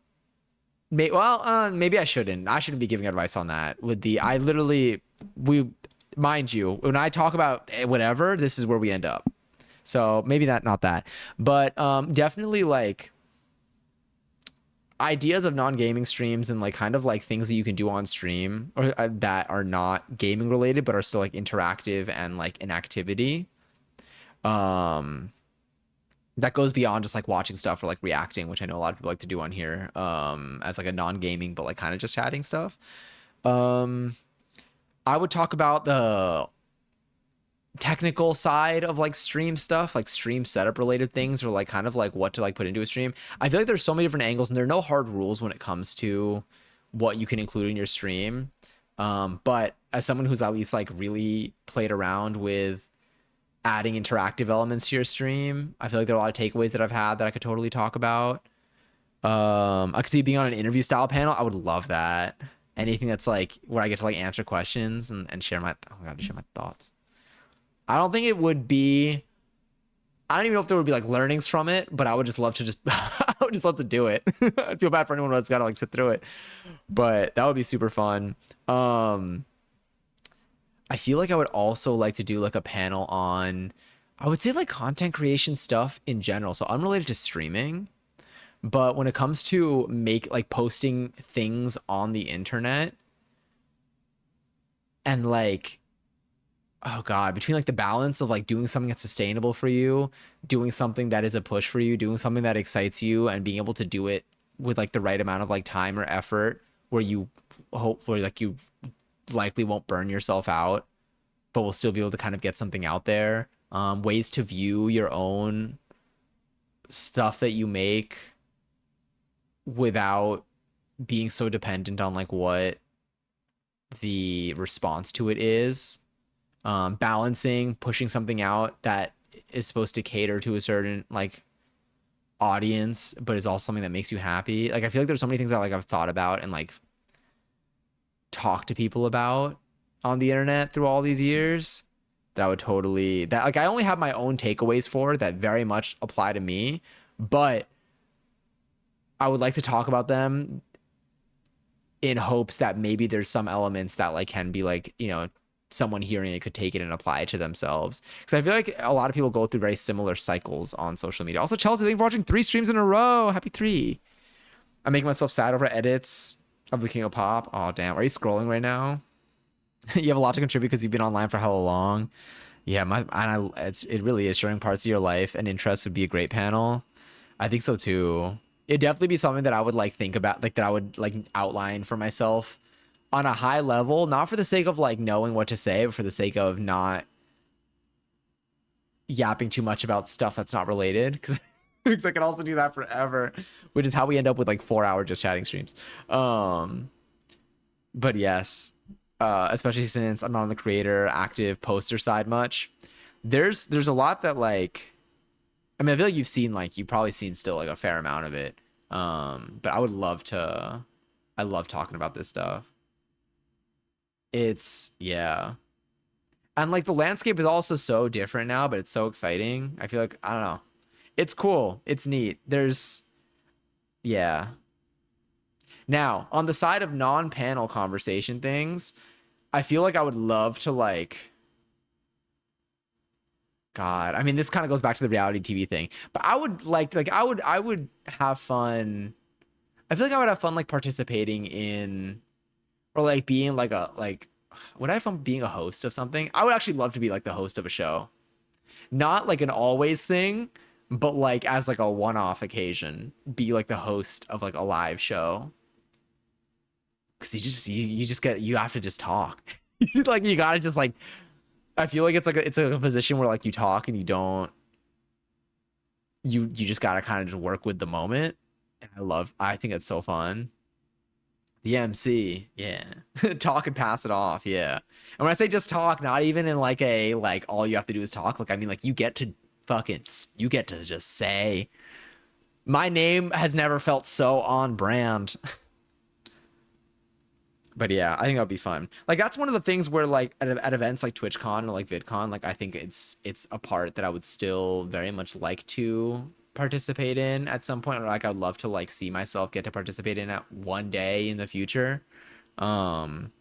Maybe I shouldn't. I shouldn't be giving advice on that. I literally, we, mind you, when I talk about whatever, this is where we end up. So maybe not that, but definitely like ideas of non-gaming streams and like kind of like things that you can do on stream or that are not gaming related but are still like interactive and like an activity. Um, that goes beyond just like watching stuff or like reacting, which I know a lot of people like to do on here, as like a non-gaming but like kind of just chatting stuff. Um, I would talk about the technical side of like stream stuff, like stream setup related things, or like kind of like what to like put into a stream. I feel like there's so many different angles and there are no hard rules when it comes to what you can include in your stream. But as someone who's at least like really played around with adding interactive elements to your stream, I feel like there are a lot of takeaways that I've had that I could totally talk about. I could see being on an interview style panel. I would love that. Anything that's like where I get to like answer questions and share oh my god, share my thoughts. I don't think it would be. I don't even know if there would be like learnings from it, but I would just love to I would just love to do it. I'd feel bad for anyone who's got to like sit through it, but that would be super fun. I feel like I would also like to do like a panel on, I would say like content creation stuff in general. So unrelated to streaming, but when it comes to posting things on the internet and like, oh God, between like the balance of like doing something that's sustainable for you, doing something that is a push for you, doing something that excites you, and being able to do it with like the right amount of like time or effort where you hopefully like you likely won't burn yourself out, but will still be able to kind of get something out there. Ways to view your own stuff that you make without being so dependent on like what the response to it is. Balancing pushing something out that is supposed to cater to a certain like audience but is also something that makes you happy. Like I feel like there's so many things that like I've thought about and like talked to people about on the internet through all these years that I would totally, that like I only have my own takeaways for that very much apply to me, but I would like to talk about them in hopes that maybe there's some elements that like can be like, you know, someone hearing it could take it and apply it to themselves. Because I feel like a lot of people go through very similar cycles on social media. Also, Chelsea, thank you for watching 3 streams in a row. Happy 3. I'm making myself sad over edits of the King of Pop. Oh, damn. Are you scrolling right now? You have a lot to contribute because you've been online for hella long. Yeah, it really is sharing parts of your life and interests would be a great panel. I think so too. It'd definitely be something that I would like think about, like that I would like outline for myself on a high level, not for the sake of like knowing what to say, but for the sake of not yapping too much about stuff that's not related. Because I can also do that forever, which is how we end up with like 4-hour just chatting streams. But yes, especially since I'm not on the creator active poster side much. There's a lot that like, I mean, I feel like you've probably seen still like a fair amount of it. But I would love to. I love talking about this stuff. It's yeah. And like the landscape is also so different now, but it's so exciting. I feel like I don't know. It's cool. It's neat. There's yeah. Now, on the side of non-panel conversation things, I feel like I would love to like God. I mean, this kind of goes back to the reality TV thing, but I would like I would have fun. I feel like I would have fun like participating in or like being like a like would I have fun being a host of something? I would actually love to be like the host of a show. Not like an always thing, but like as like a one-off occasion, be like the host of like a live show. Cause you just get you have to just talk. Like you gotta just like I feel like it's a position where like you talk and you don't you just gotta kind of just work with the moment. And I think it's so fun. The MC, yeah. Talk and pass it off, yeah. And when I say just talk, not even in like a like all you have to do is talk. Like I mean, like you get to you get to just say. My name has never felt so on brand. But yeah, I think that'll be fun. Like that's one of the things where like at events like TwitchCon or like VidCon, like I think it's a part that I would still very much like to participate in at some point. Or like I'd love to like see myself get to participate in at one day in the future. Um,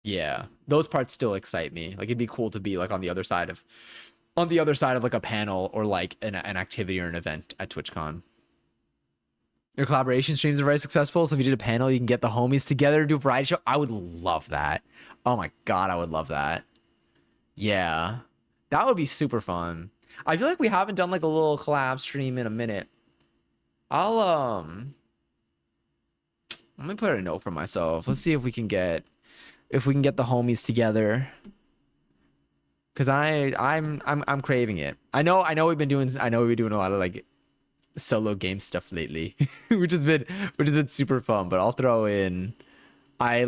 yeah, those parts still excite me. Like it'd be cool to be like on the other side of like a panel or like an activity or an event at TwitchCon. Your collaboration streams are very successful. So if you did a panel, you can get the homies together to do a variety show. I would love that. Oh my God, I would love that. Yeah. That would be super fun. I feel like we haven't done like a little collab stream in a minute. I'll let me put a note for myself. Let's see if we can get the homies together. Cause I'm craving it. I know we've been doing a lot of like solo game stuff lately, which has been super fun. But I'll throw in, yeah,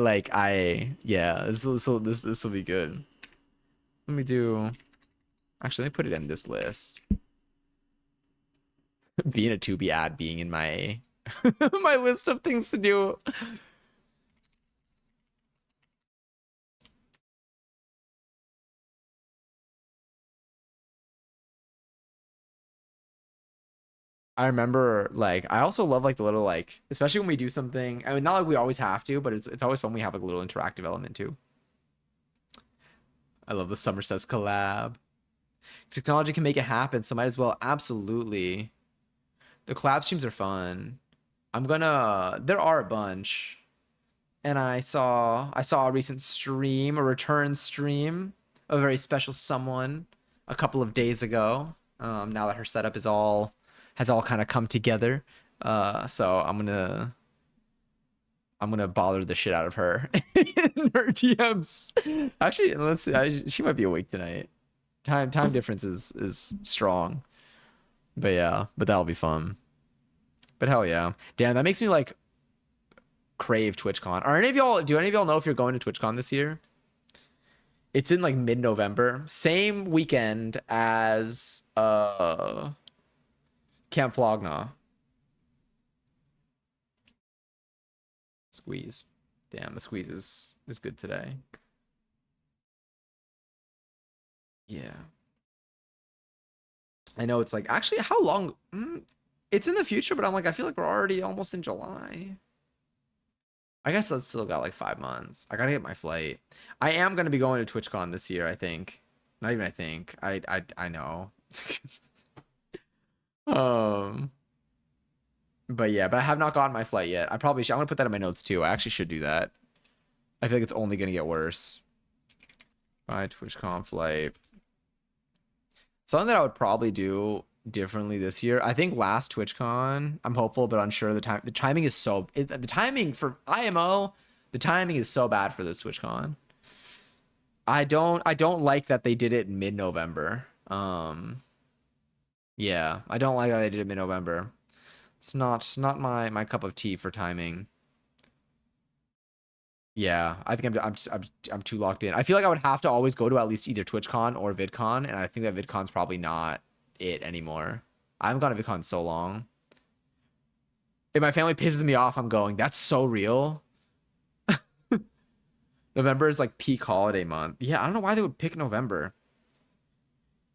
this will be good. Let me do, actually, let me put it in this list. Being a Tubi ad being in my my list of things to do. I remember like I also love like the little like especially when we do something. I mean, not like we always have to, but it's always fun. We have like a little interactive element too. I love the Somerset's collab. Technology can make it happen, so might as well. Absolutely. The collab streams are fun. There are a bunch. And I saw a recent stream, a return stream, a very special someone a couple of days ago. Now that her setup has all kind of come together. So I'm gonna bother the shit out of her in her DMs. Actually, let's see. She might be awake tonight. Time difference is strong. But yeah, but that'll be fun. But hell yeah. Damn, that makes me like crave TwitchCon. Do any of y'all know if you're going to TwitchCon this year? It's in like mid-November. Same weekend as Camp Flognaw. Squeeze. Damn, the squeeze is good today. Yeah. I know it's like actually how long it's in the future, but I'm like I feel like we're already almost in July. I guess that's still got like 5 months. I gotta get my flight. I am gonna be going to TwitchCon this year, I think. Not even I think. I know. um but yeah, but I have not gotten my flight yet. I probably should. I'm gonna put that in my notes too. I actually should do that. I feel like it's only gonna get worse. My TwitchCon flight. Something that I would probably do differently this year. I think last TwitchCon, I'm hopeful but unsure. The timing is the timing for IMO. The timing is so bad for this TwitchCon. I don't like that they did it in mid-November. Yeah, I don't like that they did it mid-November. It's not my cup of tea for timing. Yeah, I think I'm too locked in. I feel like I would have to always go to at least either TwitchCon or VidCon, and I think that VidCon's probably not it anymore. I haven't gone to VidCon in so long. If my family pisses me off, I'm going, that's so real. November is like peak holiday month. Yeah, I don't know why they would pick November.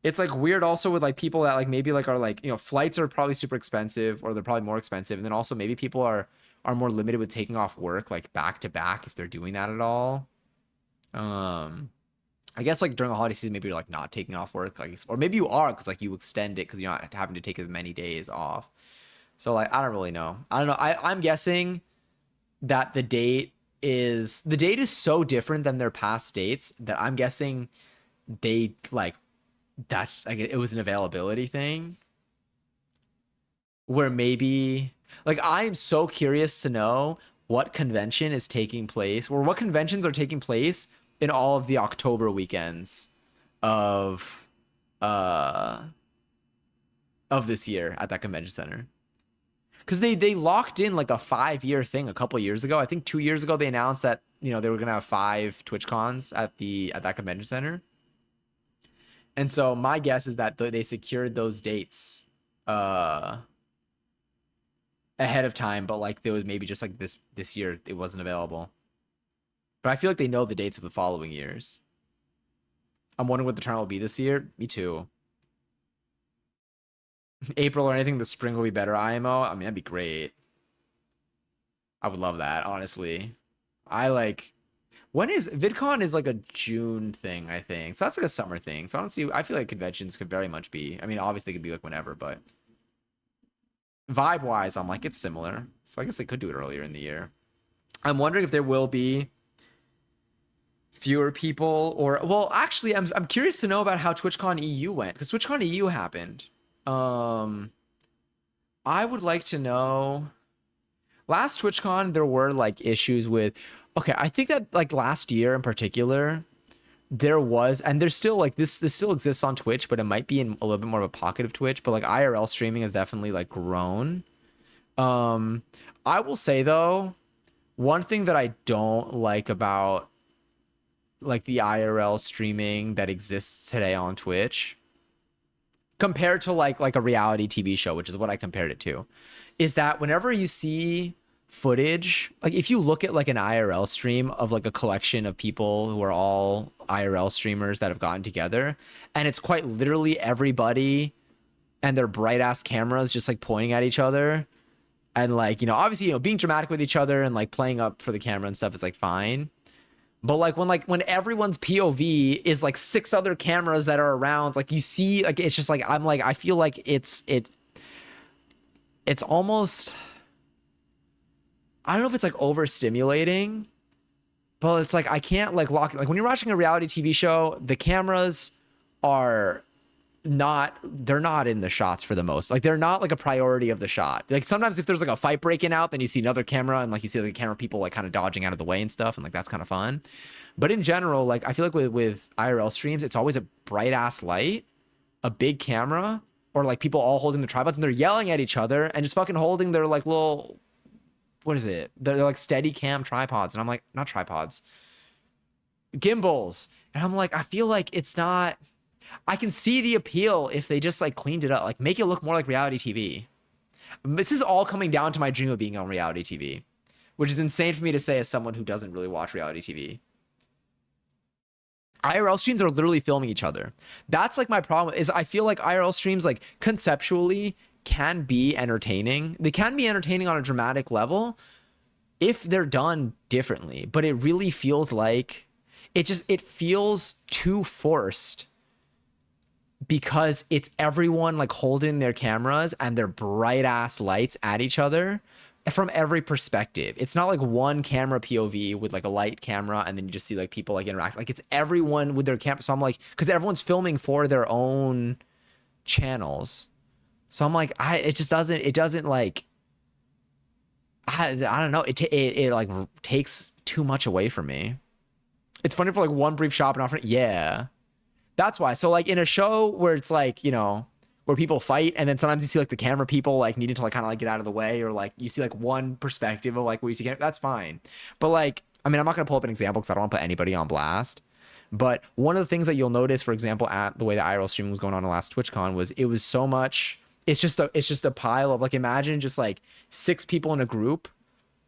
It's like weird also with like people that like maybe like are like, flights are probably super expensive or they're probably more expensive. And then also maybe people are more limited with taking off work like back to back if they're doing that at all. I guess like during the holiday season, maybe you're like not taking off work, like, or maybe you are because like you extend it because you're not having to take as many days off. So like I don't really know. I don't know. I'm guessing that the date is so different than their past dates that I'm guessing they like that's like it was an availability thing where maybe like I am so curious to know what convention is taking place or what conventions are taking place in all of the October weekends of uh of this year at that convention center. Because they locked in like a 5-year thing a couple years ago. I think 2 years ago they announced that they were gonna have 5 Twitch cons at that convention center. And so my guess is that they secured those dates uh ahead of time, but like there was maybe just like this year it wasn't available. But I feel like they know the dates of the following years. I'm wondering what the tournament will be this year. Me too. April or anything, the spring will be better. IMO. I mean, that'd be great. I would love that, honestly. I like when is VidCon is like a June thing, I think. So that's like a summer thing. So I don't see I feel like conventions could very much be. I mean, obviously it could be like whenever, but vibe wise, I'm like it's similar. So I guess they could do it earlier in the year. I'm wondering if there will be fewer people or well, actually I'm curious to know about how TwitchCon EU went because TwitchCon EU happened. Um I would like to know last TwitchCon there were like issues with okay, I think that like last year in particular there was and there's still like this still exists on Twitch, but it might be in a little bit more of a pocket of Twitch, but like IRL streaming has definitely like grown. Um I will say though, one thing that I don't like about like the IRL streaming that exists today on Twitch compared to like a reality TV show, which is what I compared it to, is that whenever you see footage, like if you look at like an IRL stream of like a collection of people who are all IRL streamers that have gotten together, and it's quite literally everybody and their bright ass cameras just like pointing at each other and like, obviously, being dramatic with each other and like playing up for the camera and stuff is like fine. But when everyone's POV is like 6 other cameras that are around, like you see, like it's just like I'm like I feel like it's almost I don't know if it's like overstimulating, but it's like I can't like lock like when you're watching a reality TV show, the cameras are they're not in the shots for the most. Like they're not like a priority of the shot. Like sometimes if there's like a fight breaking out, then you see another camera and like you see the camera people like kind of dodging out of the way and stuff, and like that's kind of fun. But in general, like I feel like with IRL streams, it's always a bright ass light, a big camera, or like people all holding the tripods and they're yelling at each other and just fucking holding their like little what is it? They're like steady cam tripods. And I'm like, not tripods, gimbals. And I'm like, I feel like it's not I can see the appeal if they just like cleaned it up, like make it look more like reality TV. This is all coming down to my dream of being on reality TV, which is insane for me to say as someone who doesn't really watch reality TV. IRL streams are literally filming each other. That's like my problem is I feel like IRL streams like conceptually can be entertaining. They can be entertaining on a dramatic level if they're done differently, but it really feels like it feels too forced because it's everyone like holding their cameras and their bright ass lights at each other from every perspective. It's not like one camera POV with like a light camera and then you just see like people like interact. Like it's everyone with their camera. So I'm like, because everyone's filming for their own channels. So I'm like, it doesn't like, I don't know. It like takes too much away from me. It's funny for like one brief shot and off. Yeah. That's why. So like in a show where it's like, where people fight and then sometimes you see like the camera people like needing to like kind of like get out of the way or like you see like one perspective of like where you see that's fine. But like, I mean, I'm not going to pull up an example because I don't want to put anybody on blast. But one of the things that you'll notice, for example, at the way the IRL streaming was going on the last TwitchCon was it was so much it's just a pile of like, imagine just like six people in a group,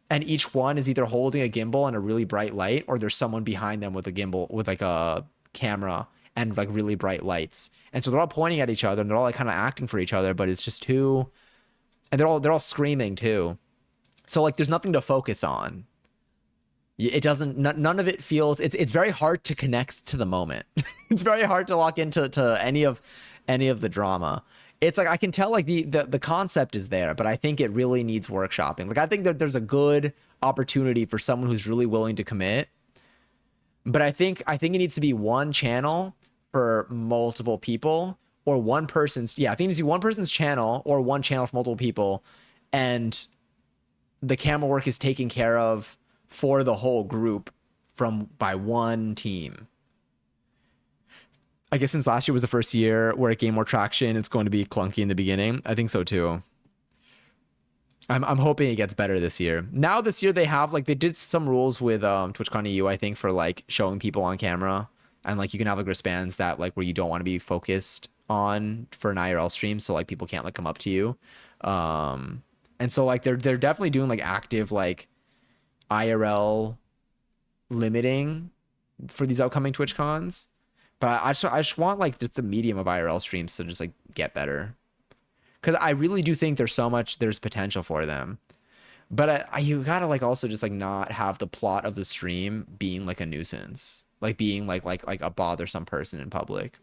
and each one is either holding a gimbal and a really bright light, or there's someone behind them with a gimbal with like a camera and like really bright lights. And so they're all pointing at each other and they're all like kind of acting for each other, but it's just too, and they're all screaming too. So like there's nothing to focus on. It doesn't, none of it feels, it's very hard to connect to the moment. It's very hard to lock into any of the drama. It's like I can tell like the concept is there, but I think it really needs workshopping. Like I think that there's a good opportunity for someone who's really willing to commit, but I think it needs to be one channel for multiple people, or one person's, yeah, I think it needs to be one person's channel or one channel for multiple people, and the camera work is taken care of for the whole group from by one team. I guess since last year was the first year where it gained more traction, it's going to be clunky in the beginning. I think so too. I'm hoping it gets better this year. Now this year they have like, they did some rules with TwitchCon EU, I think, for like showing people on camera, and like you can have like wristbands that like where you don't want to be focused on for an IRL stream, so like people can't like come up to you. And so like they're definitely doing like active like IRL limiting for these upcoming Twitch cons. But I just want like the medium of IRL streams to just like get better, because I really do think there's potential for them. But you gotta like also just like not have the plot of the stream being like a nuisance, like being like a bothersome person in public,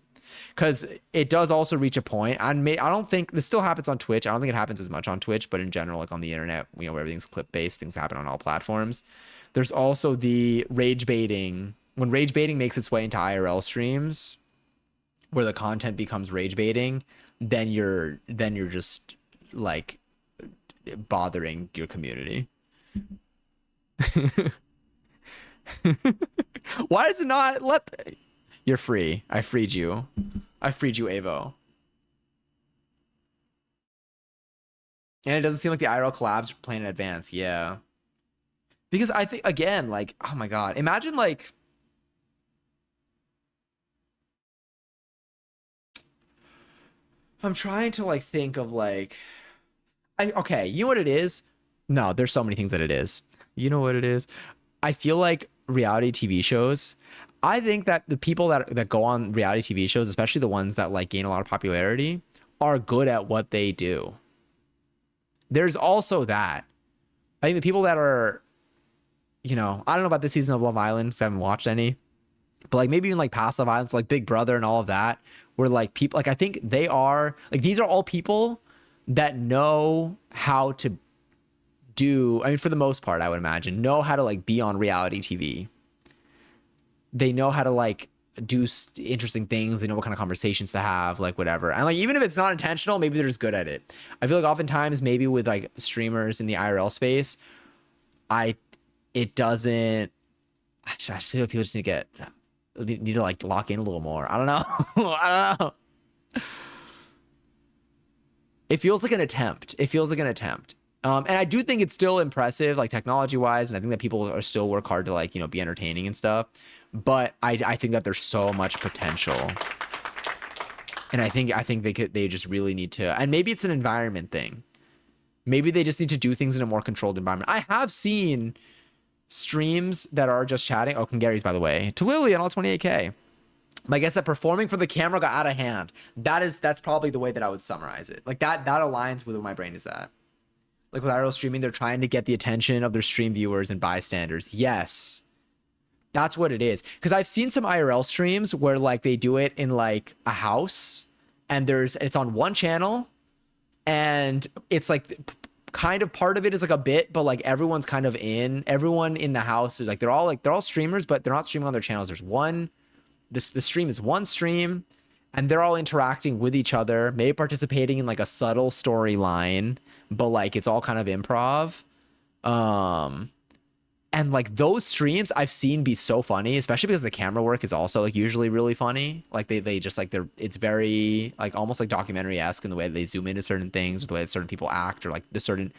because it does also reach a point. I don't think this still happens on Twitch. I don't think it happens as much on Twitch, but in general, like on the internet, where everything's clip based, things happen on all platforms. There's also the rage baiting. When rage baiting makes its way into IRL streams, where the content becomes rage baiting, then you're just like bothering your community. Why is it not let? You're free. I freed you. Avo. And it doesn't seem like the IRL collabs are playing in advance. Yeah. Because I think, again, like, oh my God, imagine like, I'm trying to like think of like, okay, you know what it is? No, there's so many things that it is. You know what it is? I feel like reality TV shows. I think that the people that go on reality TV shows, especially the ones that like gain a lot of popularity, are good at what they do. There's also that. I think the people that are, I don't know about this season of Love Island because I haven't watched any, but like maybe even like past Love Island, like Big Brother and all of that, where like people, like I think they are, like these are all people that know how to do, I mean, for the most part, I would imagine, know how to like be on reality TV. They know how to like do interesting things. They know what kind of conversations to have, like whatever. And like, even if it's not intentional, maybe they're just good at it. I feel like oftentimes maybe with like streamers in the IRL space, it doesn't, I just feel like people just need to like lock in a little more. I don't know. I don't know. It feels like an attempt. And I do think it's still impressive, like technology wise. And I think that people are still work hard to like, be entertaining and stuff. But I think that there's so much potential. And I think they just really need to, and maybe it's an environment thing. Maybe they just need to do things in a more controlled environment. I have seen streams that are just chatting. Oh, Gary's, by the way, to Lily on all 28K. I guess that performing for the camera got out of hand. That's probably the way that I would summarize it. Like that aligns with where my brain is at. Like with IRL streaming, they're trying to get the attention of their stream viewers and bystanders. Yes. That's what it is. Because I've seen some IRL streams where like they do it in like a house, and it's on one channel, and it's like kind of part of it is like a bit, but like everyone's kind of everyone in the house is like they're all streamers, but they're not streaming on their channels. There's one, the stream is one stream, and they're all interacting with each other, maybe participating in like a subtle storyline, but like it's all kind of improv. And like those streams I've seen be so funny, especially because the camera work is also like usually really funny. Like they just like it's very like almost like documentary-esque in the way that they zoom into certain things, or the way that certain people act, or like the certain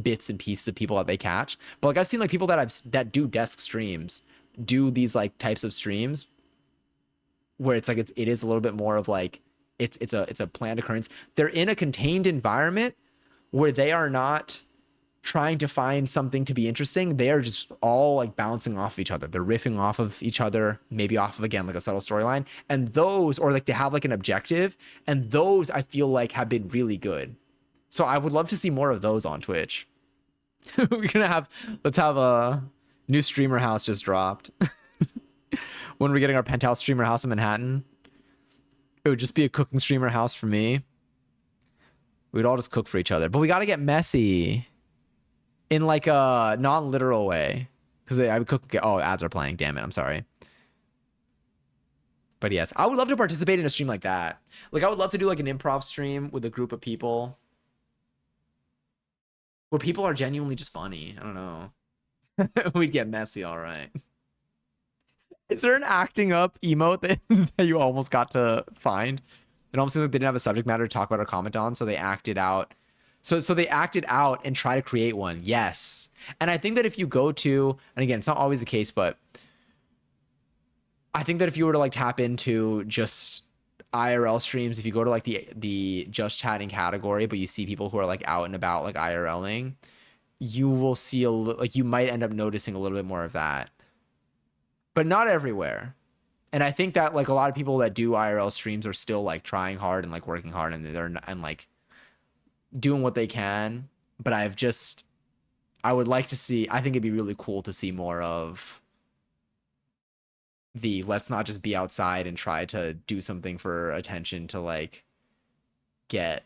bits and pieces of people that they catch. But like I've seen like people that do desk streams do these like types of streams where it's like it is a little bit more of like it's a planned occurrence. They're in a contained environment where they are not trying to find something to be interesting. They are just all like bouncing off each other. They're riffing off of each other, maybe off of, again, like a subtle storyline. And those, or like they have like an objective, and those I feel like have been really good. So I would love to see more of those on Twitch. Let's have a new streamer house just dropped. When we're getting our penthouse streamer house in Manhattan, it would just be a cooking streamer house for me. We'd all just cook for each other, but we got to get messy in like a non-literal way. Because I would cook. Oh, ads are playing. Damn it. I'm sorry. But yes, I would love to participate in a stream like that. Like I would love to do like an improv stream with a group of people where people are genuinely just funny. I don't know. We'd get messy. All right. Is there an acting up emote that you almost got to find? It almost seems like they didn't have a subject matter to talk about or comment on, so they acted out. So they acted out and try to create one. Yes. And I think that if you go to, and again, it's not always the case, but I think that if you were to like tap into just IRL streams, if you go to like the just chatting category, but you see people who are like out and about like IRLing, you will see like you might end up noticing a little bit more of that. But not everywhere. And I think that like a lot of people that do IRL streams are still like trying hard and like working hard, and they're and like doing what they can. But I would like to see, I think it'd be really cool to see more of the let's not just be outside and try to do something for attention to like get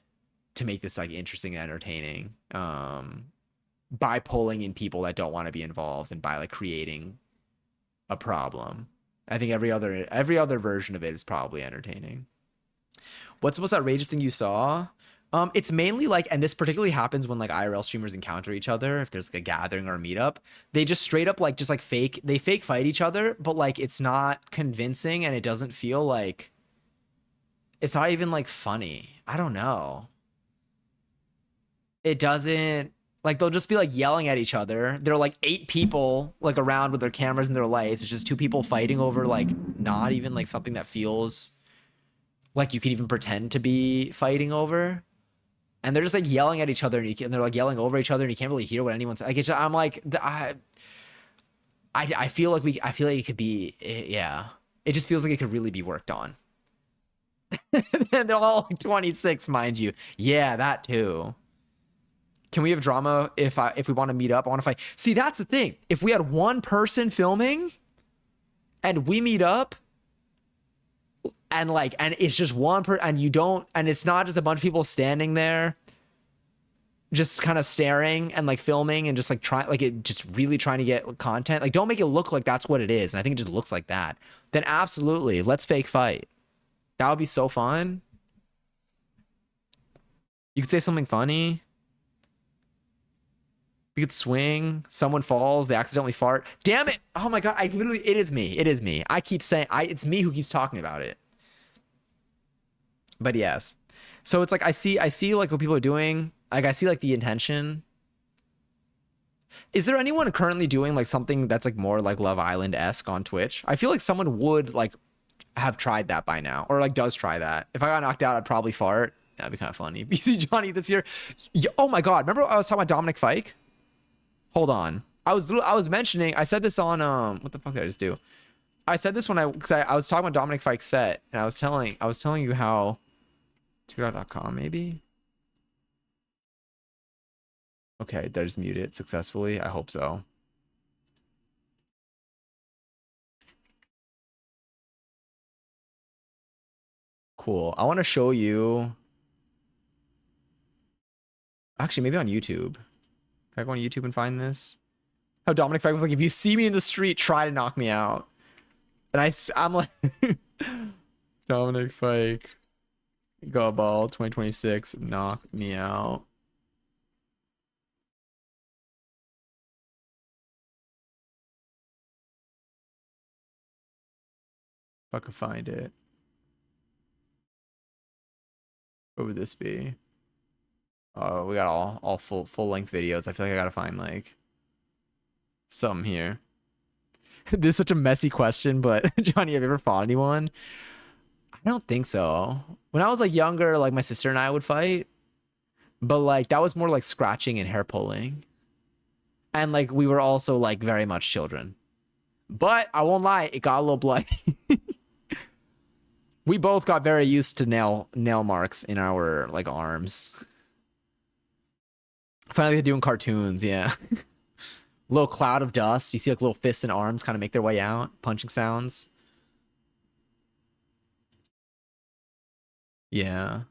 to make this like interesting and entertaining, by pulling in people that don't want to be involved and by like creating a problem. I think every other version of it is probably entertaining. What's the most outrageous thing you saw? It's mainly like, and this particularly happens when like IRL streamers encounter each other. If there's like a gathering or a meetup, they just straight up like just like fake fight each other, but like it's not convincing and it doesn't feel like, it's not even like funny. I don't know. It doesn't, like they'll just be like yelling at each other. There are like 8 people like around with their cameras and their lights. It's just 2 people fighting over like not even like something that feels like you can even pretend to be fighting over. And they're just like yelling at each other, and they're like yelling over each other, and you can't really hear what anyone's like. I'm like, I feel like it could be, yeah. It just feels like it could really be worked on. And they're all like 26, mind you. Yeah, that too. Can we have drama if we want to meet up? I want to fight. See, that's the thing. If we had one person filming and we meet up and it's just one and it's not just a bunch of people standing there just kind of staring and like filming and just like just really trying to get content. Like, don't make it look like that's what it is. And I think it just looks like that. Then absolutely, let's fake fight. That would be so fun. You could say something funny. We could swing. Someone falls. They accidentally fart. Damn it. Oh my God. It is me. It is me. I keep saying, it's me who keeps talking about it. But yes. So it's like, I see like what people are doing. Like I see like the intention. Is there anyone currently doing like something that's like more like Love Island-esque on Twitch? I feel like someone would like have tried that by now, or like does try that. If I got knocked out, I'd probably fart. That'd be kind of funny. BC Johnny this year. Oh my God. Remember I was talking about Dominic Fike? Hold on. I was mentioning, I said this on, what the fuck did I just do? I said this because I was talking about Dominic Fike's set, and I was telling you how, needoh.com maybe? Okay, did I just mute it successfully? I hope so. Cool. I want to show you, actually maybe on YouTube. Can I go on YouTube and find this? How Dominic Fike was like, if you see me in the street, try to knock me out. And I'm like, Dominic Fike, go ball 2026, knock me out. If I could find it. What would this be? Oh, we got all full length videos. I feel like I gotta find like some here. This is such a messy question, but Johnny, have you ever fought anyone? I don't think so. When I was like younger, like my sister and I would fight, but like that was more like scratching and hair pulling. And like we were also like very much children. But I won't lie, it got a little bloody. We both got very used to nail marks in our like arms. Finally doing cartoons, yeah. Little cloud of dust. You see like little fists and arms kind of make their way out, punching sounds. Yeah.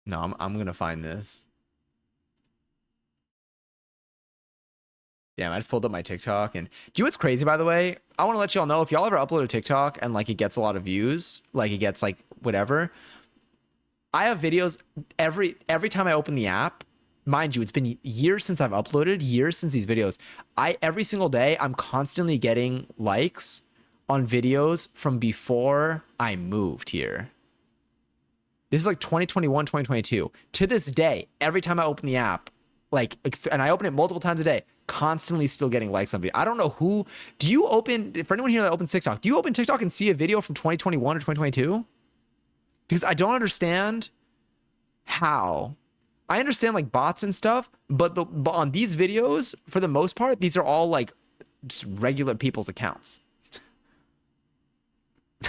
No, I'm gonna find this. Damn, I just pulled up my TikTok and do you know what's crazy by the way? I want to let y'all know if y'all ever upload a TikTok and like it gets a lot of views, like it gets like whatever. I have videos every time I open the app. Mind you, it's been years since I've uploaded, years since these videos. Every single day I'm constantly getting likes on videos from before I moved here. This is like 2021, 2022. To this day, every time I open the app, like, and I open it multiple times a day, constantly still getting likes on video. I don't know who, do you open, for anyone here that opens TikTok, do you open TikTok and see a video from 2021 or 2022? Because I don't understand how. I understand like bots and stuff, but on these videos, for the most part, these are all like just regular people's accounts.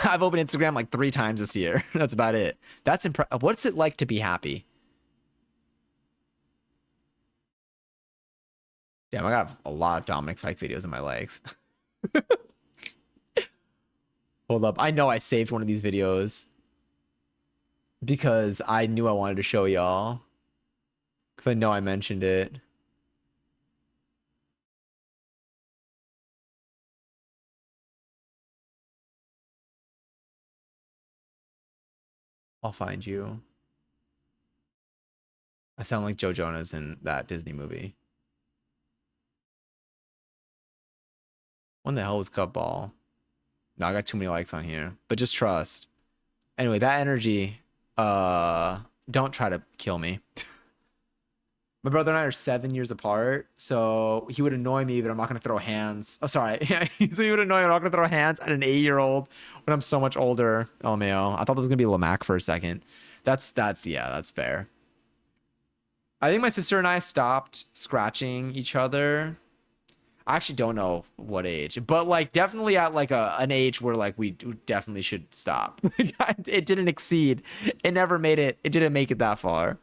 I've opened Instagram like 3 times this year. That's about it. That's what's it like to be happy? Damn, I got a lot of Dominic Fike videos in my legs. Hold up. I know I saved one of these videos because I knew I wanted to show y'all. Because I know I mentioned it. I'll find you. I sound like Joe Jonas in that Disney movie. When the hell was Cup Ball? No, I got too many likes on here. But just trust. Anyway, that energy, don't try to kill me. My brother and I are 7 years apart, so he would annoy me, but I'm not gonna throw hands. Oh, sorry. So he would annoy me. I'm not gonna throw hands at an 8-year-old when I'm so much older. Oh man, I thought that was gonna be Lamac for a second. That's yeah, that's fair. I think my sister and I stopped scratching each other. I actually don't know what age, but like definitely at like an age where like we definitely should stop. It didn't exceed. It never made it. It didn't make it that far.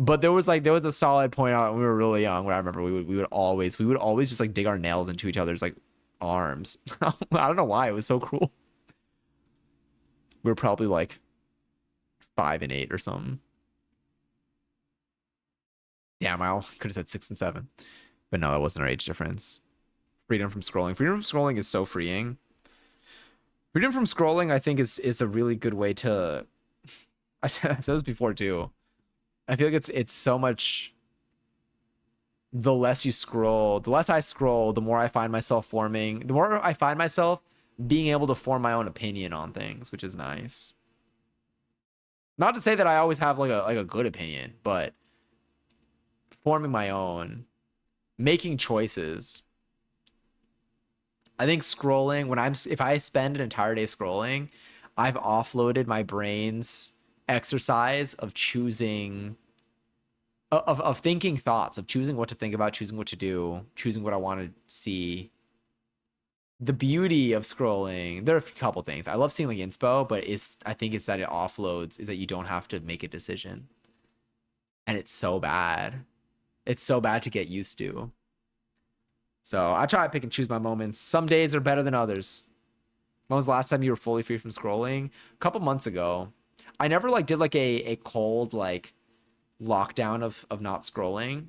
But there was a solid point out when we were really young where I remember we would always just like dig our nails into each other's like arms. I don't know why it was so cruel. We were probably like 5 and 8 or something. Damn, I could have said 6 and 7. But no, that wasn't our age difference. Freedom from scrolling. Freedom from scrolling is so freeing. Freedom from scrolling, I think, is a really good way to. I said this before too. I feel like it's so much. The less you scroll, the less I scroll, the more I find myself forming. The more I find myself being able to form my own opinion on things, which is nice. Not to say that I always have like a good opinion, but forming my own, making choices. I think scrolling if I spend an entire day scrolling, I've offloaded my brain's exercise of choosing of thinking thoughts, of choosing what to think about, choosing what to do, choosing what I want to see. The beauty of scrolling, there are a couple things. I love seeing like inspo, but I think it's that it offloads, is that you don't have to make a decision. And it's so bad. It's so bad to get used to. So I try to pick and choose my moments. Some days are better than others. When was the last time you were fully free from scrolling? A couple months ago. I never like did like a cold like lockdown of not scrolling.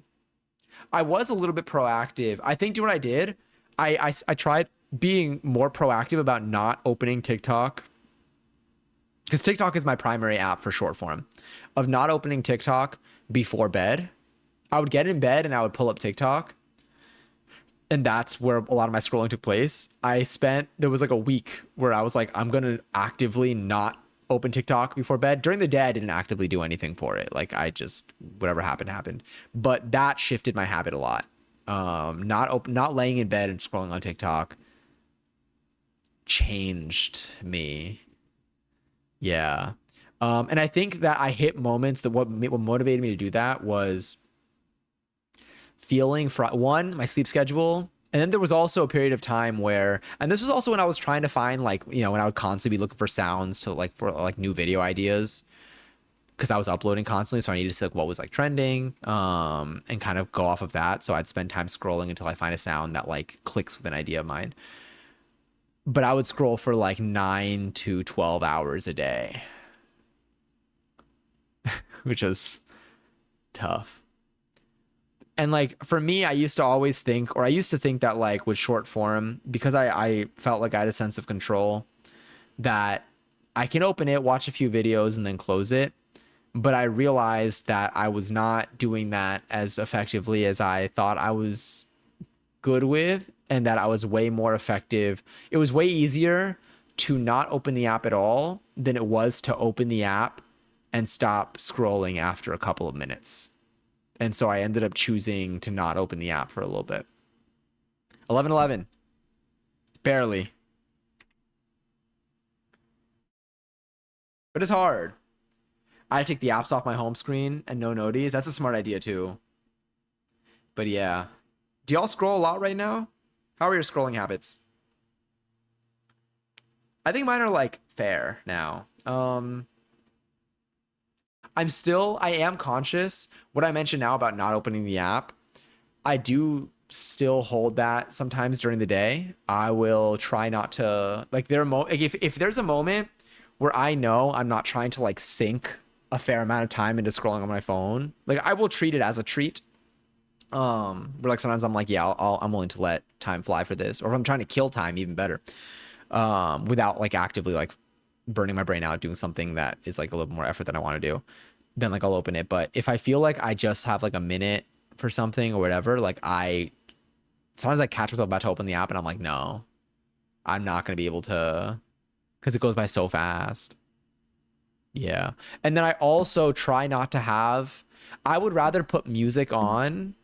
I was a little bit proactive. I think, do what I did. I tried being more proactive about not opening TikTok, because TikTok is my primary app for short form, of not opening TikTok before bed. I would get in bed and I would pull up TikTok. And that's where a lot of my scrolling took place. There was like a week where I was like, I'm going to actively not open TikTok before bed. During the day, I didn't actively do anything for it. Like I just, whatever happened, happened. But that shifted my habit a lot. Not laying in bed and scrolling on TikTok changed me. Yeah. And I think that I hit moments that what motivated me to do that was feeling one, my sleep schedule. And then there was also a period of time where, and this was also when I was trying to find like, you know, when I would constantly be looking for sounds to like, for like new video ideas, because I was uploading constantly. So I needed to see like what was like trending, and kind of go off of that. So I'd spend time scrolling until I find a sound that like clicks with an idea of mine. But I would scroll for like 9 to 12 hours a day, which was tough. And like for me, I used to always think, or I used to think that like with short form, because I felt like I had a sense of control, that I can open it, watch a few videos, and then close it. But I realized that I was not doing that as effectively as I thought I was good with, and that I was way more effective. It was way easier to not open the app at all than it was to open the app and stop scrolling after a couple of minutes. And so I ended up choosing to not open the app for a little bit. 11:11. Barely. But it's hard. I take the apps off my home screen and no noties. That's a smart idea too. But yeah. Do y'all scroll a lot right now? How are your scrolling habits? I think mine are like fair now. I am conscious. What I mentioned now about not opening the app, I do still hold that sometimes during the day. I will try not to like like if there's a moment where I know I'm not trying to like sink a fair amount of time into scrolling on my phone, like I will treat it as a treat. But like sometimes I'm like, yeah, I'm willing to let time fly for this, or if I'm trying to kill time, even better, without like actively like burning my brain out doing something that is like a little more effort than I want to do, then like I'll open it. But if I feel like I just have like a minute for something or whatever, like sometimes I catch myself about to open the app and I'm like, no, I'm not going to be able to, because it goes by so fast. Yeah. And then I also try not to I would rather put music on,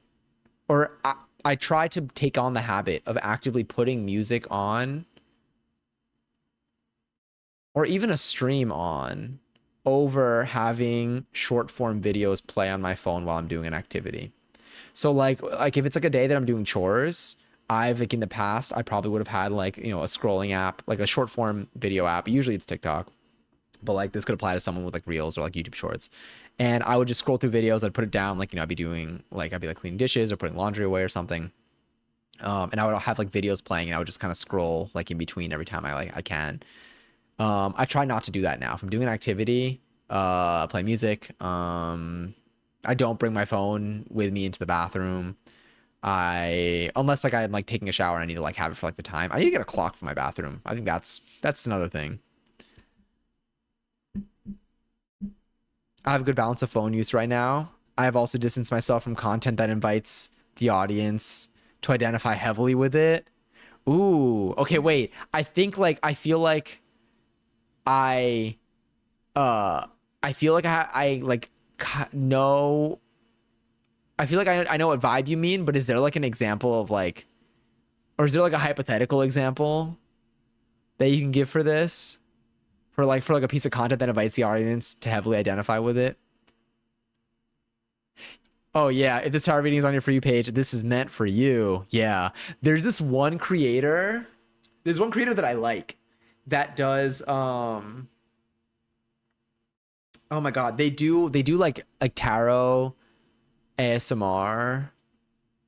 or I try to take on the habit of actively putting music on, or even a stream on, over having short form videos play on my phone while I'm doing an activity. So like if it's like a day that I'm doing chores, I've like in the past, I probably would have had like, you know, a scrolling app, like a short form video app. Usually it's TikTok, but like this could apply to someone with like Reels or like YouTube Shorts. And I would just scroll through videos. I'd put it down, like, you know, I'd be like cleaning dishes or putting laundry away or something. And I would have like videos playing, and I would just kind of scroll like in between every time I can. I try not to do that now. If I'm doing an activity, play music. I don't bring my phone with me into the bathroom. Unless like I'm like taking a shower and I need to like have it for like the time. I need to get a clock for my bathroom. I think that's another thing. I have a good balance of phone use right now. I have also distanced myself from content that invites the audience to identify heavily with it. Ooh, okay, wait. I feel like I I feel like I like know I feel like I know what vibe you mean, but is there like an example of like, or is there like a hypothetical example that you can give for this? For like a piece of content that invites the audience to heavily identify with it? Oh yeah, if this tower reading is on your For You page, this is meant for you. Yeah. There's this one creator. There's one creator that I like that does oh my god, they do like tarot ASMR.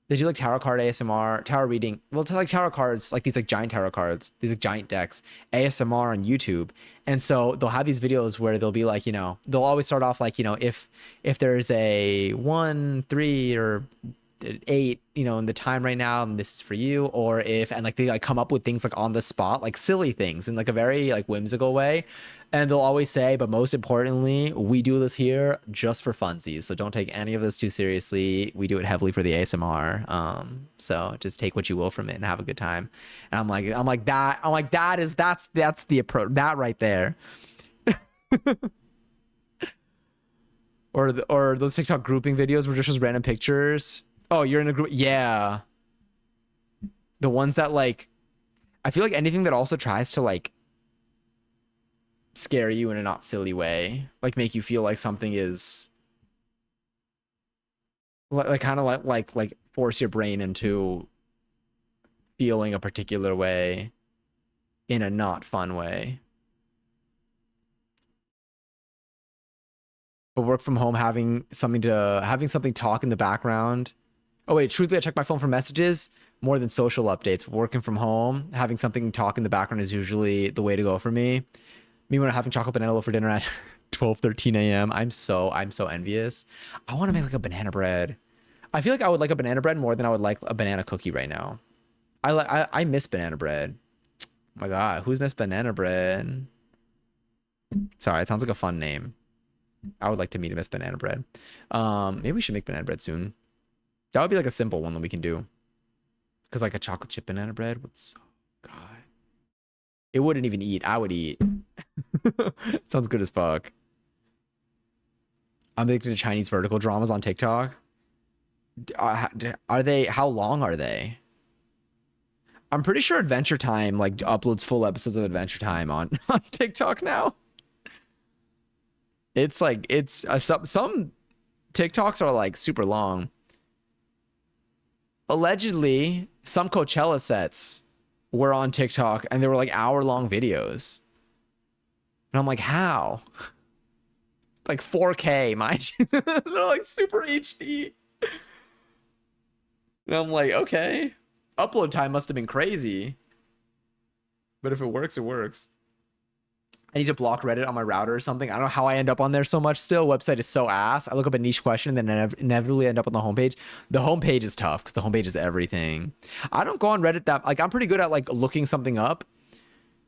They do like tarot card ASMR, tarot reading. Well, it's like tarot cards, like these like giant tarot cards, these like giant decks, ASMR on YouTube. And so they'll have these videos where they'll be like, you know, they'll always start off like, you know, if there's a 1, 3, or 8, you know, in the time right now, and this is for you. Or if, and like they like come up with things like on the spot, like silly things in like a very like whimsical way. And they'll always say, but most importantly, we do this here just for funsies. So don't take any of this too seriously. We do it heavily for the ASMR. So just take what you will from it and have a good time. And that's the approach, that right there. Or those TikTok grouping videos where just random pictures. Oh, you're in a group. Yeah. The ones that like, I feel like anything that also tries to like scare you in a not silly way, like make you feel like something is like kind of like force your brain into feeling a particular way in a not fun way. But work from home, having something talk in the background. Oh wait, truthfully, I check my phone for messages more than social updates. Working from home, having something talk in the background is usually the way to go for me. Me when I'm having chocolate banana loaf for dinner at 12:13 a.m. I'm so envious. I want to make like a banana bread. I feel like I would like a banana bread more than I would like a banana cookie right now. I miss banana bread. Oh my god, who's missed banana bread? Sorry, it sounds like a fun name. I would like to meet a Miss Banana Bread. Maybe we should make banana bread soon. That would be like a simple one that we can do. Because like a chocolate chip banana bread would so god. It wouldn't even eat. I would eat. Sounds good as fuck. I'm addicted to Chinese vertical dramas on TikTok. Are they? How long are they? I'm pretty sure Adventure Time like uploads full episodes of Adventure Time on TikTok now. It's like some TikToks are like super long. Allegedly, some Coachella sets were on TikTok and they were like hour-long videos. And I'm like, how? Like 4K, mind you. They're like super HD. And I'm like, okay. Upload time must have been crazy. But if it works, it works. I need to block Reddit on my router or something. I don't know how I end up on there so much still. Website is so ass. I look up a niche question and then inevitably end up on the homepage. The homepage is tough because the homepage is everything. I don't go on Reddit that like I'm pretty good at like looking something up,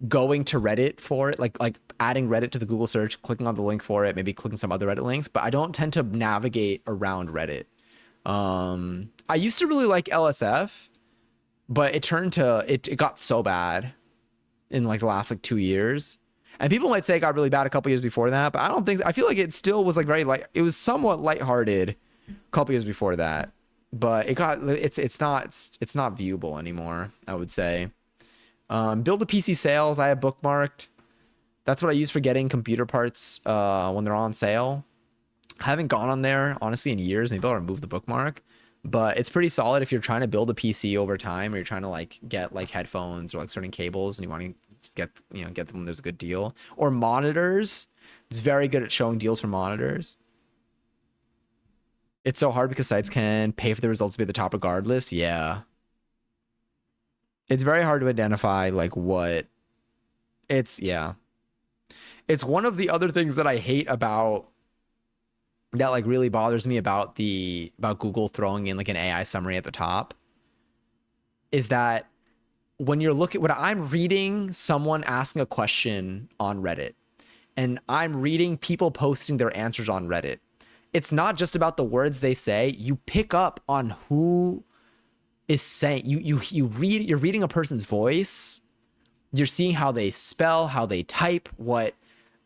going to Reddit for it, like adding Reddit to the Google search, clicking on the link for it, maybe clicking some other Reddit links, but I don't tend to navigate around Reddit. I used to really like LSF, but it got so bad in like the last like 2 years. And people might say it got really bad a couple years before that, but I don't think, I feel like it still was like very light. It was somewhat lighthearted a couple years before that, but it's not viewable anymore, I would say. Build a PC sales, I have bookmarked. That's what I use for getting computer parts when they're on sale. I haven't gone on there honestly in years. Maybe I'll remove the bookmark, but it's pretty solid if you're trying to build a PC over time, or you're trying to like get like headphones or like certain cables and you want to get them when there's a good deal, or monitors. It's very good at showing deals for monitors. It's so hard because sites can pay for the results to be at the top regardless. Yeah. It's very hard to identify like what yeah. It's one of the other things that I hate about that like really bothers me about Google throwing in like an AI summary at the top is that when I'm reading someone asking a question on Reddit and I'm reading people posting their answers on Reddit, it's not just about the words they say. You pick up on who is saying, you're reading a person's voice. You're seeing how they spell, how they type, what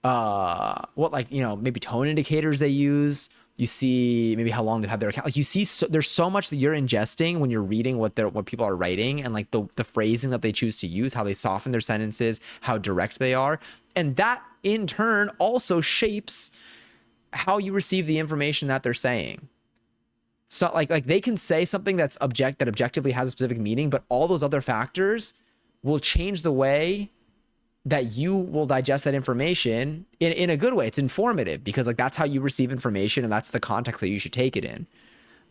like, maybe tone indicators they use. You see maybe how long they've had their account. Like you see, there's so much that you're ingesting when you're reading what people are writing, and like the phrasing that they choose to use, how they soften their sentences, how direct they are. And that in turn also shapes how you receive the information that they're saying. So like they can say something that objectively has a specific meaning, but all those other factors will change the way that you will digest that information in a good way. It's informative because like that's how you receive information and that's the context that you should take it in.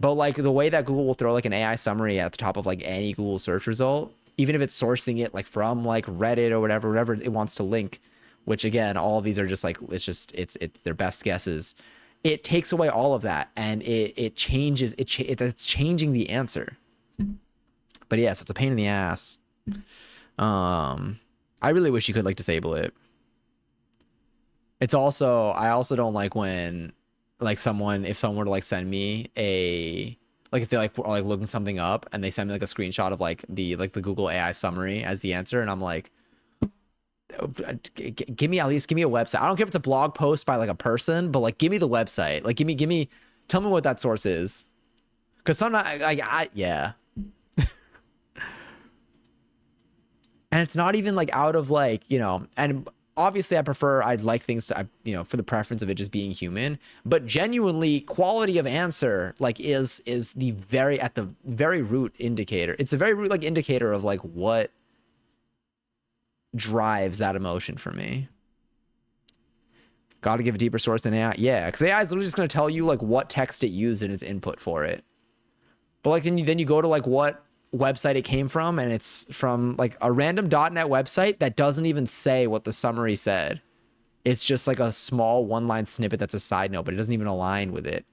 But like the way that Google will throw like an AI summary at the top of like any Google search result, even if it's sourcing it like from like Reddit or whatever it wants to link, which again, all of these are just like, it's their best guesses. It takes away all of that and it's changing the answer. But yes, it's a pain in the ass. I really wish you could like disable it. It's also, I also don't like when like if someone were to like send me like if they like are like looking something up and they send me like a screenshot of like the Google AI summary as the answer, and I'm like, give me a website. I don't care if it's a blog post by like a person, but like give me the website. Like tell me what that source is. Cause sometimes yeah. And it's not even like out of like, you know, and obviously I'd like things to, you know, for the preference of it just being human, but genuinely quality of answer like is the very at the very root indicator. It's the very root like indicator of like what drives that emotion for me. Got to give a deeper source than AI. Yeah, because AI is literally just going to tell you like what text it used in its input for it. But like then you go to like what website it came from, and it's from like a random .NET website that doesn't even say what the summary said. It's just like a small one-line snippet that's a side note, but it doesn't even align with it.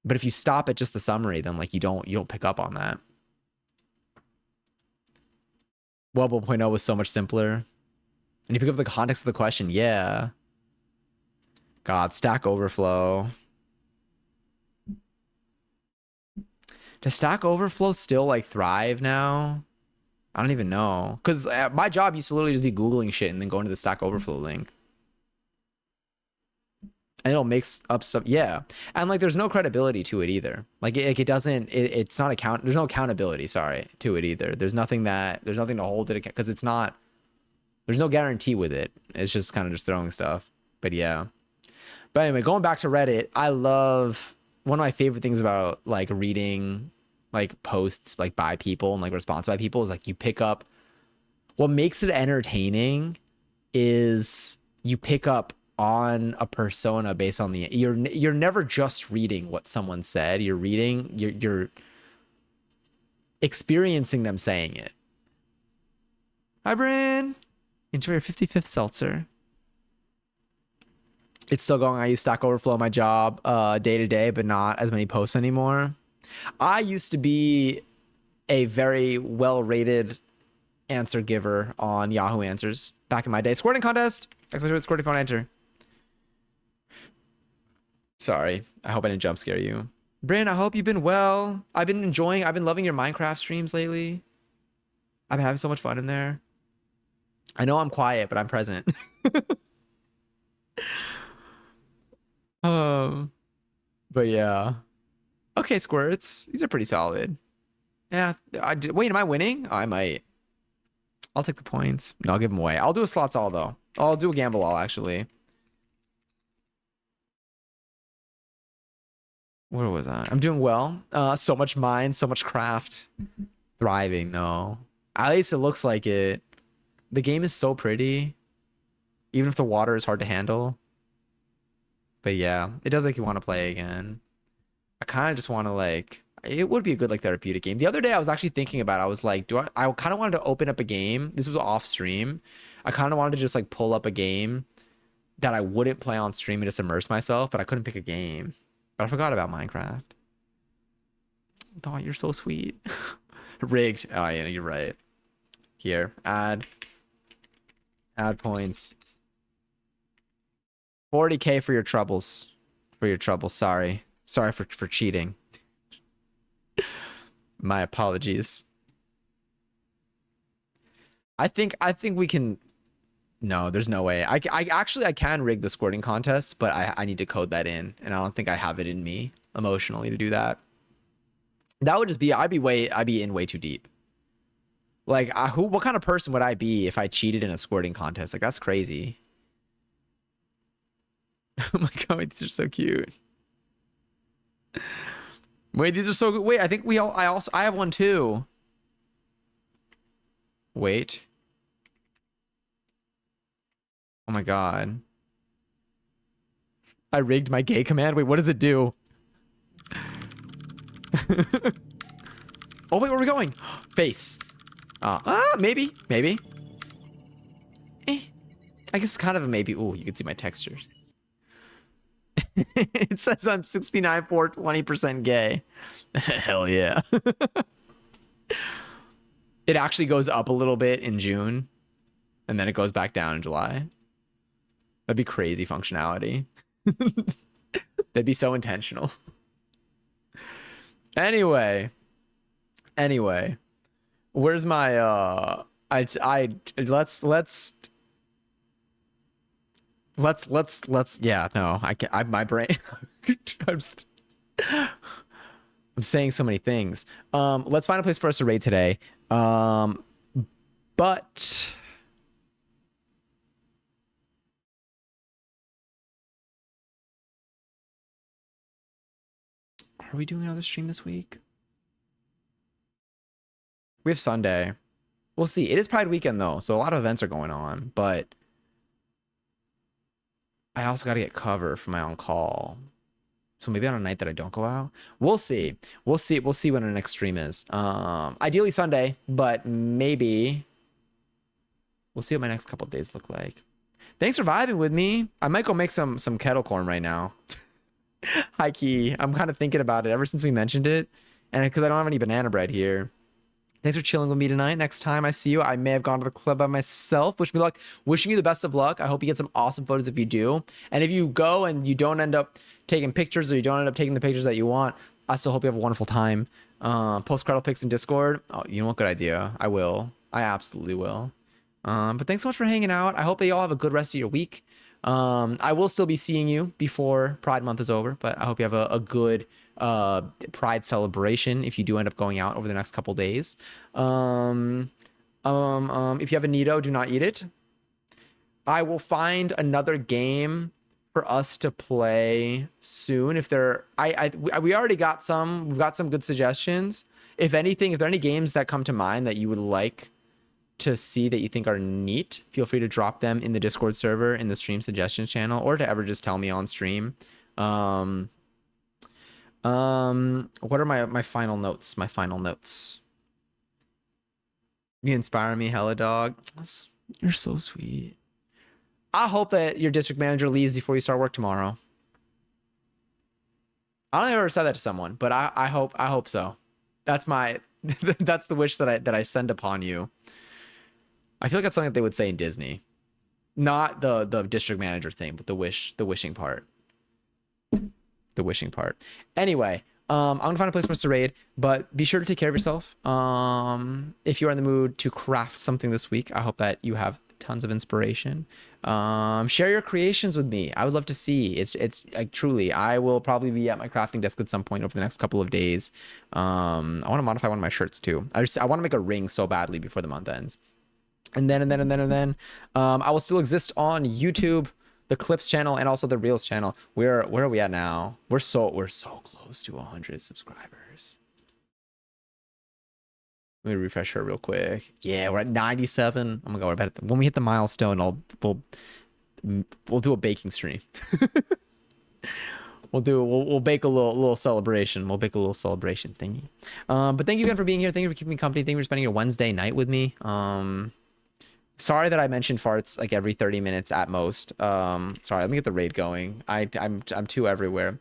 But if you stop at just the summary, then like you don't pick up on that. Web 1.0 was so much simpler. And you pick up the context of the question. Yeah. God, Stack Overflow. Does Stack Overflow still like thrive now? I don't even know. Because my job used to literally just be Googling shit and then going to the Stack Overflow link. And it'll mix up stuff. Yeah. And like there's no credibility to it either. Like it doesn't, it's not there's no accountability, sorry, to it either. There's nothing to hold it because it's not, there's no guarantee with it. It's just kind of just throwing stuff. But yeah. But anyway, going back to Reddit, I love one of my favorite things about like reading like posts like by people and like response by people is like you pick up what makes it entertaining is you pick up on a persona based on the you're never just reading what someone said. You're experiencing them saying it. Hi, Bryn. Enjoy your 55th seltzer. It's still going. I use Stack Overflow in my job day to day, but not as many posts anymore. I used to be a very well-rated answer giver on Yahoo Answers back in my day. Squirting contest. Squirting phone enter. Sorry. I hope I didn't jump scare you. Bryn, I hope you've been well. I've been loving your Minecraft streams lately. I've been having so much fun in there. I know I'm quiet, but I'm present. But yeah. Okay, squirts. These are pretty solid. Yeah. Wait, am I winning? I might. I'll take the points. No, I'll give them away. I'll do a slots all though. I'll do a gamble all actually. Where was I? I'm doing well. So much mine, so much craft. Thriving though. At least it looks like it. The game is so pretty. Even if the water is hard to handle. But yeah, it does make you want to play again. I kind of just want to like, it would be a good like therapeutic game. The other day I was actually thinking about it. I was like, I kind of wanted to open up a game. This was off stream. I kind of wanted to just like pull up a game that I wouldn't play on stream and just immerse myself, but I couldn't pick a game. But I forgot about Minecraft. Oh, you're so sweet. Rigged. Oh yeah, you're right. Here, add points. 40K for your troubles. Sorry for cheating. My apologies. I think we can. No, there's no way. I actually I can rig the squirting contests, but I need to code that in, and I don't think I have it in me emotionally to do that. That would just be I'd be in way too deep. Like what kind of person would I be if I cheated in a squirting contest? Like that's crazy. Oh my god, these are so cute. Wait, these are so good. Wait, I think I have one too. Wait. Oh my god. I rigged my gay command. Wait, what does it do? Oh wait, where are we going? Face. Maybe. I guess it's kind of a maybe. Oh, you can see my textures. It says I'm 69.20% gay. Hell yeah. It actually goes up a little bit in June, and then it goes back down in July. That'd be crazy functionality. That'd be so intentional. Anyway, where's my let's yeah, no, my brain I'm saying so many things. Let's find a place for us to raid today. But are we doing another stream this week? We have Sunday. We'll see. It is Pride weekend though, so a lot of events are going on, but I also got to get cover for my on call. So maybe on a night that I don't go out. We'll see. We'll see. We'll see when our next stream is. Ideally Sunday, but maybe we'll see what my next couple of days look like. Thanks for vibing with me. I might go make some kettle corn right now. High key. I'm kind of thinking about it ever since we mentioned it. And because I don't have any banana bread here. Thanks for chilling with me tonight. Next time I see you, I may have gone to the club by myself. Wish me luck. Wishing you the best of luck. I hope you get some awesome photos if you do. And if you go and you don't end up taking pictures or you don't end up taking the pictures that you want, I still hope you have a wonderful time. Post credit pics in Discord. Oh, you know what? Good idea. I will. I absolutely will. But thanks so much for hanging out. I hope that you all have a good rest of your week. I will still be seeing you before Pride Month is over, but I hope you have a good Pride celebration if you do end up going out over the next couple days. If you have a needoh, do not eat it. I will find another game for us to play soon. If there, we already got some. We've got some good suggestions. If anything, if there are any games that come to mind that you would like to see that you think are neat, feel free to drop them in the Discord server in the stream suggestions channel, or to ever just tell me on stream. What are my final notes? My final notes. You inspire me, hella dog. You're so sweet. I hope that your district manager leaves before you start work tomorrow. I don't think I've ever said that to someone, but I hope so. That's that's the wish that I send upon you. I feel like that's something that they would say in Disney. Not the district manager thing, but the wishing part. The wishing part. Anyway, I'm gonna find a place for us to raid, but be sure to take care of yourself. If you're in the mood to craft something this week, I hope that you have tons of inspiration. Share your creations with me. I would love to see. It's like, truly, I will probably be at my crafting desk at some point over the next couple of days. I want to modify one of my shirts too. I want to make a ring so badly before the month ends. And then I will still exist on YouTube, the Clips channel, and also the Reels channel. Where are we at now? We're so close to 100 subscribers. Let me refresh her real quick. Yeah, we're at 97. Oh my god, we're about when we hit the milestone, we'll do a baking stream. We'll bake a little celebration. We'll bake a little celebration thingy. But thank you again for being here. Thank you for keeping me company. Thank you for spending your Wednesday night with me. Sorry that I mentioned farts like every 30 minutes at most. Sorry, let me get the raid going. I'm too everywhere.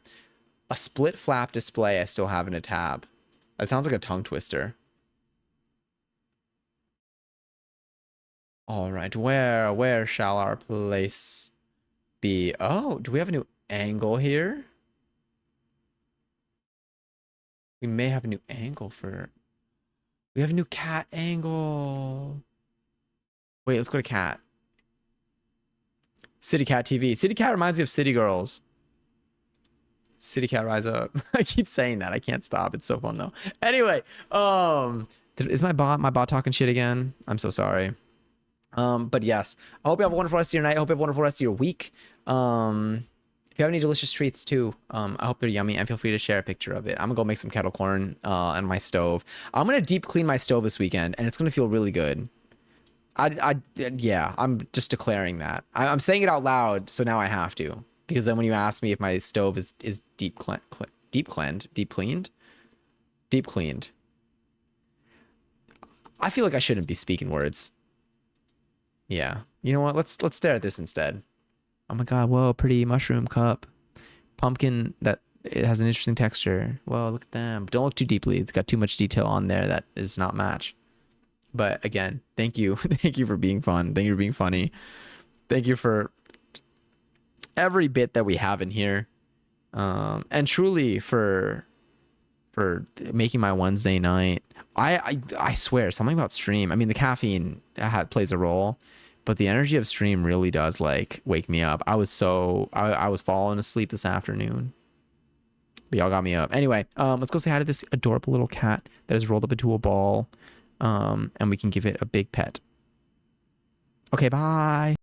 A split flap display I still have in a tab. That sounds like a tongue twister. All right, where shall our place be? Oh, do we have a new angle here? We may have a new angle for... We have a new cat angle. Wait, let's go to cat. City Cat TV. City Cat reminds me of City Girls. City Cat Rise Up. I keep saying that. I can't stop. It's so fun though. Anyway, is my bot talking shit again? I'm so sorry. But yes, I hope you have a wonderful rest of your night. I hope you have a wonderful rest of your week. If you have any delicious treats too, I hope they're yummy, and feel free to share a picture of it. I'm gonna go make some kettle corn on my stove. I'm gonna deep clean my stove this weekend, and it's gonna feel really good. Yeah, I'm just declaring that. I'm saying it out loud, so now I have to, because then when you ask me if my stove is deep cleaned, I feel like I shouldn't be speaking words. Yeah, you know what? Let's stare at this instead. Oh my god! Whoa, pretty mushroom cup, pumpkin that it has an interesting texture. Whoa, look at them! Don't look too deeply. It's got too much detail on there that is not match. But again, thank you. Thank you for being fun. Thank you for being funny. Thank you for every bit that we have in here. And truly for making my Wednesday night. I swear, something about stream. I mean, the caffeine plays a role, but the energy of stream really does like wake me up. I was falling asleep this afternoon. But y'all got me up. Anyway, let's go say hi to this adorable little cat that is rolled up into a ball. And we can give it a big pet. Okay, bye.